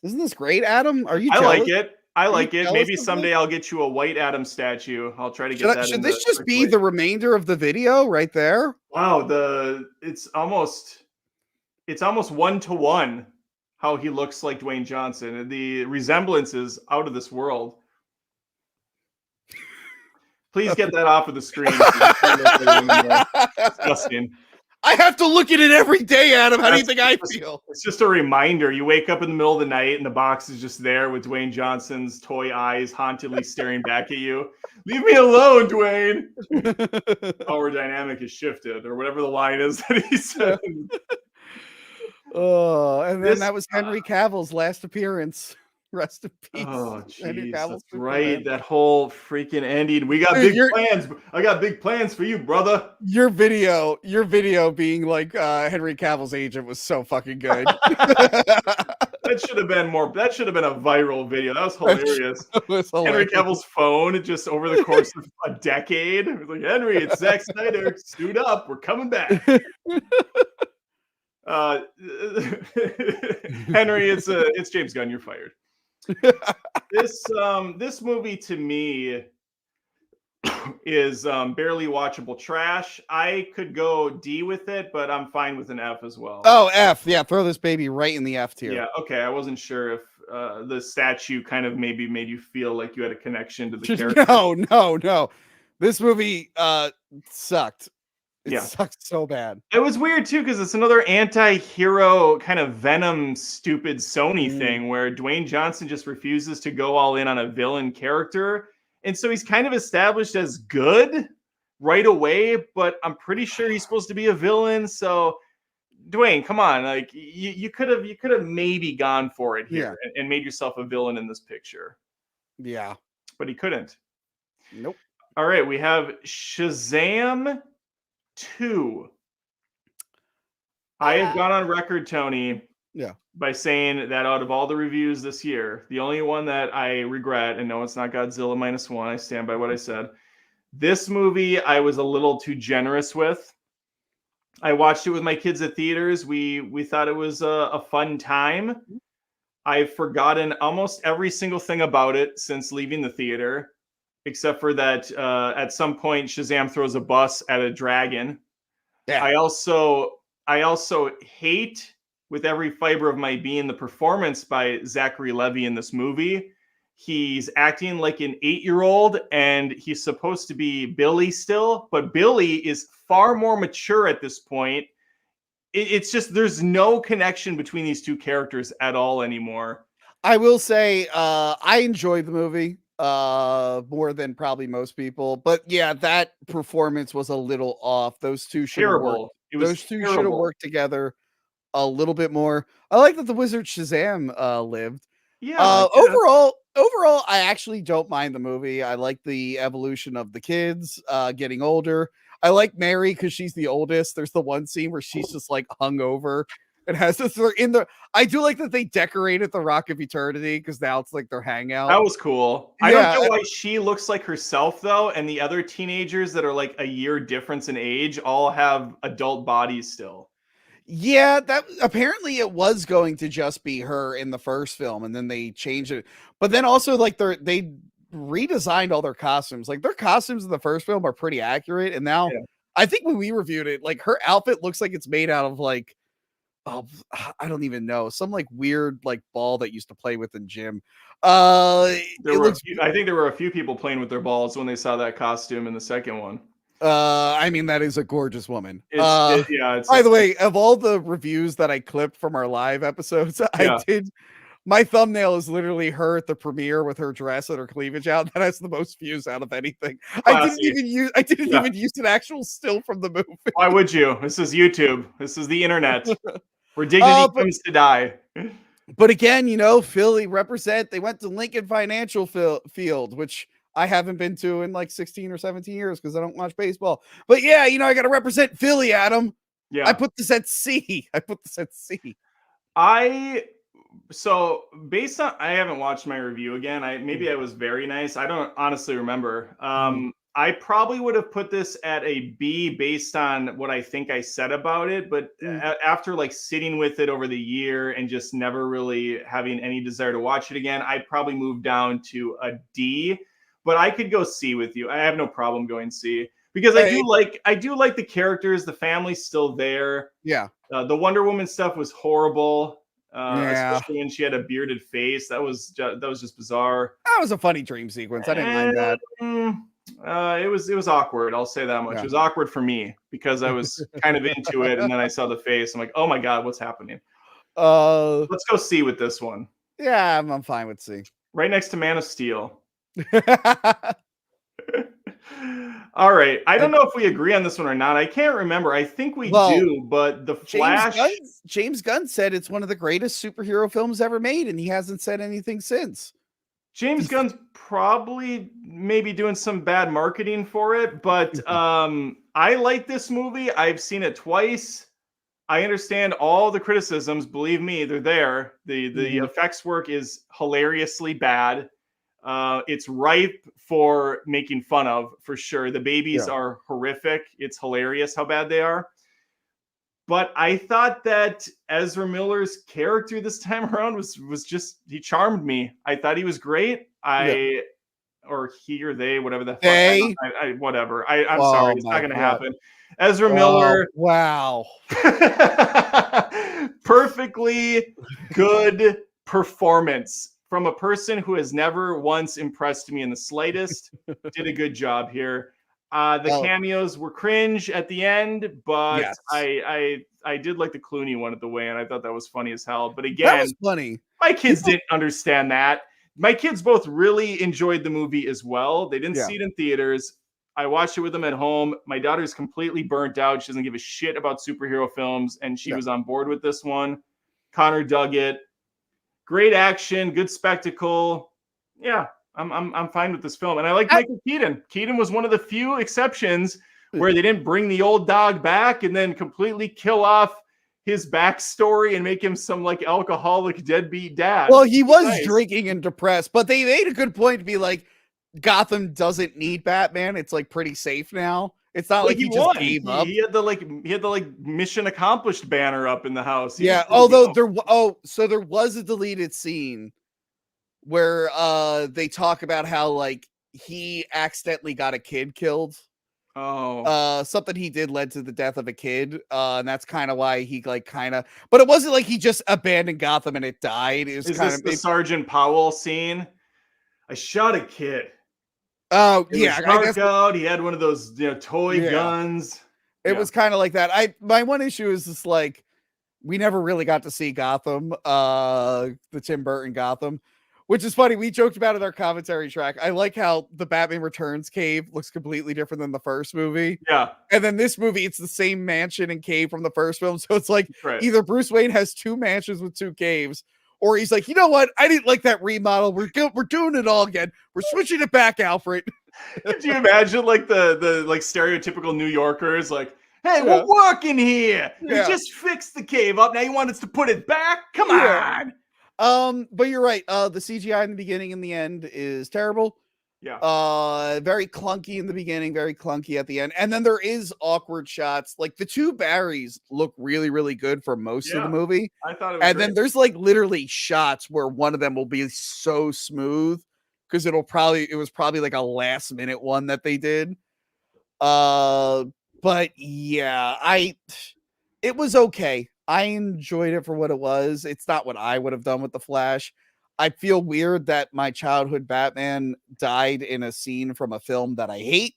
Isn't this great, Adam? Are you jealous? I like it. I like it. Maybe jealous of someday this? I'll get you a white Adam statue. I'll try to get that. Should this just be the remainder of the video right there? Wow, it's almost 1-to-1 how he looks like Dwayne Johnson. The resemblance is out of this world. Please get that off of the screen. Disgusting. I have to look at it every day, Adam. How do you think I feel? It's just a reminder. You wake up in the middle of the night and the box is just there with Dwayne Johnson's toy eyes hauntedly staring back at you. Leave me alone, Dwayne. Our dynamic has shifted, or whatever the line is that he said. Oh, and then that was Henry Cavill's last appearance. Rest in peace. Oh, jeez, that's right. That whole freaking ending. We got big plans. I got big plans for you, brother. Your video being like Henry Cavill's agent was so fucking good. That should have been a viral video. That was hilarious. Henry Cavill's phone just over the course of a decade. It was like, Henry, it's Zack Snyder. Suit up. We're coming back. Henry, it's James Gunn. You're fired. This movie to me is barely watchable trash. I could go D with it, but I'm fine with an F as well. Oh, F. Yeah, throw this baby right in the F tier. Yeah, okay. I wasn't sure if the statue kind of maybe made you feel like you had a connection to the character. No. This movie sucked. It sucked so bad. It was weird too, because it's another anti-hero kind of Venom stupid Sony thing where Dwayne Johnson just refuses to go all in on a villain character. And so he's kind of established as good right away, but I'm pretty sure he's supposed to be a villain. So Dwayne, come on. Like you could have maybe gone for it here and made yourself a villain in this picture. Yeah. But he couldn't. Nope. All right, we have Shazam 2. I have gone on record, Tony, by saying that out of all the reviews this year, the only one that I regret, and no, it's not Godzilla -1. I stand by what I said. This movie, I was a little too generous with. I watched it with my kids at theaters. We thought it was a fun time. I've forgotten almost every single thing about it since leaving the theater, except for that at some point Shazam throws a bus at a dragon. Yeah. I also hate with every fiber of my being the performance by Zachary Levi in this movie. He's acting like an 8-year-old, and he's supposed to be Billy still, but Billy is far more mature at this point. It's just there's no connection between these two characters at all anymore. I will say I enjoyed the movie more than probably most people, but yeah, that performance was a little off. Those two should have worked. Those two should have worked together a little bit more. I like that the Wizard Shazam lived. Yeah. Overall, I actually don't mind the movie. I like the evolution of the kids getting older. I like Mary because she's the oldest. There's the one scene where she's just like hungover. It has this I do like that they decorated the Rock of Eternity because now it's like their hangout. That was cool. I don't know why she looks like herself though, and the other teenagers that are like a year difference in age all have adult bodies still. Yeah, that apparently it was going to just be her in the first film, and then they changed it. But then also like they redesigned all their costumes. Like their costumes in the first film are pretty accurate, and now I think when we reviewed it, like her outfit looks like it's made out of like I don't even know, some like weird like ball that used to play with in gym. I think there were a few people playing with their balls when they saw that costume in the second one. I mean, that is a gorgeous woman. By the way, of all the reviews that I clipped from our live episodes, My thumbnail is literally her at the premiere with her dress and her cleavage out. That has the most views out of anything. I didn't Classy. even use an actual still from the movie. Why would you? This is YouTube. This is the internet, where dignity comes to die. But again, Philly represent. They went to Lincoln Financial Field, which I haven't been to in like 16 or 17 years because I don't watch baseball. But yeah, I got to represent Philly, Adam. Yeah. I put this at C. So based on, I haven't watched my review again. Maybe I was very nice. I don't honestly remember. I probably would have put this at a B based on what I think I said about it. But after like sitting with it over the year and just never really having any desire to watch it again, I'd probably move down to a D. But I could go C with you. I have no problem going C because I do like the characters. The family's still there. Yeah. The Wonder Woman stuff was horrible. Especially when she had a bearded face. That was just bizarre. That was a funny dream sequence. I didn't mind that. It was awkward. I'll say that much. Yeah. It was awkward for me because I was kind of into it, and then I saw the face. I'm like, oh my god, what's happening? Let's go C with this one. Yeah, I'm fine with C. Right next to Man of Steel. All right. I don't know if we agree on this one or not. I can't remember. I think we do, but The Flash. James Gunn said it's one of the greatest superhero films ever made, and he hasn't said anything since. James Gunn's probably maybe doing some bad marketing for it, but I like this movie. I've seen it twice. I understand all the criticisms. Believe me, they're there. The effects work is hilariously bad. It's ripe for making fun of, for sure. The babies are horrific. It's hilarious how bad they are. But I thought that Ezra Miller's character this time around was just, he charmed me. I thought he was great. Or he or they, whatever the fuck. Whatever. I'm sorry. It's not going to happen. Ezra Miller. Wow. Perfectly good performance from a person who has never once impressed me in the slightest. Did a good job here. The cameos were cringe at the end, but I did like the Clooney one at the way, and I thought that was funny as hell. But again, that was funny. My kids didn't understand that. My kids both really enjoyed the movie as well. They didn't see it in theaters. I watched it with them at home. My daughter's completely burnt out. She doesn't give a shit about superhero films, and she was on board with this one. Connor dug it. Great action, good spectacle. Yeah, I'm fine with this film. And I like Michael Keaton. Keaton was one of the few exceptions where they didn't bring the old dog back and then completely kill off his backstory and make him some like alcoholic deadbeat dad. Well, he was drinking and depressed, but they made a good point to be like, Gotham doesn't need Batman. It's like pretty safe now. It's not like he just gave up. He had the mission accomplished banner up in the house. Although there was a deleted scene where they talk about how like he accidentally got a kid killed. Something he did led to the death of a kid. And that's kind of why he but it wasn't like he just abandoned Gotham and it died. It was the Sergeant Powell scene. I shot a kid. Oh, I guess out. He had one of those toy guns. It was kind of like that. My one issue is just like we never really got to see Gotham, the Tim Burton Gotham, which is funny. We joked about it in our commentary track. I like how the Batman Returns cave looks completely different than the first movie. Yeah. And then this movie, it's the same mansion and cave from the first film. So it's like either Bruce Wayne has two mansions with two caves, or he's like, you know what? I didn't like that remodel. We're doing it all again. We're switching it back, Alfred. Could you imagine like the like stereotypical New Yorkers like, hey, we're working here. You just fixed the cave up. Now you want us to put it back? Come on. But you're right. The CGI in the beginning and the end is terrible. Yeah. Very clunky in the beginning, very clunky at the end. And then there is awkward shots. Like the two Barrys look really, really good for most of the movie. I thought it was then there's like literally shots where one of them will be so smooth because it was probably like a last minute one that they did. But yeah, it was okay. I enjoyed it for what it was. It's not what I would have done with The Flash. I feel weird that my childhood Batman died in a scene from a film that I hate.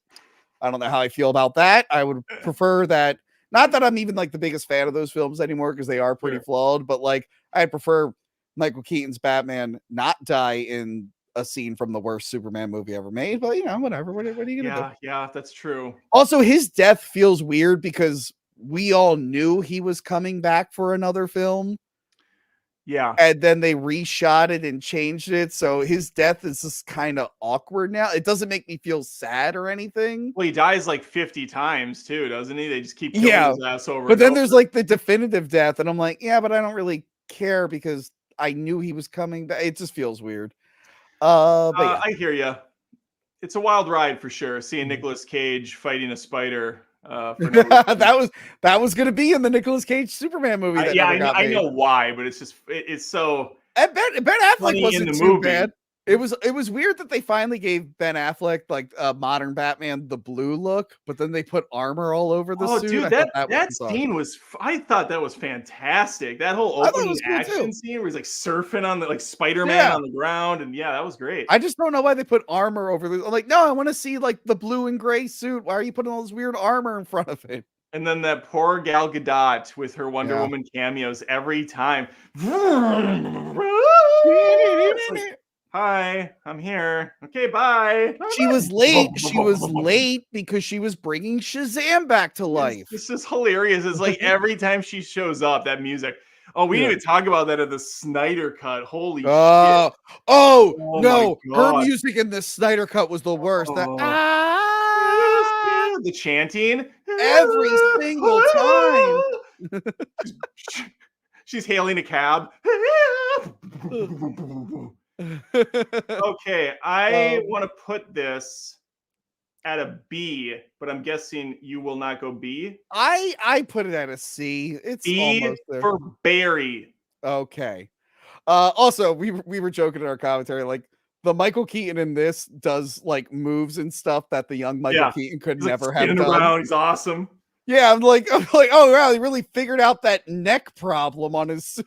I don't know how I feel about that. I would prefer that. Not that I'm even like the biggest fan of those films anymore because they are pretty flawed, but like I prefer Michael Keaton's Batman not die in a scene from the worst Superman movie ever made, but whatever. What are you gonna do? Yeah, that's true. Also, his death feels weird because we all knew he was coming back for another film. Yeah. And then they reshot it and changed it. So his death is just kind of awkward now. It doesn't make me feel sad or anything. Well, he dies like 50 times too, doesn't he? They just keep killing his ass over. But then there's like the definitive death, and I'm like, yeah, but I don't really care because I knew he was coming back. It just feels weird. But yeah. I hear you. It's a wild ride for sure. Seeing Nicolas Cage fighting a spider. For no that was going to be in the Nicolas Cage Superman movie. I know why, but it's just it's so. And Ben Affleck wasn't too bad. It was weird that they finally gave Ben Affleck like a modern Batman the blue look, but then they put armor all over the suit. Dude, that scene was. I thought that was fantastic. That whole opening action scene where he's like surfing on the like Spider-Man on the ground, and that was great. I just don't know why they put armor over the. I'm like, no, I want to see like the blue and gray suit. Why are you putting all this weird armor in front of it? And then that poor Gal Gadot with her Wonder Woman cameos every time. Hi, I'm here. Okay, bye. She was late. She was late because she was bringing Shazam back to life. This is hilarious. It's like every time she shows up, that music. Oh, we didn't even talk about that at the Snyder cut. Holy shit. Oh no. Her music in the Snyder cut was the worst. The chanting. Every single time. She's hailing a cab. Okay, I want to put this at a B, but I'm guessing you will not go B. I put it at a C. It's B almost there. for Barry. Okay. Also, we were joking in our commentary, like the Michael Keaton in this does like moves and stuff that the young Michael Keaton could never have done. Around. He's awesome. Yeah, I'm like, oh wow, he really figured out that neck problem on his suit.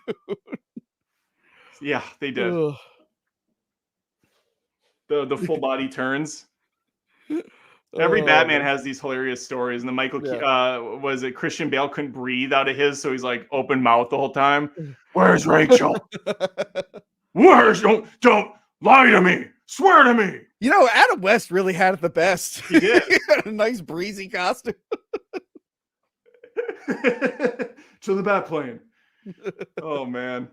Yeah, they did. Ugh. The full body turns. Every Batman has these hilarious stories, and the Michael was it Christian Bale couldn't breathe out of his, so he's like open mouth the whole time. Where's Rachel? Don't lie to me. Swear to me. Adam West really had it the best. He did. He had a nice breezy costume. To the bat plane. Oh man.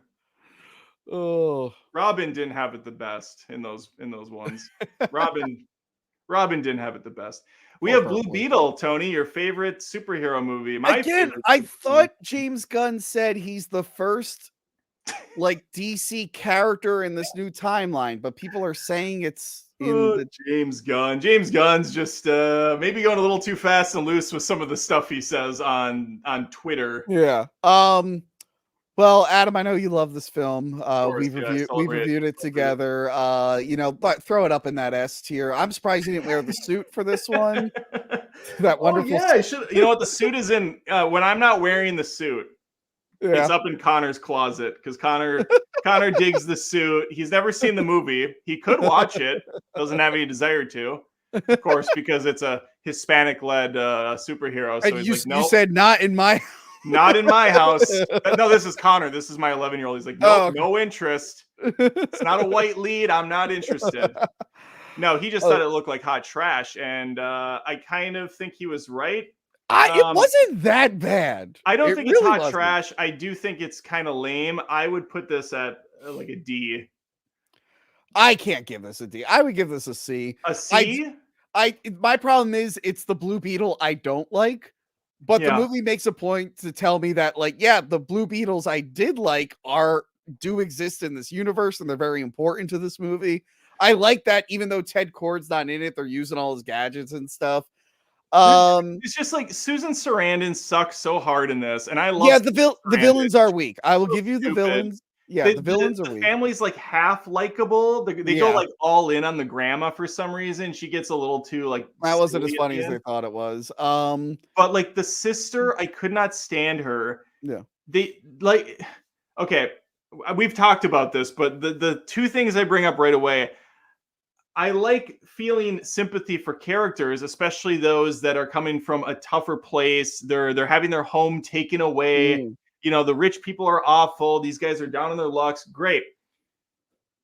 Oh, Robin didn't have it the best in those ones. Robin didn't have it the best. We have Blue Beetle, Tony, your favorite superhero movie. I thought James Gunn said he's the first like DC character in this new timeline, but people are saying it's in James Gunn. James Gunn's just maybe going a little too fast and loose with some of the stuff he says on Twitter. Yeah. Well, Adam, I know you love this film. We've reviewed it together. But throw it up in that S tier. I'm surprised you didn't wear the suit for this one. That wonderful. I should. You know what? The suit is in when I'm not wearing the suit. Yeah. It's up in Connor's closet because Connor digs the suit. He's never seen the movie. He could watch it. Doesn't have any desire to, of course, because it's a Hispanic-led superhero. So he's like, nope. You said not in my. Not in my house. No, this is Connor. This is my 11-year-old. He's like, no, no interest. It's not a white lead. I'm not interested. No, he just thought it looked like hot trash. And I kind of think he was right. It wasn't that bad. I don't think it's hot trash. I do think it's kind of lame. I would put this at like a D. I can't give this a D. I would give this a C. A C? My problem is it's the Blue Beetle I don't like. But the movie makes a point to tell me that, like, the Blue Beetles I did like do exist in this universe, and they're very important to this movie. I like that, even though Ted Kord's not in it, they're using all his gadgets and stuff. It's just like Susan Sarandon sucks so hard in this, and I love. Yeah, the villains are weak. I will give you the villains. Yeah, the villains are weak. The family's like half likable. They go like all in on the grandma for some reason. She gets a little too like. That wasn't as funny as they thought it was. But like the sister, I could not stand her. Yeah. They like. Okay, we've talked about this, but the two things I bring up right away. I like feeling sympathy for characters, especially those that are coming from a tougher place. They're having their home taken away. you know, the rich people are awful. These guys are down on their lucks. Great.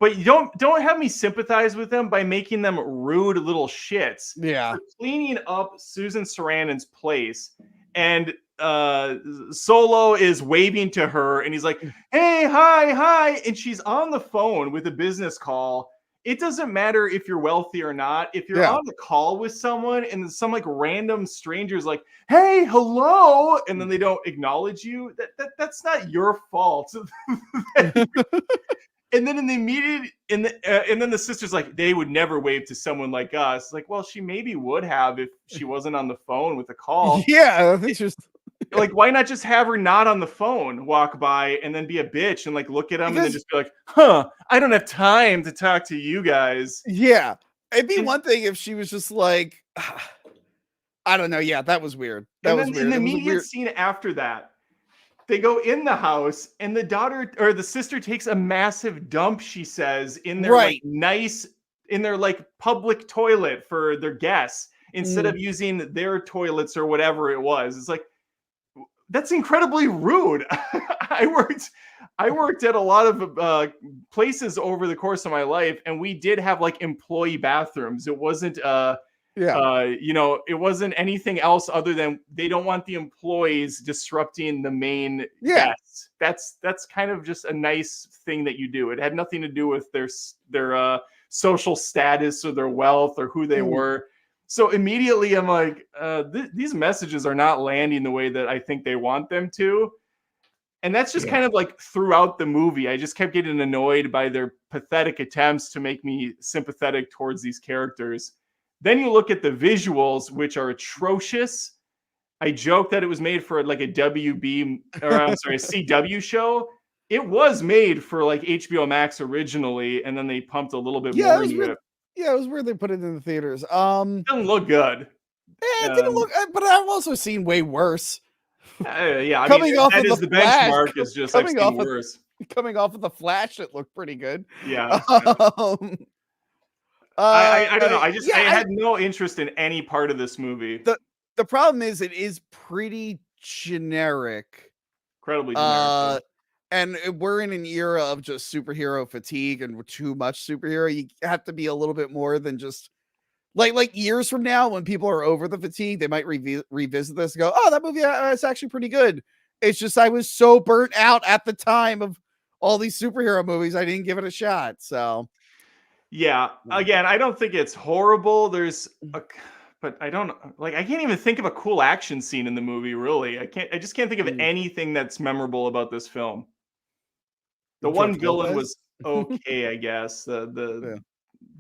But you don't have me sympathize with them by making them rude little shits. Yeah. For cleaning up Susan Sarandon's place, and Solo is waving to her, and he's like, "Hey, hi," and she's on the phone with a business call. It doesn't matter if you're wealthy or not. If you're on the call with someone and some like random stranger's like, "Hey, hello," and then they don't acknowledge you, that's not your fault. And then in the immediate, and then the sister's like, they would never wave to someone like us. Like, well, she maybe would have if she wasn't on the phone with a call. Yeah, it's just like, why not just have her not on the phone, walk by, and then be a bitch and like look at them and then just be like, huh, I don't have time to talk to you guys. Yeah, it'd be one thing if she was just like, I don't know. Yeah, that was weird. That was weird. In the immediate scene after that, they go in the house and the daughter or the sister takes a massive dump, she says, in their like nice, in their like public toilet for their guests instead of using their toilets or whatever it was. It's like, that's incredibly rude. I worked at a lot of places over the course of my life, and we did have like employee bathrooms. It wasn't you know, it wasn't anything else other than they don't want the employees disrupting the main guests. That's kind of just a nice thing that you do. It had nothing to do with their social status or their wealth or who they were. So immediately I'm like, these messages are not landing the way that I think they want them to. And that's just kind of like throughout the movie. I just kept getting annoyed by their pathetic attempts to make me sympathetic towards these characters. Then you look at the visuals, which are atrocious. I joke that it was made for like a WB, or I'm sorry, a CW show. It was made for like HBO Max originally, and then they pumped a little bit more into it. Yeah, it was weird they put it in the theaters. Doesn't look good. It didn't look, but I've also seen way worse. Yeah, I coming mean, off that of is the benchmark. Is just I've seen worse. Coming off of the Flash, it looked pretty good. Yeah. I don't know. I had no interest in any part of this movie. The problem is it is pretty generic. Incredibly generic. And we're in an era of just superhero fatigue and too much superhero. You have to be a little bit more than just like years from now when people are over the fatigue, they might revisit this and go, oh, that movie is actually pretty good. It's just I was so burnt out at the time of all these superhero movies, I didn't give it a shot. So yeah, again, I don't think it's horrible. But I don't like. I can't even think of a cool action scene in the movie. Really, I just can't think of anything that's memorable about this film. The one villain was okay, I guess. The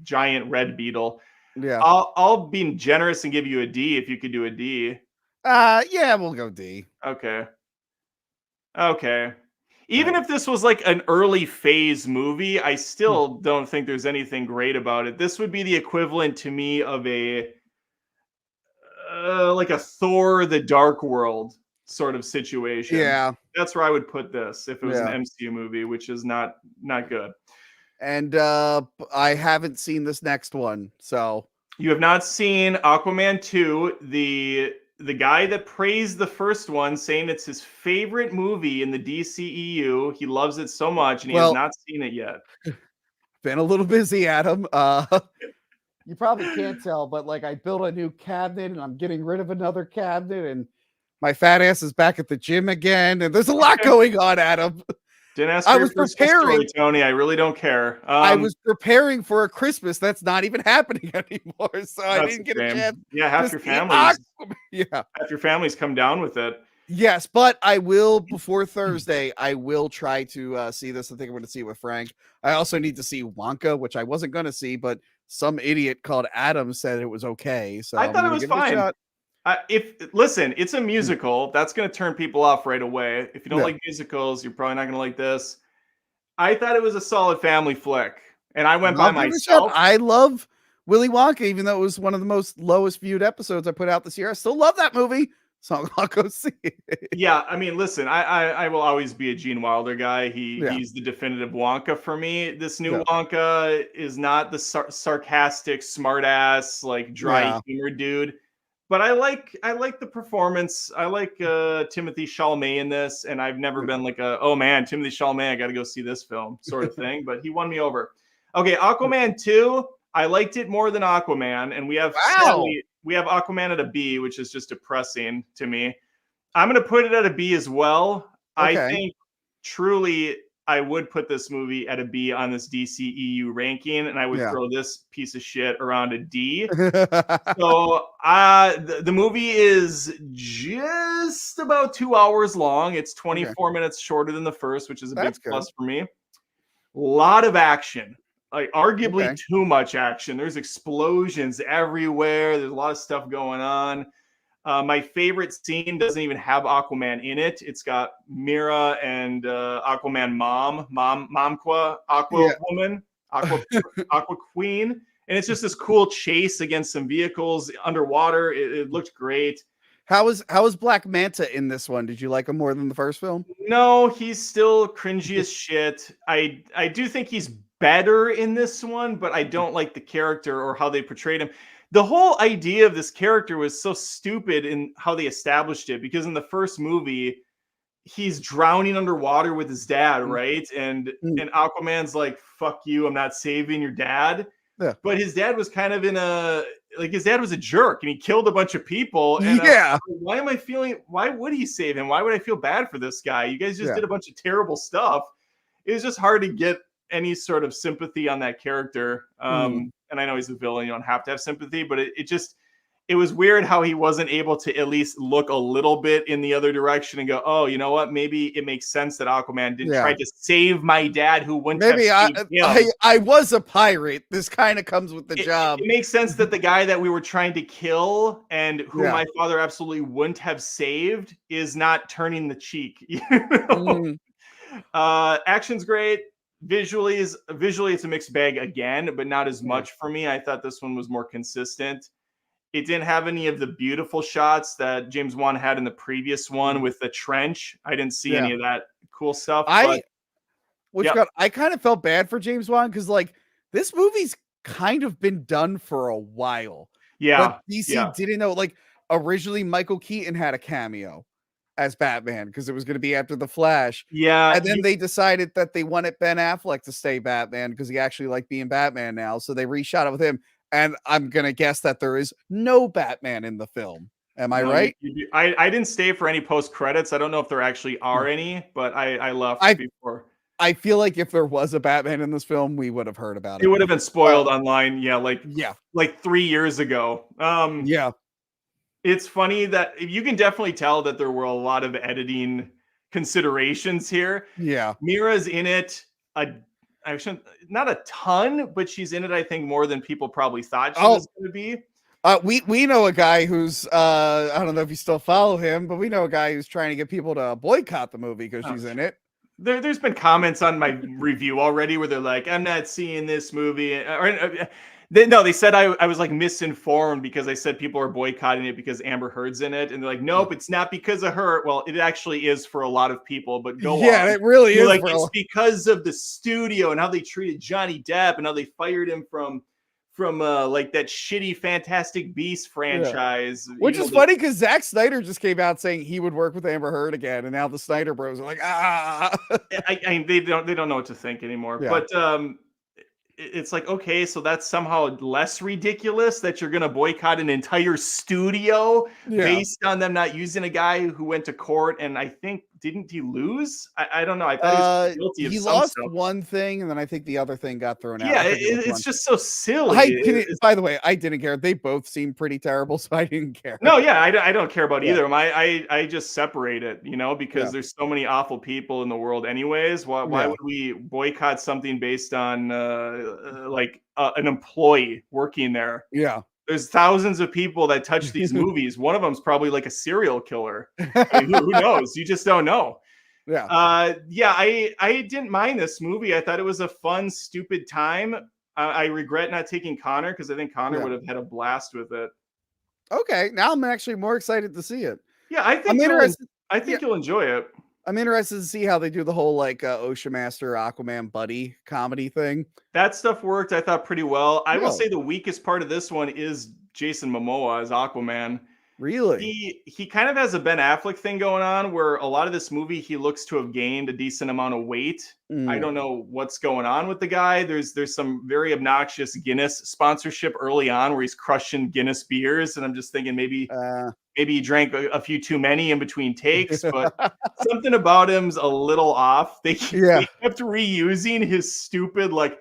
giant red beetle. Yeah, I'll be generous and give you a D if you could do a D. Yeah, we'll go D. Okay. Even if this was like an early phase movie, I still don't think there's anything great about it. This would be the equivalent to me of a like a Thor: The Dark World sort of situation. Yeah, that's where I would put this if it was an MCU movie, which is not good. And I haven't seen this next one, so you have not seen Aquaman 2. The guy that praised the first one, saying it's his favorite movie in the DCEU. He loves it so much, and he has not seen it yet. Been a little busy, Adam. You probably can't tell, but like I built a new cabinet, and I'm getting rid of another cabinet, and my fat ass is back at the gym again, and there's a lot going on, Adam. Didn't ask for your personal story, Tony. I really don't care. I was preparing for a Christmas that's not even happening anymore, so I didn't get a chance. Yeah, half your family's come down with it. Yes, but I will before Thursday. I will try to see this. I think I'm going to see it with Frank. I also need to see Wonka, which I wasn't going to see, but some idiot called Adam said it was okay. So I thought it was fine. Listen, it's a musical. That's going to turn people off right away. If you don't like musicals, you're probably not going to like this. I thought it was a solid family flick, and I went by myself. I love Willy Wonka, even though it was one of the most lowest viewed episodes I put out this year. I still love that movie, so I'll go see it. Yeah, I mean, listen, I will always be a Gene Wilder guy. He's the definitive Wonka for me. This new Wonka is not the sarcastic, smart ass, like dry humor dude. but I like the performance. I like Timothy Chalamet in this, and I've never been like oh man, Timothy Chalamet, I got to go see this film sort of thing. But he won me over. Okay, Aquaman 2. I liked it more than Aquaman, and we have Wow. we have Aquaman at a B, which is just depressing to me. I'm going to put it at a B as well. I Okay. think truly I would put this movie at a B on this DCEU ranking, and I would Yeah. throw this piece of shit around a D. So the movie is just about 2 hours long. It's Okay. 24 minutes shorter than the first, which is a big That's good. plus for me. Lot of action, like arguably Okay. too much action. There's explosions everywhere. There's a lot of stuff going on. My favorite scene doesn't even have Aquaman in it. It's got Mira and Aquaman Momqua, Aqua Yeah. Woman, Aqua Queen, and it's just this cool chase against some vehicles underwater. It looked great. How was Black Manta in this one? Did you like him more than the first film? No, he's still cringy as shit. I do think he's better in this one, but I don't like the character or how they portrayed him. The whole idea of this character was so stupid in how they established it, because in the first movie, he's drowning underwater with his dad, Mm, right? And mm. Aquaman's like, "Fuck you, I'm not saving your dad." Yeah. But his dad was kind of in a like his dad was a jerk and he killed a bunch of people. And Yeah. why am I feeling? Why would he save him? Why would I feel bad for this guy? You guys just Yeah. did a bunch of terrible stuff. It was just hard to get any sort of sympathy on that character. Mm. And I know he's a villain; you don't have to have sympathy, but it just it was weird how he wasn't able to at least look a little bit in the other direction and go, oh, you know what? Maybe it makes sense that Aquaman didn't try Yeah. to save my dad who wouldn't have Maybe saved him. I was a pirate. This kind of comes with the It, job. it makes sense that the guy that we were trying to kill and who Yeah. my father absolutely wouldn't have saved is not turning the cheek. You know? Mm. Action's great. Visually it's a mixed bag again, but not as Yeah. much for me. I thought this one was more consistent. It didn't have any of the beautiful shots that James Wan had in the previous one Mm. with the trench. I didn't see Yeah. any of that cool stuff, but I yeah, I kind of felt bad for James Wan because like this movie's kind of been done for a while, but yeah, DC yeah, didn't know. Like originally, Michael Keaton had a cameo as Batman because it was going to be after the Flash, yeah. and then they decided that they wanted Ben Affleck to stay Batman because he actually liked being Batman now, so they reshot it with him. And I'm gonna guess that there is no Batman in the film. Am I No, right? I didn't stay for any post credits. I don't know if there actually Hmm. are any, but I left I before. I feel like if there was a Batman in this film, we would have heard about It it. would have been spoiled online, yeah, Yeah, like 3 years ago. yeah, It's funny that you can definitely tell that there were a lot of editing considerations here. yeah. Mira's in it a I shouldn't not a ton, but she's in it, I think, more than people probably thought she was Oh, gonna be. we know a guy who's I don't know if you still follow him, but we know a guy who's trying to get people to boycott the movie because Oh, she's in it. there's been comments on my review already where they're like, "I'm not seeing this movie," they said I was like misinformed because I said people are boycotting it because Amber Heard's in it, and they're like, Mm. "Nope, it's not because of her." Well, it actually is for a lot of people, but go Yeah, on. it really You're is, like, it's bro. because of the studio and how they treated Johnny Depp and how they fired him from like that shitty Fantastic Beast Yeah. franchise. You Which know, is funny because Zack Snyder just came out saying he would work with Amber Heard again, and now the Snyder Bros are like, ah, they don't know what to think anymore. yeah, But it's like, okay, so that's somehow less ridiculous that you're going to boycott an entire studio yeah. based on them not using a guy who went to court. And I think, didn't he lose? I don't know. I thought he was guilty of He some lost stuff. one thing, and then I think the other thing got thrown out. Yeah, I forget which it's one. just so silly. I didn't. By the way, I didn't care. They both seemed pretty terrible, so I didn't care. No, yeah, I don't care about Yeah, either of them. I just separate it, because yeah, there's so many awful people in the world anyways. Why yeah. would we boycott something based on like an employee working there? Yeah. There's thousands of people that touch these movies. One of them's probably like a serial killer. I mean, who knows? You just don't know. Yeah. Yeah, I didn't mind this movie. I thought it was a fun, stupid time. I regret not taking Connor because I think Connor Yeah. would have had a blast with it. Okay. Now I'm actually more excited to see it. Yeah, I I'm think interested. Yeah. you'll enjoy it. I'm interested to see how they do the whole like Ocean Master Aquaman buddy comedy thing. That stuff worked, I thought, pretty well. I will Really? say the weakest part of this one is Jason Momoa as Aquaman. Really? He kind of has a Ben Affleck thing going on where a lot of this movie he looks to have gained a decent amount of weight. I Mm. don't know what's going on with the guy. There's some very obnoxious Guinness sponsorship early on where he's crushing Guinness beers, and I'm just thinking Uh, maybe he drank a few too many in between takes, but something about him's a little off. yeah. They kept reusing his stupid like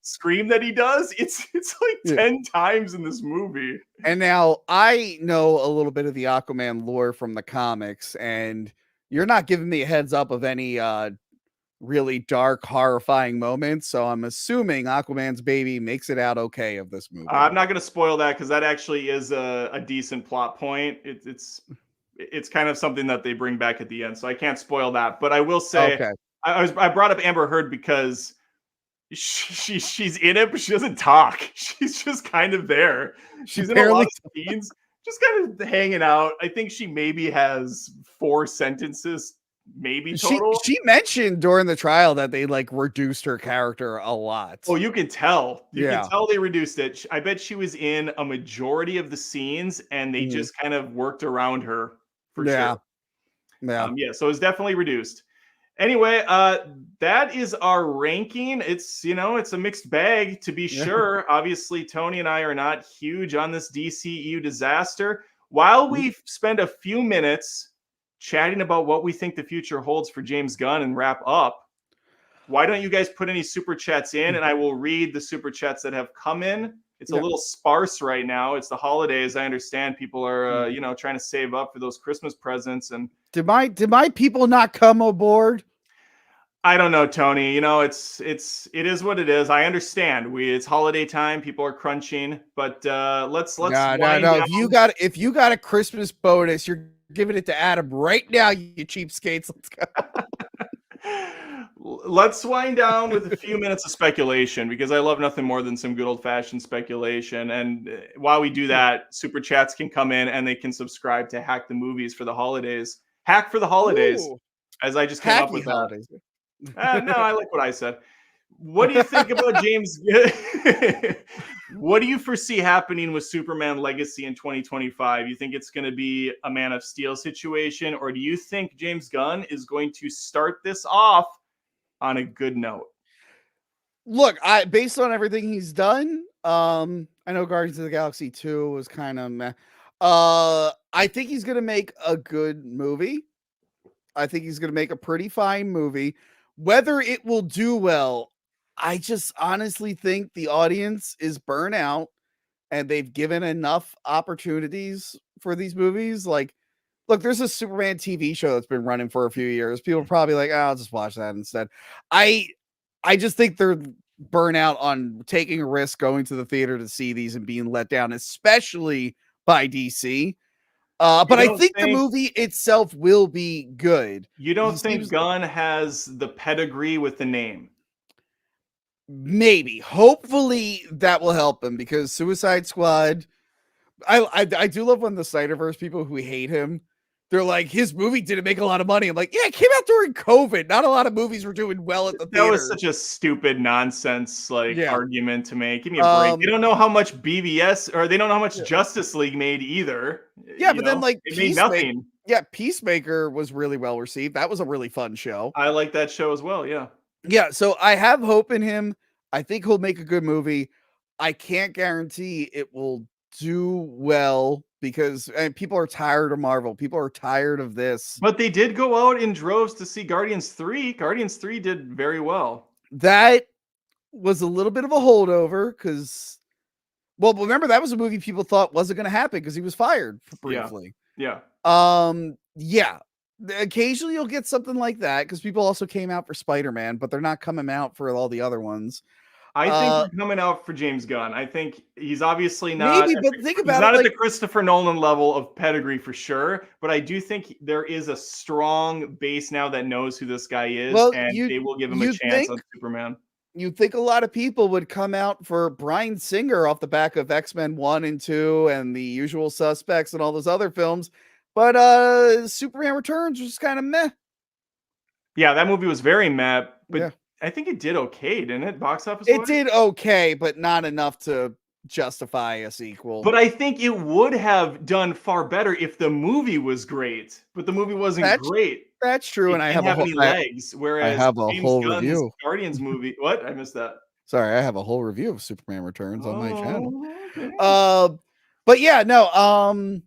scream that he does. It's like Yeah. 10 times in this movie. And now I know a little bit of the Aquaman lore from the comics, and you're not giving me a heads up of any really dark, horrifying moments. So I'm assuming Aquaman's baby makes it out okay of this movie. I'm not going to spoil that because that actually is a decent plot point. It's kind of something that they bring back at the end, so I can't spoil that. But I will say Okay. I brought up Amber Heard because she's in it, but she doesn't talk. She's just kind of there. She She's in a lot barely. of scenes, just kind of hanging out. I think she maybe has 4 sentences, maybe total. She mentioned during the trial that they like reduced her character a lot. Oh, you can tell. You can Yeah. tell they reduced it. I bet she was in a majority of the scenes, and they Mhm. just kind of worked around her for Yeah. sure. Yeah. Yeah, so it's definitely reduced. Anyway, that is our ranking. It's it's a mixed bag to be Yeah. sure. Obviously, Tony and I are not huge on this DCEU disaster. While we spend a few minutes chatting about what we think the future holds for James Gunn and wrap up, why don't you guys put any super chats in, and I will read the super chats that have come in. It's a Yeah. little sparse right now. It's the holidays. I understand people are Mhm. trying to save up for those Christmas presents, and Did my people not come aboard? I don't know, Tony. It is what it is. I understand. It's holiday time. People are crunching, but let's No, no, wind no. down. If you got a Christmas bonus, you're giving it to Adam right now, you cheapskates. Let's go. Let's wind down with a few minutes of speculation because I love nothing more than some good old fashioned speculation. And while we do that, super chats can come in and they can subscribe to Hack the Movies for the holidays. Hack for the holidays, Ooh, as I just came up hacky with that. holidays. No, I like what I said. What do you think about James? What do you foresee happening with Superman Legacy in 2025? You think it's going to be a Man of Steel situation, or do you think James Gunn is going to start this off on a good note? Look, I based on everything he's done, I know Guardians of the Galaxy 2 was kind of meh. I think he's gonna make a good movie. I think he's gonna make a pretty fine movie. Whether it will do well, I just honestly think the audience is burnt out and they've given enough opportunities for these movies. Like, look, there's a Superman TV show that's been running for a few years. People are probably like, oh, I'll just watch that instead. I I just think they're burnt out on taking a risk going to the theater to see these and being let down, especially by DC. You But I don't think the think movie itself will be good. you He don't think seems Gunn has the pedigree with the name? maybe, hopefully that will help him because Suicide Squad. I do love when the Snyderverse people who hate him, they're like, his movie didn't make a lot of money. I'm like, yeah, it came out during COVID. Not a lot of movies were doing well at the That was theater. such a stupid nonsense like Yeah. argument to make. Give me a break. They don't know how much BVS or they don't know how much Yeah. Justice League made either. Yeah, but then like It made nothing. Peacemaker was really well received. That was a really fun show. I like that show as well. Yeah. Yeah, so I have hope in him. I think he'll make a good movie. I can't guarantee it will do well because people are tired of Marvel. People are tired of this. But they did go out in droves to see Guardians 3. Guardians 3 did very well. That was a little bit of a holdover because, well, remember that was a movie people thought wasn't going to happen because he was fired briefly. Yeah. Yeah. Occasionally you'll get something like that because people also came out for Spider-Man, but they're not coming out for all the other ones. I think we're coming out for James Gunn. I think he's obviously not Maybe, but think he's about not it at the like Christopher Nolan level of pedigree for sure, but I do think there is a strong base now that knows who this guy is, well, and they will give him a you chance think on Superman. you'd think a lot of people would come out for Bryan Singer off the back of X-Men 1 and 2 and The Usual Suspects and all those other films, but Superman Returns was just kind of meh. Yeah, that movie was very mad, but Yeah. I think it did okay, didn't it? Box office It wise? did okay, but not enough to justify a sequel. But I think it would have done far better if the movie was great, but the movie wasn't That's great. that's true, It and I didn't have a have whole any legs, I whereas have a James whole Gunn's review. Guardians movie. What? I missed that. Sorry, I have a whole review of Superman Returns on my channel. Oh, okay. But yeah, no,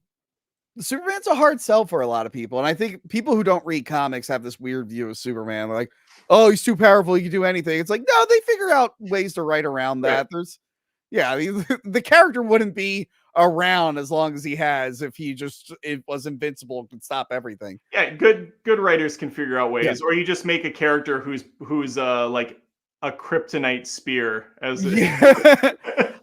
Superman's a hard sell for a lot of people, and I think people who don't read comics have this weird view of Superman. They're like, "Oh, he's too powerful; he can do anything." It's like, no, they figure out ways to write around that. Right. I mean, the character wouldn't be around as long as he has if it was invincible and could stop everything. Yeah, good writers can figure out Yeah. ways, or you just make a character who's like a kryptonite spear as Yeah.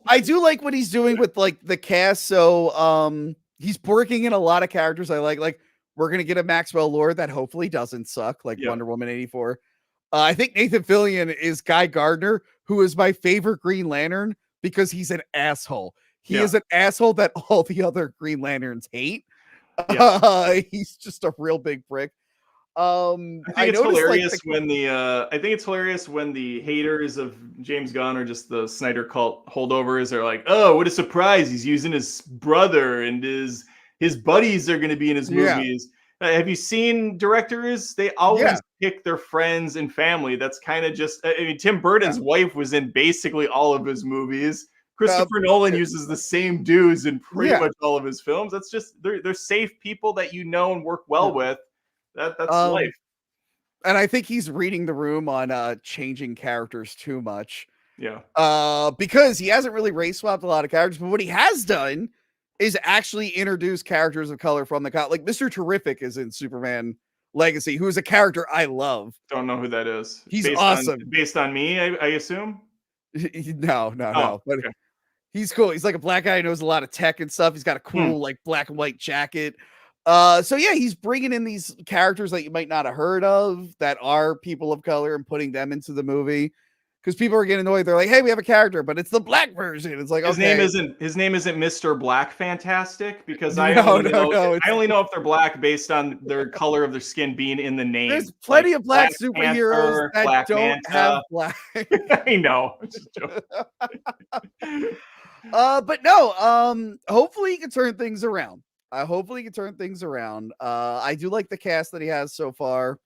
I do like what he's doing with like the cast. So he's working in a lot of characters I like. Like we're gonna get a Maxwell Lord that hopefully doesn't suck, like Yep. Wonder Woman 84. I think Nathan Fillion is Guy Gardner, who is my favorite Green Lantern because he's an asshole. He Yeah. is an asshole that all the other Green Lanterns hate. Yeah. He's just a real big prick. I I think it's noticed like hilarious when the haters of James Gunn or just the Snyder cult holdovers are like, "Oh, what a surprise! He's using his brother and his buddies are going to be in his yeah, movies." Have you seen directors? They always yeah, pick their friends and family. That's kind of just. I mean, Tim yeah. Burton's wife was in basically all of his movies. Uh, Christopher Nolan uses the same dudes in pretty yeah. much all of his films. That's just they're safe people that you know and work well Yeah. with. That's Um, life. and I think he's reading the room on changing characters too much. Yeah. Because he hasn't really race swapped a lot of characters, but what he has done is actually introduce characters of color from the like Mr. Terrific is in Superman Legacy, who is a character I love. Don't know who that is. He's awesome. Based on me, I assume. No, Oh, but okay. he's cool. He's like a black guy who knows a lot of tech and stuff. He's got a Hmm. cool like black and white jacket. So yeah, he's bringing in these characters that you might not have heard of that are people of color and putting them into the movie because people are getting annoyed. They're like, "Hey, we have a character, but it's the black version." It's like, His okay, name isn't Mr. Black Fantastic because no, I only know if they're black based on their color of their skin being in the name. there's plenty of black superheroes Panther, that Black don't Manta. have black. I know. I'm just joking. But no, hopefully he can turn things around. Hopefully he can turn things around. I do like the cast that he has so far.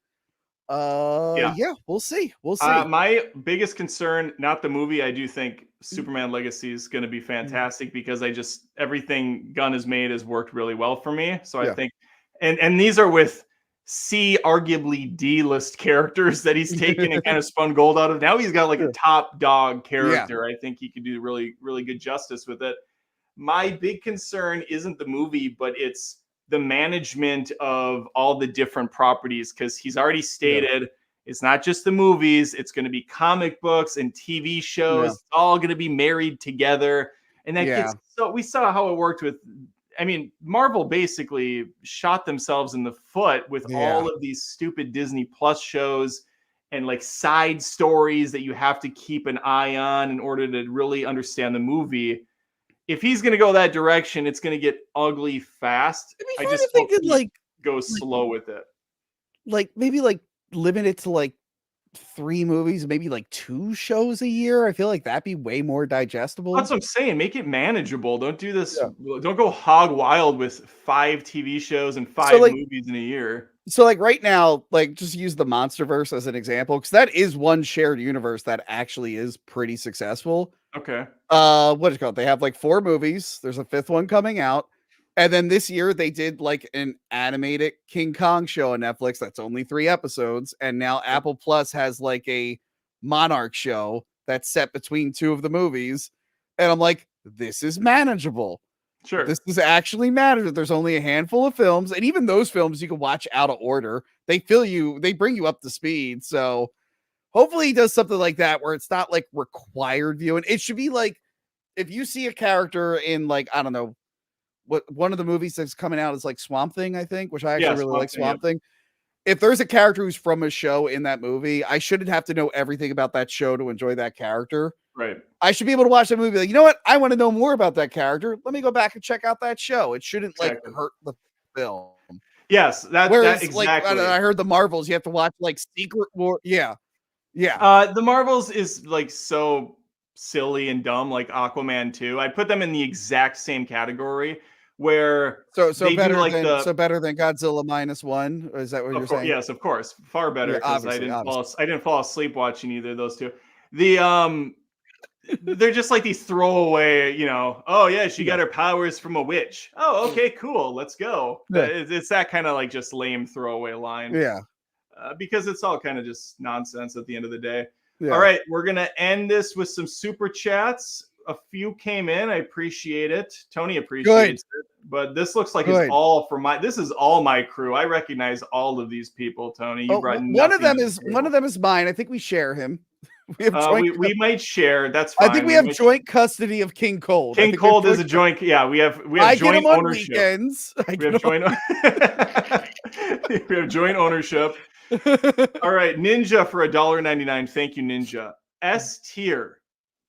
Yeah. Yeah, we'll see. We'll see. My biggest concern, not the movie. I do think Superman Legacy is going to be fantastic because everything Gunn has made has worked really well for me. So I think, and these are with arguably D-list characters that he's taken and kind of spun gold out of. Now he's got like a top dog character. I think he could do really, really good justice with it. My big concern isn't the movie, but it's the management of all the different properties because he's already stated it's not just the movies, it's going to be comic books and TV shows. It's all going to be married together. And that gets so we saw how it worked with Marvel basically shot themselves in the foot with all of these stupid Disney Plus shows and like side stories that you have to keep an eye on in order to really understand the movie. If he's going to go that direction, it's going to get ugly fast. I just hope he like goes slow with it. Like maybe like limit it to like 3 movies, maybe like 2 shows a year. I feel like that'd be way more digestible. That's what I'm saying. Make it manageable. Don't do this. Don't go hog wild with 5 TV shows and 5 movies in a year. So like right now, like just use the Monsterverse as an example, because that is one shared universe that actually is pretty successful. Okay. What is it called? They have like 4 movies. There's a 5th one coming out. And then this year they did like an animated King Kong show on Netflix that's only 3 episodes. And now Apple Plus has like a Monarch show that's set between 2 of the movies. And I'm like, this is manageable. Sure. This is actually manageable. There's only a handful of films. And even those films you can watch out of order. They bring you up to speed. So hopefully he does something like that where it's not like required viewing. It should be like if you see a character in like, I don't know, what one of the movies that's coming out is like Swamp Thing, I think, which I actually really like Swamp Thing. If there's a character who's from a show in that movie, I shouldn't have to know everything about that show to enjoy that character. Right. I should be able to watch that movie like, you know what? I want to know more about that character. Let me go back and check out that show. It shouldn't like hurt the film. Yes, that exactly. Like, I heard the Marvels, you have to watch like Secret War. Yeah. The Marvels is like so silly and dumb like Aquaman 2. I put them in the exact same category where So they better do like than the Godzilla -1. Is that what you're saying? yes, of course, far better Yeah, because obviously. I didn't fall asleep watching either of those two. The they're just like these throwaway, oh yeah, she Yeah. got her powers from a witch. Oh, okay, cool, let's go. Yeah. It's that kind of like just lame throwaway line. Yeah. Because it's all kind of just nonsense at the end of the day. All Yeah. right, we're going to end this with some super chats. A few came in. I appreciate it. Tony appreciates it. But this looks like it's all for this is all my crew. I recognize all of these people, Tony. You brought one of them nothing is mine. I think we share him. We have we might share. That's I fine. think we have joint custody of King Cold. King Cold is a joint. Yeah, we have joint ownership. Weekends. We have joint we have joint ownership. All right, Ninja for $1.99. Thank you, Ninja. S tier,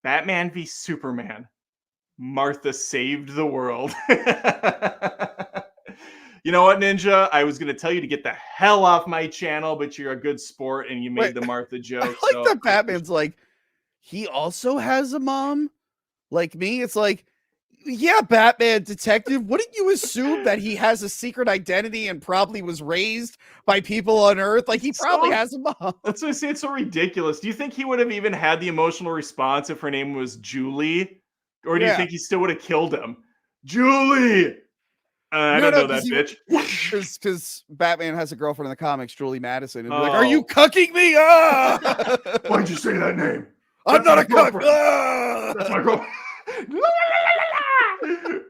Batman v Superman. Martha saved the world. You know what, Ninja? I was going to tell you to get the hell off my channel, but you're a good sport and you made the Martha joke. I like that Batman's like, he also has a mom like me. It's like, yeah, Batman detective, wouldn't you assume that he has a secret identity and probably was raised by people on Earth? Like, he probably has a mom. That's what I say. It's so ridiculous. Do you think he would have even had the emotional response if her name was Julie? Or do you think he still would have killed him? Julie! I don't know that bitch. Because Batman has a girlfriend in the comics, Julie Madison. And like, are you cucking me? Ah! Why'd you say that name? I'm not a cuck. Ah! That's my girlfriend.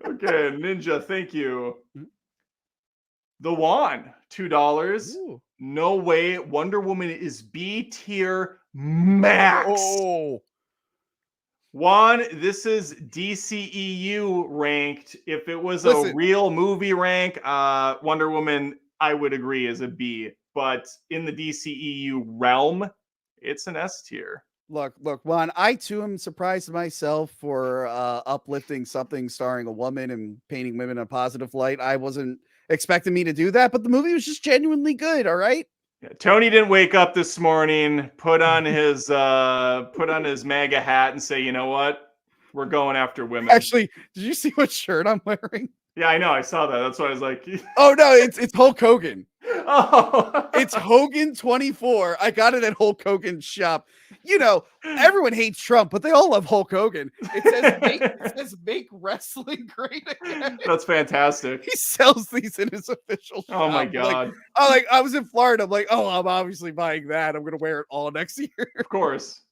Okay, Ninja, thank you. The Juan, $2. Ooh. No way. Wonder Woman is B tier max. Oh. Juan, this is DCEU ranked. If it was a real movie rank, Wonder Woman, I would agree, is a B. But in the DCEU realm, it's an S tier. Look, Juan, I too am surprised myself for uplifting something starring a woman and painting women in a positive light. I wasn't expecting me to do that, but the movie was just genuinely good, all right? Yeah, Tony didn't wake up this morning, put on his MAGA hat and say, you know what? We're going after women. Actually, did you see what shirt I'm wearing? Yeah, I know. I saw that. That's why I was like, oh no, it's Hulk Hogan. Oh, it's Hogan 24. I got it at Hulk Hogan's shop. You know, everyone hates Trump, but they all love Hulk Hogan. It says make wrestling great again. That's fantastic. He sells these in his official shop. Oh my god. I was in Florida. I'm like, oh, I'm obviously buying that. I'm gonna wear it all next year. Of course.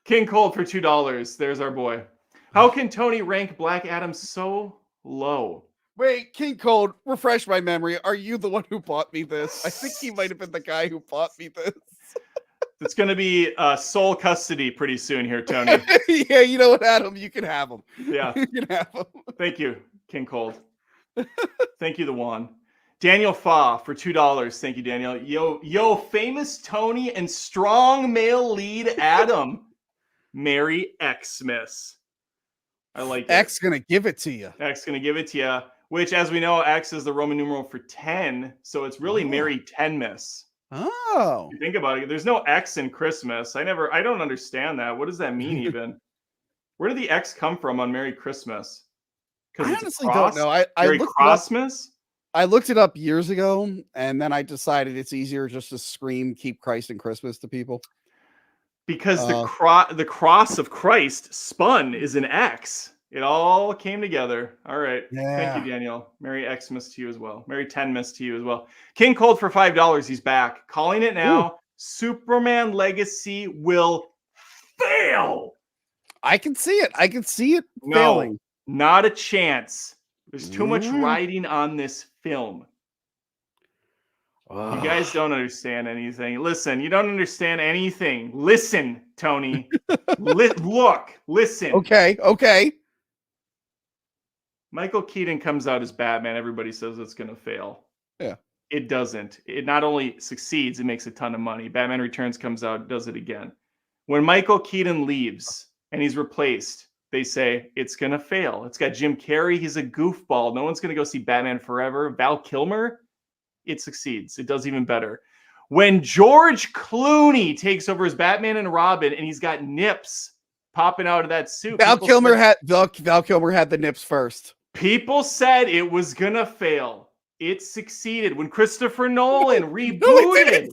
King Cold for $2. There's our boy. How can Tony rank Black Adam so low? Wait, King Cold, refresh my memory. Are you the one who bought me this? I think he might have been the guy who bought me this. It's going to be sole custody pretty soon here, Tony. Yeah, you know what, Adam? You can have him. Yeah. You can have him. Thank you, King Cold. Thank you, the Juan. Daniel Fa for $2. Thank you, Daniel. Yo, famous Tony and strong male lead Adam. Merry Xmas. I like it. X gonna give it to you. X gonna give it to you. Which, as we know, X is the Roman numeral for 10. So it's really Merry Tenmas. Oh. If you think about it, there's no X in Christmas. I don't understand that. What does that mean even? Where did the X come from on Merry Christmas? I honestly don't know. I looked it up years ago, and then I decided it's easier just to scream "Keep Christ in Christmas" to people. Because the cross of Christ spun is an X. It all came together. All right. Yeah. Thank you, Daniel. Merry Xmas to you as well. Merry Tenmas to you as well. King Cold for $5. He's back. Calling it now. Ooh. Superman Legacy will fail. I can see it. Failing. Not a chance. There's too much riding on this film. You guys don't understand anything. Listen, you don't understand anything. Listen, Tony. Listen. Okay. Michael Keaton comes out as Batman. Everybody says it's going to fail. Yeah. It doesn't. It not only succeeds, it makes a ton of money. Batman Returns comes out, does it again. When Michael Keaton leaves and he's replaced, they say it's going to fail. It's got Jim Carrey. He's a goofball. No one's going to go see Batman Forever. Val Kilmer. It succeeds. It does even better. When George Clooney takes over as Batman and Robin, and he's got nips popping out of that suit. Val Kilmer had the nips first. People said it was gonna fail. It succeeded when Christopher Nolan rebooted.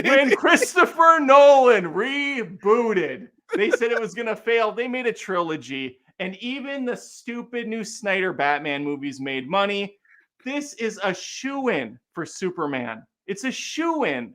When Christopher Nolan rebooted, they said it was gonna fail. They made a trilogy, and even the stupid new Snyder Batman movies made money. This is a shoo-in for Superman. It's a shoo-in.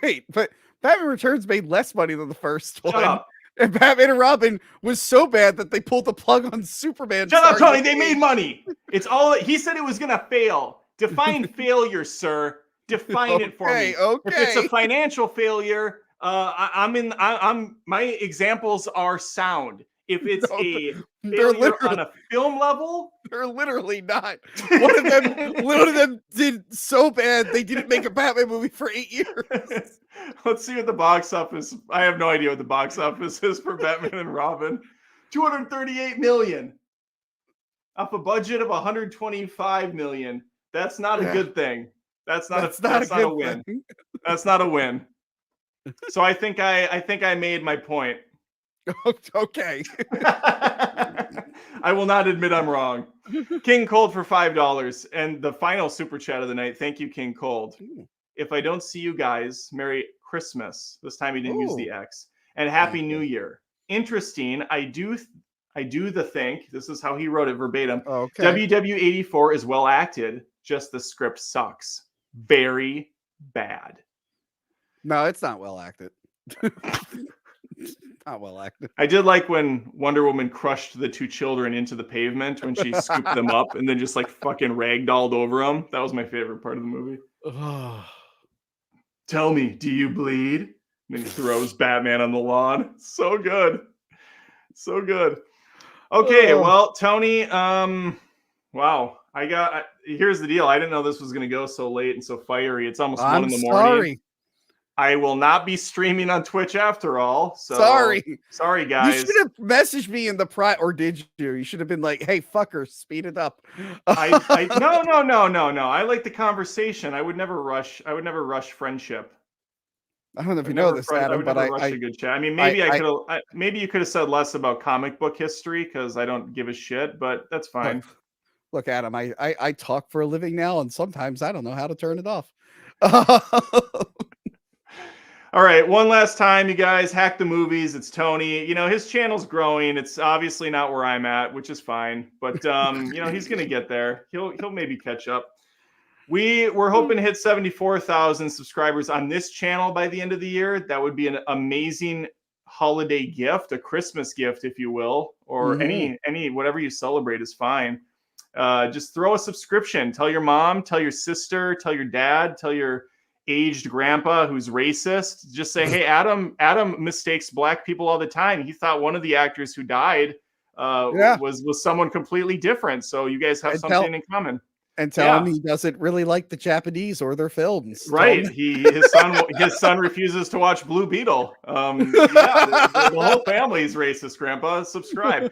Wait, but Batman Returns made less money than the first one. Shut up. And Batman and Robin was so bad that they pulled the plug on Superman. Shut up, Tony. They made money. It's all he said it was gonna fail. Define failure, sir. Define it for me. Okay. If it's a financial failure, my examples are sound. If it's a failure on a film level, they're literally not. One of them did so bad they didn't make a Batman movie for 8 years. Let's see what the box office. I have no idea what the box office is for Batman and Robin. 238 million off a budget of 125 million. That's not a good thing. That's not a win. That's not a win. So I think I made my point. Okay. I will not admit I'm wrong. King Cold for $5. And the final super chat of the night. Thank you, King Cold. Ooh. If I don't see you guys, Merry Christmas. This time he didn't use the X. And Happy New Year. Interesting. I do think, this is how he wrote it verbatim. Okay. WW84 is well acted. Just the script sucks. Very bad. No, it's not well acted. Not well acted. I did like when Wonder Woman crushed the two children into the pavement when she scooped them up and then just like fucking ragdolled over them. That was my favorite part of the movie. Tell me, do you bleed? And then he throws Batman on the lawn. So good. So good. Okay, well, Tony, wow. Here's the deal. I didn't know this was going to go so late and so fiery. It's almost 1 in the morning. Sorry. I will not be streaming on Twitch after all. So sorry, guys. You should have messaged me in the or did you? You should have been like, "Hey, fucker, speed it up." No. I like the conversation. I would never rush friendship. I don't know if you know this, Adam, but I rush a good chat. I mean, maybe you could have said less about comic book history because I don't give a shit, but that's fine. Look, Adam, I talk for a living now, and sometimes I don't know how to turn it off. All right, one last time, you guys. Hack the Movies. It's Tony. You know, his channel's growing. It's obviously not where I'm at, which is fine. But you know, he's gonna get there. He'll maybe catch up. We're hoping to hit 74,000 subscribers on this channel by the end of the year. That would be an amazing holiday gift, a Christmas gift, if you will, or any whatever you celebrate is fine. Just throw a subscription. Tell your mom, tell your sister, tell your dad, tell your aged grandpa who's racist. Just say, hey, Adam mistakes black people all the time. He thought one of the actors who died was someone completely different. So you guys have something in common. And tell him he doesn't really like the Japanese or their films. Right. His son refuses to watch Blue Beetle. The whole family's racist, Grandpa. Subscribe.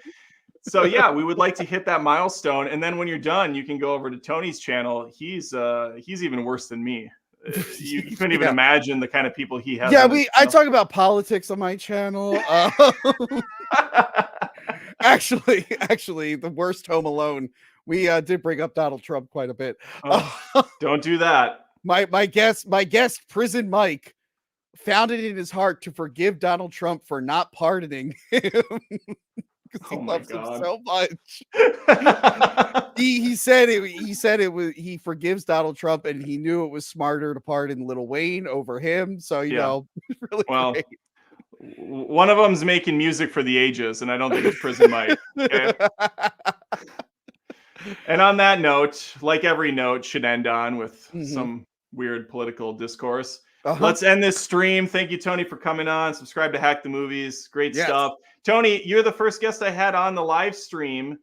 So yeah, we would like to hit that milestone. And then when you're done, you can go over to Tony's channel. He's even worse than me. You couldn't even imagine the kind of people he has. Yeah, I talk about politics on my channel. Actually, the worst Home Alone. We did bring up Donald Trump quite a bit. Don't do that. My guest, Prison Mike, found it in his heart to forgive Donald Trump for not pardoning him. He loves him so much. he said it was, he forgives Donald Trump, and he knew it was smarter to pardon Lil Wayne over him. So you know, really great. One of them's making music for the ages, and I don't think it's Prison Mike. Okay? And on that note, like every note should end on with some weird political discourse. Let's end this stream. Thank you, Tony, for coming on. Subscribe to Hack the Movies. Great stuff. Tony, you're the first guest I had on the live stream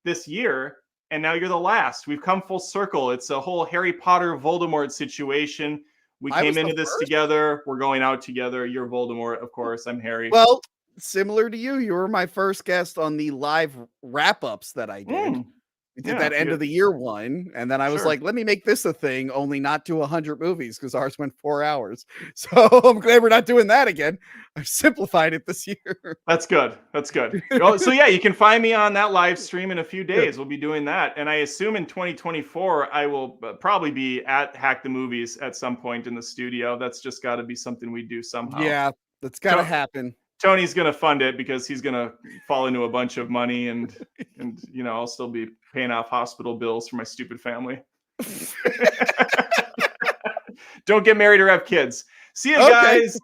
this year, and now you're the last. We've come full circle. It's a whole Harry Potter Voldemort situation. We came into this together. We're going out together. You're Voldemort, of course. I'm Harry. Well, similar to you, you were my first guest on the live wrap-ups that I did. We did that end of the year one, and then I was Sure. like, let me make this a thing, only not do 100 movies because ours went 4 hours. So I'm glad we're not doing that again. I've simplified it this year. That's good. That's good. Oh, so yeah, you can find me on that live stream in a few days. We'll be doing that, and I assume in 2024 I will probably be at Hack the Movies at some point in the studio. That's just got to be something we do somehow. Yeah, that's got to happen. Tony's gonna fund it because he's gonna fall into a bunch of money, and you know, I'll still be paying off hospital bills for my stupid family. Don't get married or have kids. See you guys.